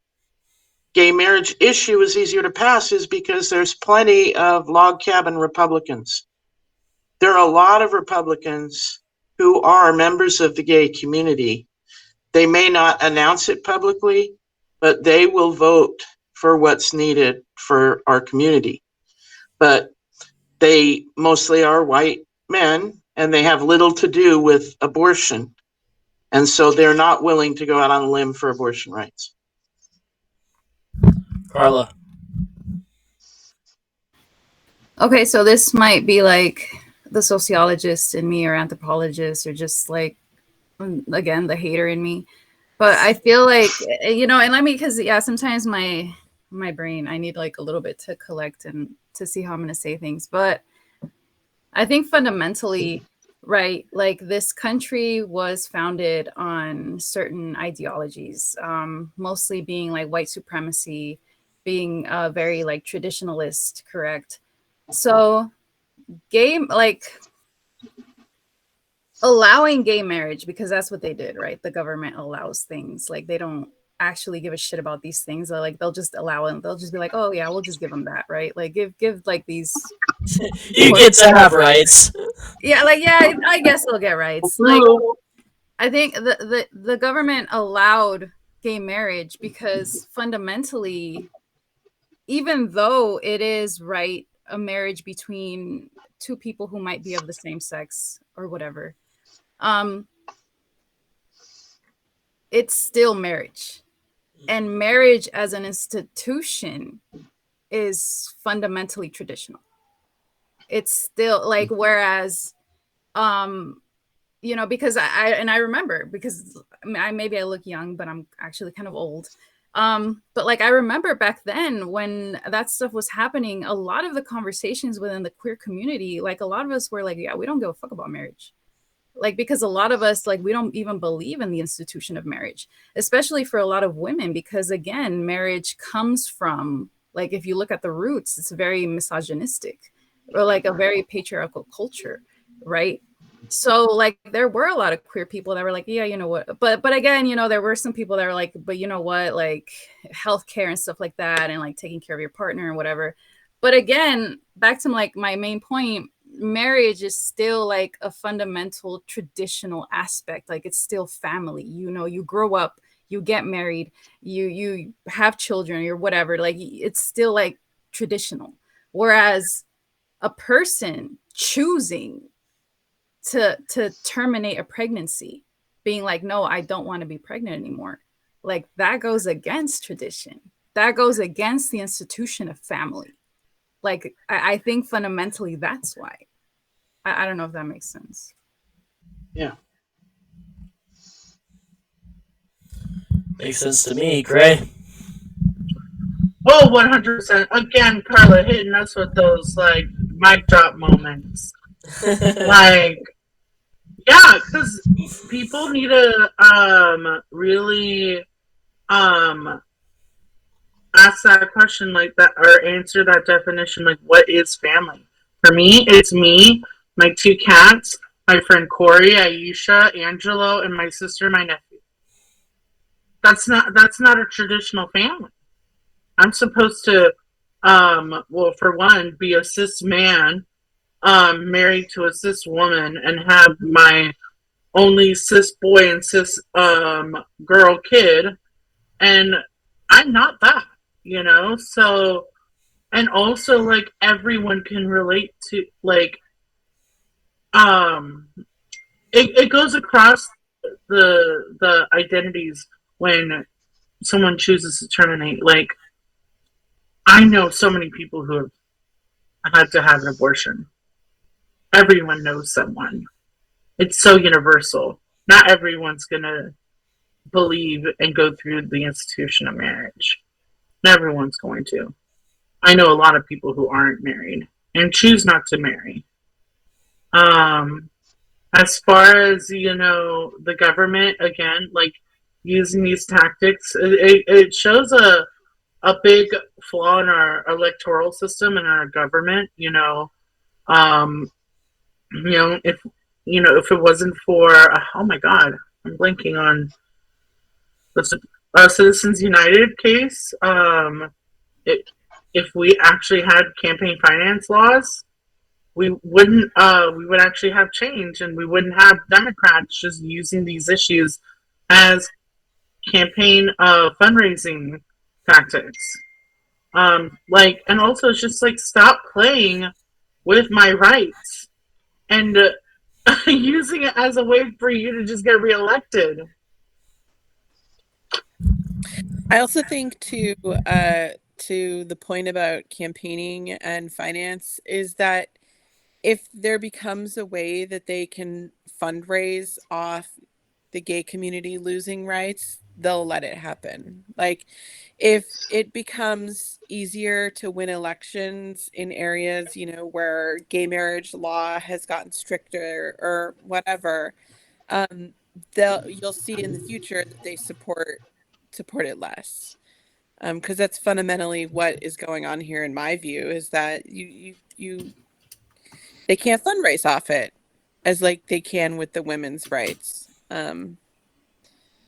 [SPEAKER 1] gay marriage issue is easier to pass is because there's plenty of log cabin Republicans. There are a lot of Republicans who are members of the gay community. They may not announce it publicly, but they will vote for what's needed for our community. But they mostly are white men, and they have little to do with abortion. And so they're not willing to go out on a limb for abortion rights.
[SPEAKER 2] Karla.
[SPEAKER 6] Okay, so this might be like the sociologist in me or anthropologist or just like, again, the hater in me. But I feel like, and let me, because sometimes my brain, I need like a little bit to collect and to see how I'm going to say things. But I think fundamentally, right, like this country was founded on certain ideologies, mostly being like white supremacy, being very like traditionalist, correct? So allowing gay marriage, because that's what they did, right? The government allows things, like they don't actually give a shit about these things. They'll just allow them. They'll just be like, oh yeah, we'll just give them that, right? Like give like these
[SPEAKER 2] You get to have rights.
[SPEAKER 6] I guess they'll get rights. Like I think the government allowed gay marriage because fundamentally, even though it is right, a marriage between two people who might be of the same sex or whatever, it's still marriage. And marriage as an institution is fundamentally traditional. It's still like, whereas, because I remember, because maybe I look young, but I'm actually kind of old. But like I remember back then when that stuff was happening, a lot of the conversations within the queer community, like a lot of us were like, yeah, we don't give a fuck about marriage. Like, because a lot of us, like, we don't even believe in the institution of marriage, especially for a lot of women, because again, marriage comes from, like, if you look at the roots, it's very misogynistic or like a very patriarchal culture, right? So like there were a lot of queer people that were like, yeah, you know what, but again, you know, there were some people that were like, but you know what, like healthcare and stuff like that, and like taking care of your partner and whatever. But again, back to like my main point, marriage is still like a fundamental traditional aspect. Like it's still family, you know, you grow up, you get married, you have children or whatever, like it's still like traditional. Whereas a person choosing to terminate a pregnancy, being like, no, I don't want to be pregnant anymore, like that goes against tradition, that goes against the institution of family. Like I think fundamentally that's why. I don't know if that makes sense.
[SPEAKER 1] Yeah.
[SPEAKER 2] Makes sense to me, Gray.
[SPEAKER 10] Oh, 100%. Again, Karla hitting us with those like mic drop moments. Like, yeah, because people need to really ask that question like that, or answer that definition, like what is family? For me, it's me, my 2 cats, my friend Corey, Aisha, Angelo, and my sister, my nephew. That's not a traditional family. I'm supposed to well, for one, be a cis man, married to a cis woman, and have my only cis boy and cis girl kid, and I'm not that, you know. So, and also like everyone can relate to like um it goes across the identities when someone chooses to terminate. Like I know so many people who have had to have an abortion. Everyone knows someone. It's so universal. Not everyone's gonna believe and go through the institution of marriage. Not everyone's going to. I know a lot of people who aren't married and choose not to marry. Um, as far as you know, the government again, like using these tactics, it shows a big flaw in our electoral system and our government. Um, if if it wasn't for oh my god, I'm blanking on the Citizens United case. It, if we actually had campaign finance laws, we would actually have change, and we wouldn't have Democrats just using these issues as campaign fundraising tactics. And also it's just like stop playing with my rights and using it as a way for you to just get reelected.
[SPEAKER 9] I also think to the point about campaigning and finance is that if there becomes a way that they can fundraise off the gay community losing rights, they'll let it happen. Like if it becomes easier to win elections in areas, where gay marriage law has gotten stricter or whatever, you'll see in the future that they support it less. Because that's fundamentally what is going on here, in my view, is that they can't fundraise off it as like they can with the women's rights.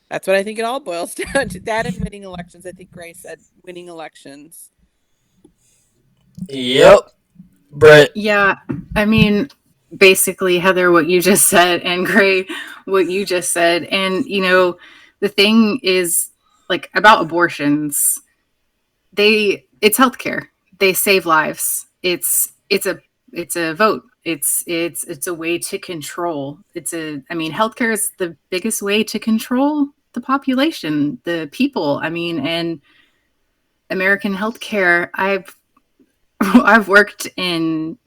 [SPEAKER 9] That's what I think it all boils down to. That and winning elections. I think Gray said winning elections.
[SPEAKER 2] Yep. Brit.
[SPEAKER 4] Yeah, I mean, basically, Heather, what you just said, and Gray, what you just said. And, the thing is, like, about abortions, it's healthcare. They save lives. It's a vote. It's a way to control. Healthcare is the biggest way to control the population, the people. And American healthcare, I've worked in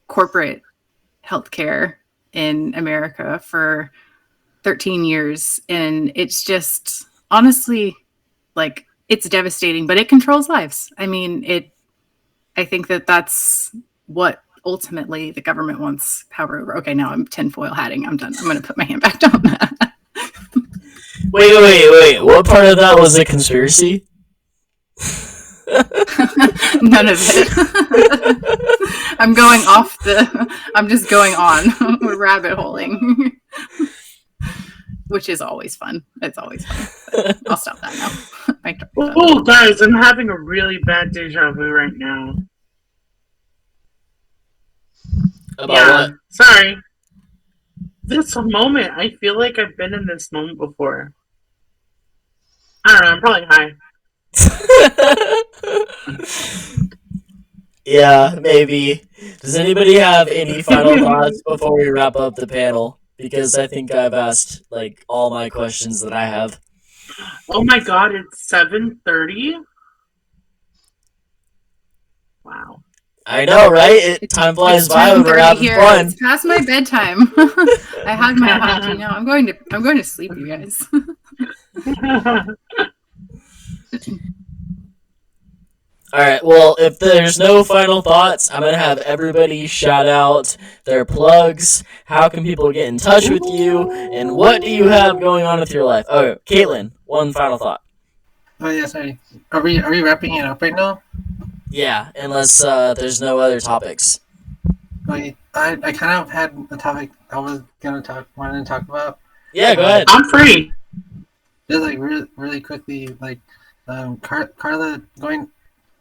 [SPEAKER 4] corporate healthcare in America for 13 years, and it's just honestly like it's devastating, but it controls lives. I mean, I think that's what ultimately the government wants power over. Okay, now I'm tinfoil hatting. I'm done. I'm going to put my hand back down.
[SPEAKER 2] Wait. What part of that was a conspiracy?
[SPEAKER 4] None of it. I'm just going on. We're rabbit holing. Which is always fun. It's always fun. But I'll stop that now.
[SPEAKER 10] Oh, guys, I'm having a really bad deja vu right now.
[SPEAKER 2] About what?
[SPEAKER 10] Sorry. This moment, I feel like I've been in this moment before. I don't know, I'm probably high.
[SPEAKER 2] Yeah, maybe. Does anybody have any final thoughts before we wrap up the panel? Because I think I've asked like all my questions that I have.
[SPEAKER 10] Oh my god, it's 7:30? Wow.
[SPEAKER 2] I know, right? Time flies by when we're having fun.
[SPEAKER 4] It's past my bedtime. I had my hot tea now. I'm going to sleep, you guys.
[SPEAKER 2] All right. Well, if there's no final thoughts, I'm gonna have everybody shout out their plugs. How can people get in touch with you, and what do you have going on with your life? Oh, Kaitlyn, one final thought.
[SPEAKER 8] Oh yeah, sorry. Are we wrapping it up right now?
[SPEAKER 2] Yeah, unless there's no other topics.
[SPEAKER 8] Like, I kind of had a topic I was wanted to talk about.
[SPEAKER 2] Yeah, go ahead.
[SPEAKER 10] I'm free.
[SPEAKER 8] Just like really quickly, like Karla, going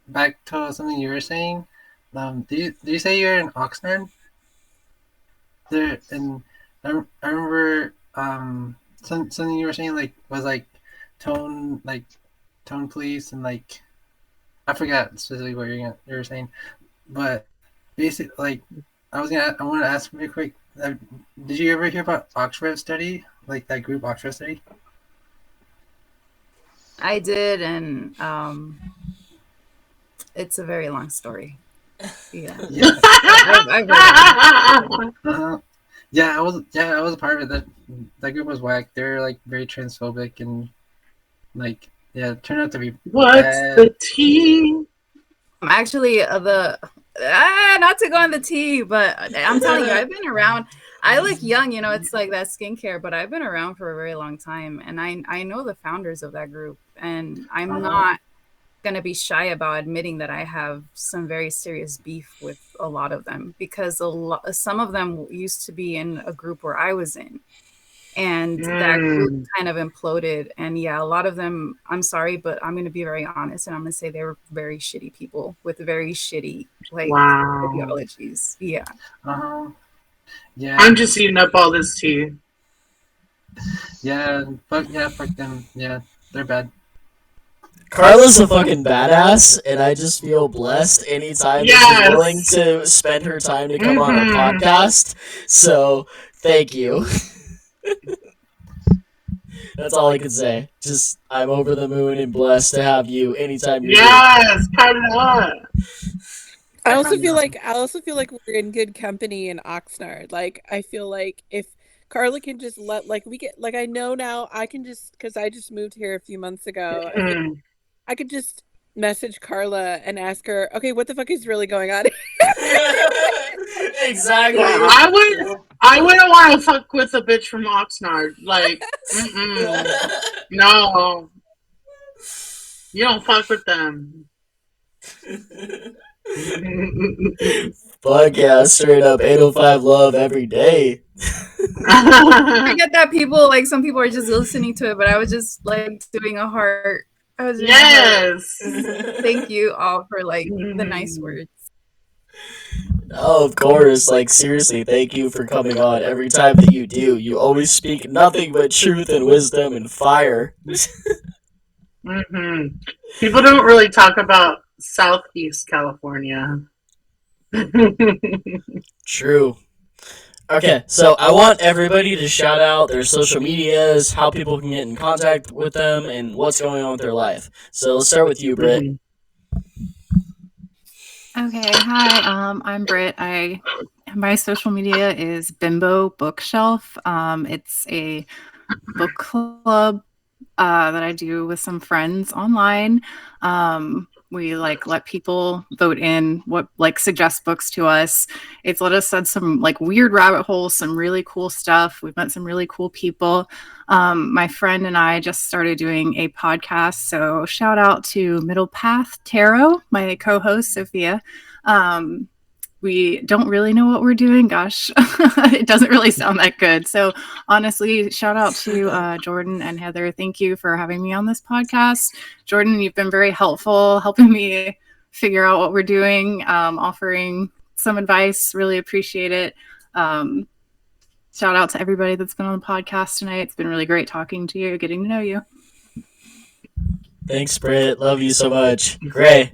[SPEAKER 8] back to something you were saying. Did you say you're in Oxnard? There, and I remember something you were saying like was like tone police, and like I forgot specifically what you were saying, but basically like I want to ask real quick. Did you ever hear about Oxford study, like that group Oxford study?
[SPEAKER 6] I did, and it's a very long story. Yeah. I've read it.
[SPEAKER 8] Yeah, I was a part of it. That group was whack. They're like very transphobic and like it turned out to be
[SPEAKER 10] What's
[SPEAKER 8] bad.
[SPEAKER 10] the tea?
[SPEAKER 6] Actually, not to go on the tea, but I'm telling you, I've been around. I look young, it's like that skincare, but I've been around for a very long time, and I know the founders of that group, and I'm not gonna be shy about admitting that I have some very serious beef with a lot of them, because some of them used to be in a group where I was in, and that group kind of imploded. And yeah, a lot of them, I'm sorry, but I'm going to be very honest, and I'm going to say they were very shitty people with very shitty ideologies. Yeah.
[SPEAKER 8] Yeah.
[SPEAKER 10] I'm just eating up all this tea.
[SPEAKER 8] Yeah, fuck them. Yeah, they're bad.
[SPEAKER 2] Karla's a fucking badass, and I just feel blessed anytime that she's willing to spend her time to come on our podcast. So, thank you. That's all I can say. Just, I'm over the moon and blessed to have you anytime you're
[SPEAKER 10] here. Karla.
[SPEAKER 9] I also feel like we're in good company in Oxnard. Like, I feel like if Karla can just I know now I can just, because I just moved here a few months ago. I could just message Karla and ask her, okay, what the fuck is really going on?
[SPEAKER 2] Exactly.
[SPEAKER 10] I wouldn't want to fuck with a bitch from Oxnard. Like, no. You don't fuck with them.
[SPEAKER 2] Fuck yeah, straight up 805 love every day.
[SPEAKER 6] I get that some people are just listening to it, but I was just like doing a heart. I was doing a heart. Thank you all for the nice words.
[SPEAKER 2] Oh, of course. Like, seriously, thank you for coming on. Every time that you do, you always speak nothing but truth and wisdom and fire.
[SPEAKER 10] People don't really talk about Southeast California.
[SPEAKER 2] True. Okay, so I want everybody to shout out their social medias, how people can get in contact with them, and what's going on with their life. So let's start with you, Brit.
[SPEAKER 4] Okay, hi. I'm Brit. My social media is Bimbo Bookshelf. It's a book club that I do with some friends online. We let people vote in what suggest books to us. It's let us set some weird rabbit holes, some really cool stuff. We've met some really cool people. My friend and I just started doing a podcast, so shout out to Middle Path Tarot, my co-host Sophia. We don't really know what we're doing. Gosh, it doesn't really sound that good. So honestly, shout out to Jordan and Heather. Thank you for having me on this podcast. Jordan, you've been very helpful, helping me figure out what we're doing, offering some advice. Really appreciate it. Shout out to everybody that's been on the podcast tonight. It's been really great talking to you, getting to know you.
[SPEAKER 2] Thanks, Brit. Love you so much. Gray.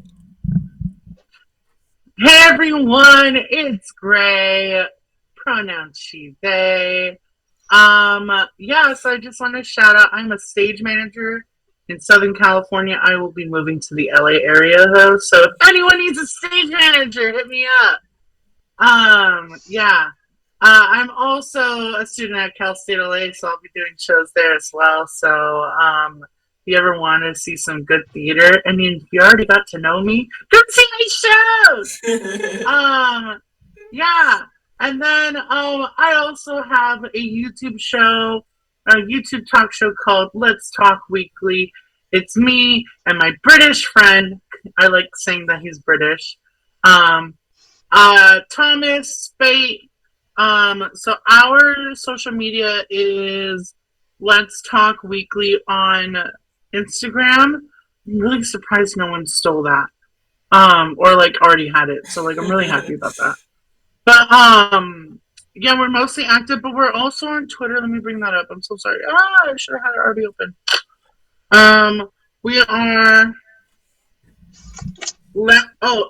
[SPEAKER 10] Hey everyone, it's Gray. Pronouns she, they. So I just want to shout out, I'm a stage manager in Southern California. I will be moving to the LA area though, so if anyone needs a stage manager, hit me up. I'm also a student at Cal State LA, so I'll be doing shows there as well. So, if you ever want to see some good theater, I mean, if you already got to know me, come see my shows. And then I also have a YouTube show, a YouTube talk show called Let's Talk Weekly. It's me and my British friend. I like saying that he's British. Thomas Spate. So our social media is Let's Talk Weekly on Instagram. I'm really surprised no one stole that. Or already had it. So I'm really happy about that. But we're mostly active, but we're also on Twitter. Let me bring that up. I'm so sorry. I should have had it already open. We are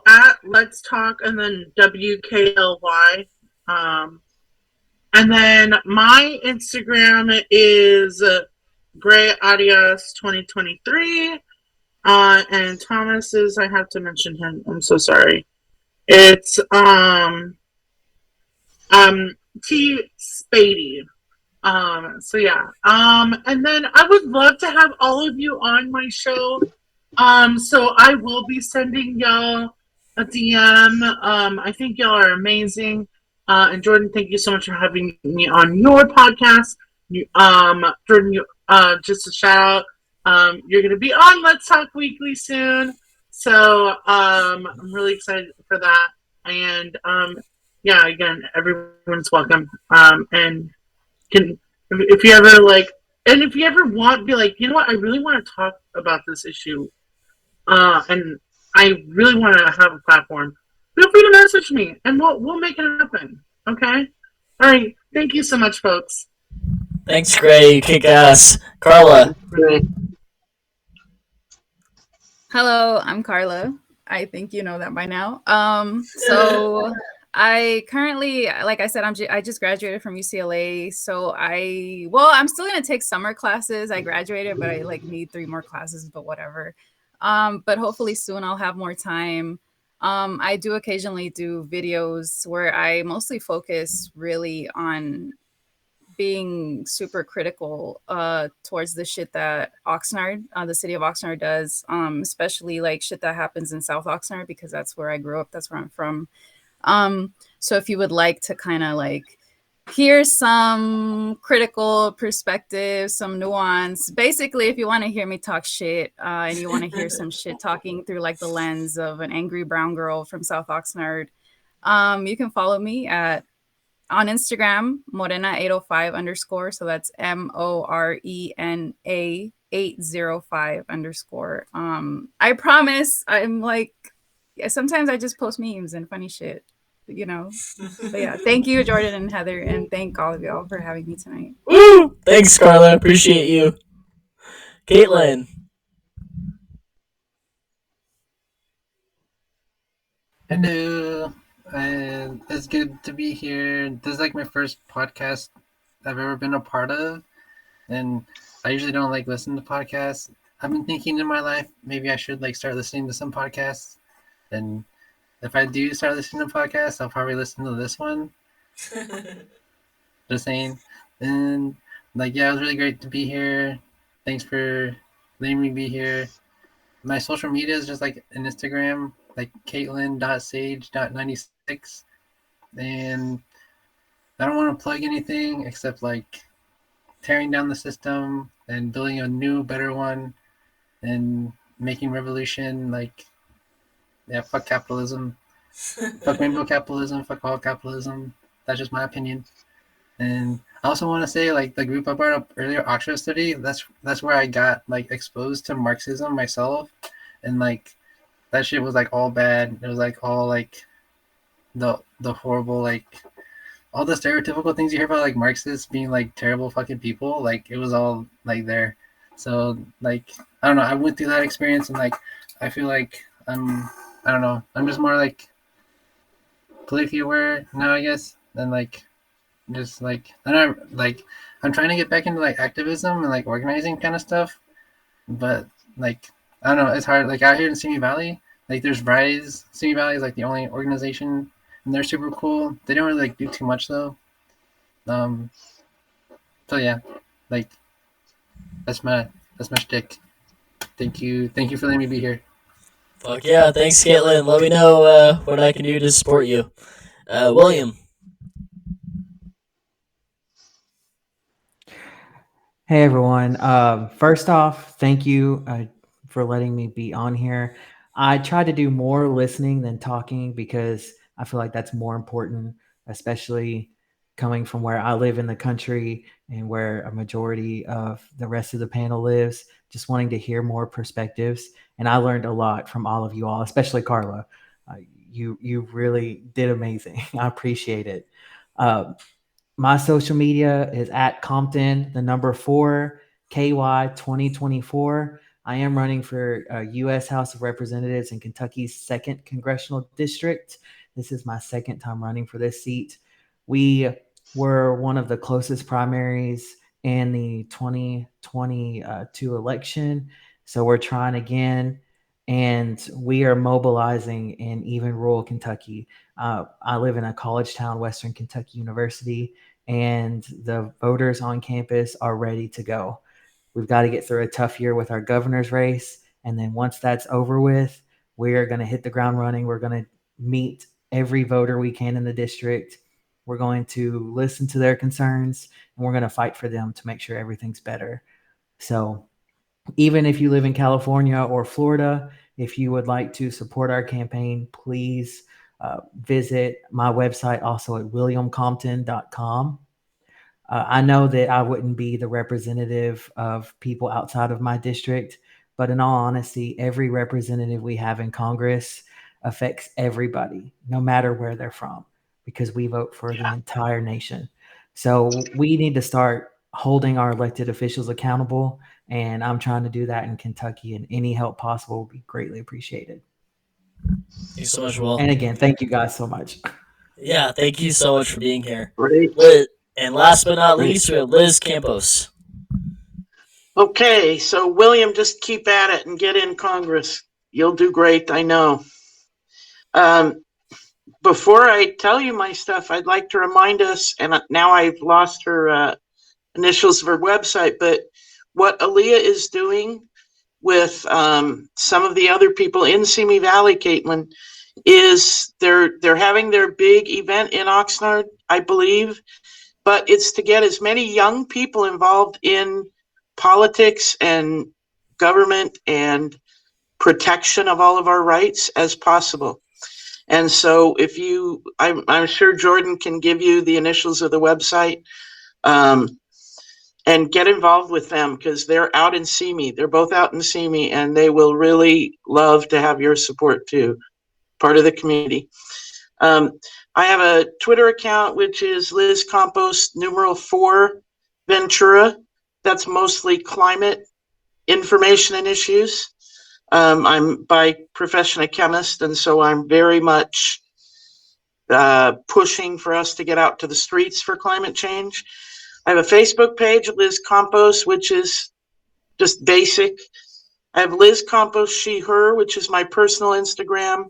[SPEAKER 10] at Let's Talk and then WKLY. And then my Instagram is Gray Adios 2023. And Thomas's, I have to mention him. I'm so sorry. It's T Spady. And then I would love to have all of you on my show. So I will be sending y'all a DM. I think y'all are amazing. And Jordan, thank you so much for having me on your podcast. Jordan, just a shout out. You're gonna be on Let's Talk Weekly soon. So I'm really excited for that. And again, everyone's welcome. And if you ever want, be like, you know what, I really want to talk about this issue, and I really want to have a platform. Feel free to message me, and we'll make it happen. Okay. All right. Thank you so much, folks.
[SPEAKER 2] Thanks, Gray. Kick ass. Karla.
[SPEAKER 6] Hello, I'm Karla. I think you know that by now. So I currently, like I said, I just graduated from UCLA. So I'm still gonna take summer classes. I graduated, but I need 3 more classes, but whatever. But hopefully soon I'll have more time. I do occasionally do videos where I mostly focus really on being super critical towards the shit that Oxnard, the city of Oxnard does, especially shit that happens in South Oxnard, because that's where I grew up. That's where I'm from. So if you would like to kind of hear some critical perspective, some nuance, basically, if you want to hear me talk shit and you want to hear some shit talking through the lens of an angry brown girl from South Oxnard, you can follow me on Instagram, Morena805_. So that's MORENA 805_. I promise I'm sometimes I just post memes and funny shit, But yeah, thank you, Jordan and Heather, and thank all of y'all for having me tonight.
[SPEAKER 2] Woo! Thanks, Karla. Appreciate you. Kaitlyn.
[SPEAKER 8] Hello. It's good to be here. This is my first podcast I've ever been a part of, and I usually don't listen to podcasts. I've been thinking in my life maybe I should start listening to some podcasts, and if I do start listening to podcasts, I'll probably listen to this one. Just saying. And it was really great to be here. Thanks for letting me be here. My social media is just like an Instagram, like Kaitlyn.sage.96. And I don't want to plug anything except like tearing down the system and building a new, better one and making revolution. Like, yeah, fuck capitalism. Fuck rainbow capitalism. Fuck all capitalism. That's just my opinion. And I also want to say, like the group I brought up earlier, Oxford Study. That's where I got like exposed to Marxism myself, and like that shit was like all bad. It was like all like the horrible like all the stereotypical things you hear about like Marxists being like terrible fucking people. Like it was all like there. So like I don't know. I went through that experience and like I feel like I don't know. I'm just more like politically aware now, I guess, than like just like I'm trying to get back into like activism and like organizing kind of stuff, but like I don't know, it's hard. Like out here in Simi Valley, like there's Rise. Simi Valley is like the only organization, and they're super cool. They don't really like do too much though. Um, so yeah, like that's my shtick. Thank you for letting me be here.
[SPEAKER 2] Fuck yeah, thanks, Kaitlyn. Let me know what I can do to support you. William.
[SPEAKER 3] Hey everyone. First off, thank you for letting me be on here. I try to do more listening than talking because I feel like that's more important, especially coming from where I live in the country and where a majority of the rest of the panel lives. Just wanting to hear more perspectives, and I learned a lot from all of you all, especially Karla. You really did amazing. I appreciate it. Uh, my social media is at Compton, the number 4, KY 2024. I am running for U.S. House of Representatives in Kentucky's 2nd Congressional District. This is my 2nd time running for this seat. We were one of the closest primaries in the 2022 election. So we're trying again, and we are mobilizing in even rural Kentucky. I live in a college town, Western Kentucky University, and the voters on campus are ready to go. We've got to get through a tough year with our governor's race. And then once that's over with, we are going to hit the ground running. We're going to meet every voter we can in the district. We're going to listen to their concerns, and we're going to fight for them to make sure everything's better. So even if you live in California or Florida, if you would like to support our campaign, please visit my website also at williamcompton.com. I know that I wouldn't be the representative of people outside of my district, but in all honesty, every representative we have in Congress affects everybody, no matter where they're from, because we vote for the entire nation. So we need to start holding our elected officials accountable, and I'm trying to do that in Kentucky, and any help possible will be greatly appreciated.
[SPEAKER 2] Thanks so much, Will.
[SPEAKER 3] And again, thank you guys so much.
[SPEAKER 2] Yeah, thank you so much for being here.
[SPEAKER 1] Great.
[SPEAKER 2] And last but not least, we have Liz Campos.
[SPEAKER 1] Okay, so William, just keep at it and get in Congress. You'll do great, I know. Before I tell you my stuff, I'd like to remind us, and now I've lost her initials of her website, but what Aaliyah is doing with some of the other people in Simi Valley, Kaitlyn, is they're having their big event in Oxnard, I believe, but it's to get as many young people involved in politics and government and protection of all of our rights as possible. And so if you, I'm sure Jordan can give you the initials of the website, and get involved with them because they're out in Simi. They're both out in Simi, and they will really love to have your support too, part of the community. I have a Twitter account, which is Liz Campos, #4 Ventura. That's mostly climate information and issues. I'm by profession a chemist, and so I'm very much pushing for us to get out to the streets for climate change. I have a Facebook page, Liz Campos, which is just basic. I have Liz Campos, she, her, which is my personal Instagram.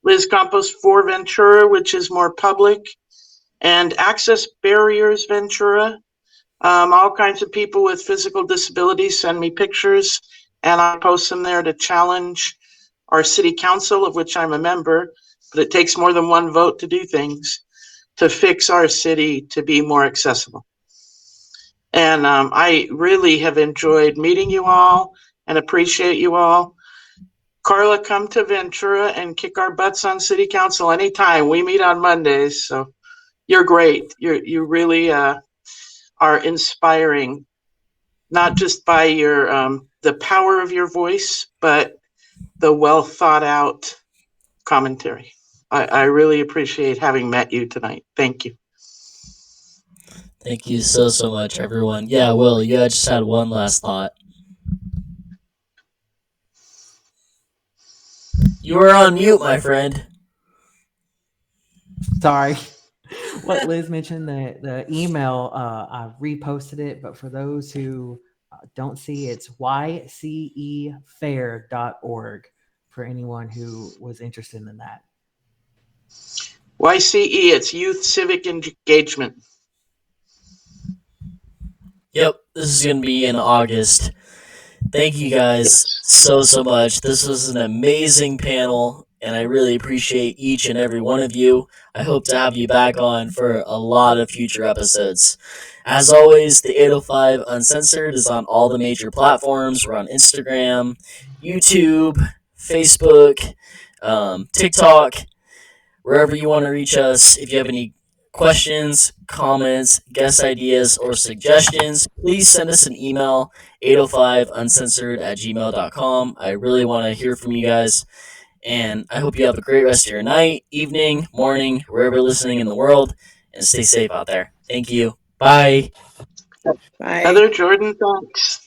[SPEAKER 1] Liz Campos for Ventura, which is more public. And Access Barriers Ventura, All kinds of people with physical disabilities send me pictures, and I post them there to challenge our city council, of which I'm a member, but it takes more than one vote to do things, to fix our city to be more accessible. And I really have enjoyed meeting you all and appreciate you all. Karla, come to Ventura and kick our butts on city council anytime. We meet on Mondays, so you're great. You really are inspiring, not just by your the power of your voice, but the well thought out commentary. I really appreciate having met you tonight. Thank you.
[SPEAKER 2] Thank you so much, everyone. Yeah, Will, you just had one last thought. You were on mute, my friend.
[SPEAKER 3] Sorry. What Liz mentioned, the email, I reposted it, but for those who don't see, it's ycefair.org for anyone who was interested in that.
[SPEAKER 1] YCE, it's Youth Civic Engagement.
[SPEAKER 2] Yep, this is going to be in August. Thank you guys so much. This was an amazing panel, and I really appreciate each and every one of you. I hope to have you back on for a lot of future episodes. As always, the 805 Uncensored is on all the major platforms. We're on Instagram, YouTube, Facebook, TikTok, wherever you want to reach us. If you have any questions, comments, guest ideas, or suggestions, please send us an email, 805uncensored@gmail.com. I really want to hear from you guys, and I hope you have a great rest of your night, evening, morning, wherever you're listening in the world, and stay safe out there. Thank you. Bye.
[SPEAKER 9] Bye.
[SPEAKER 1] Heather, Jordan, thanks.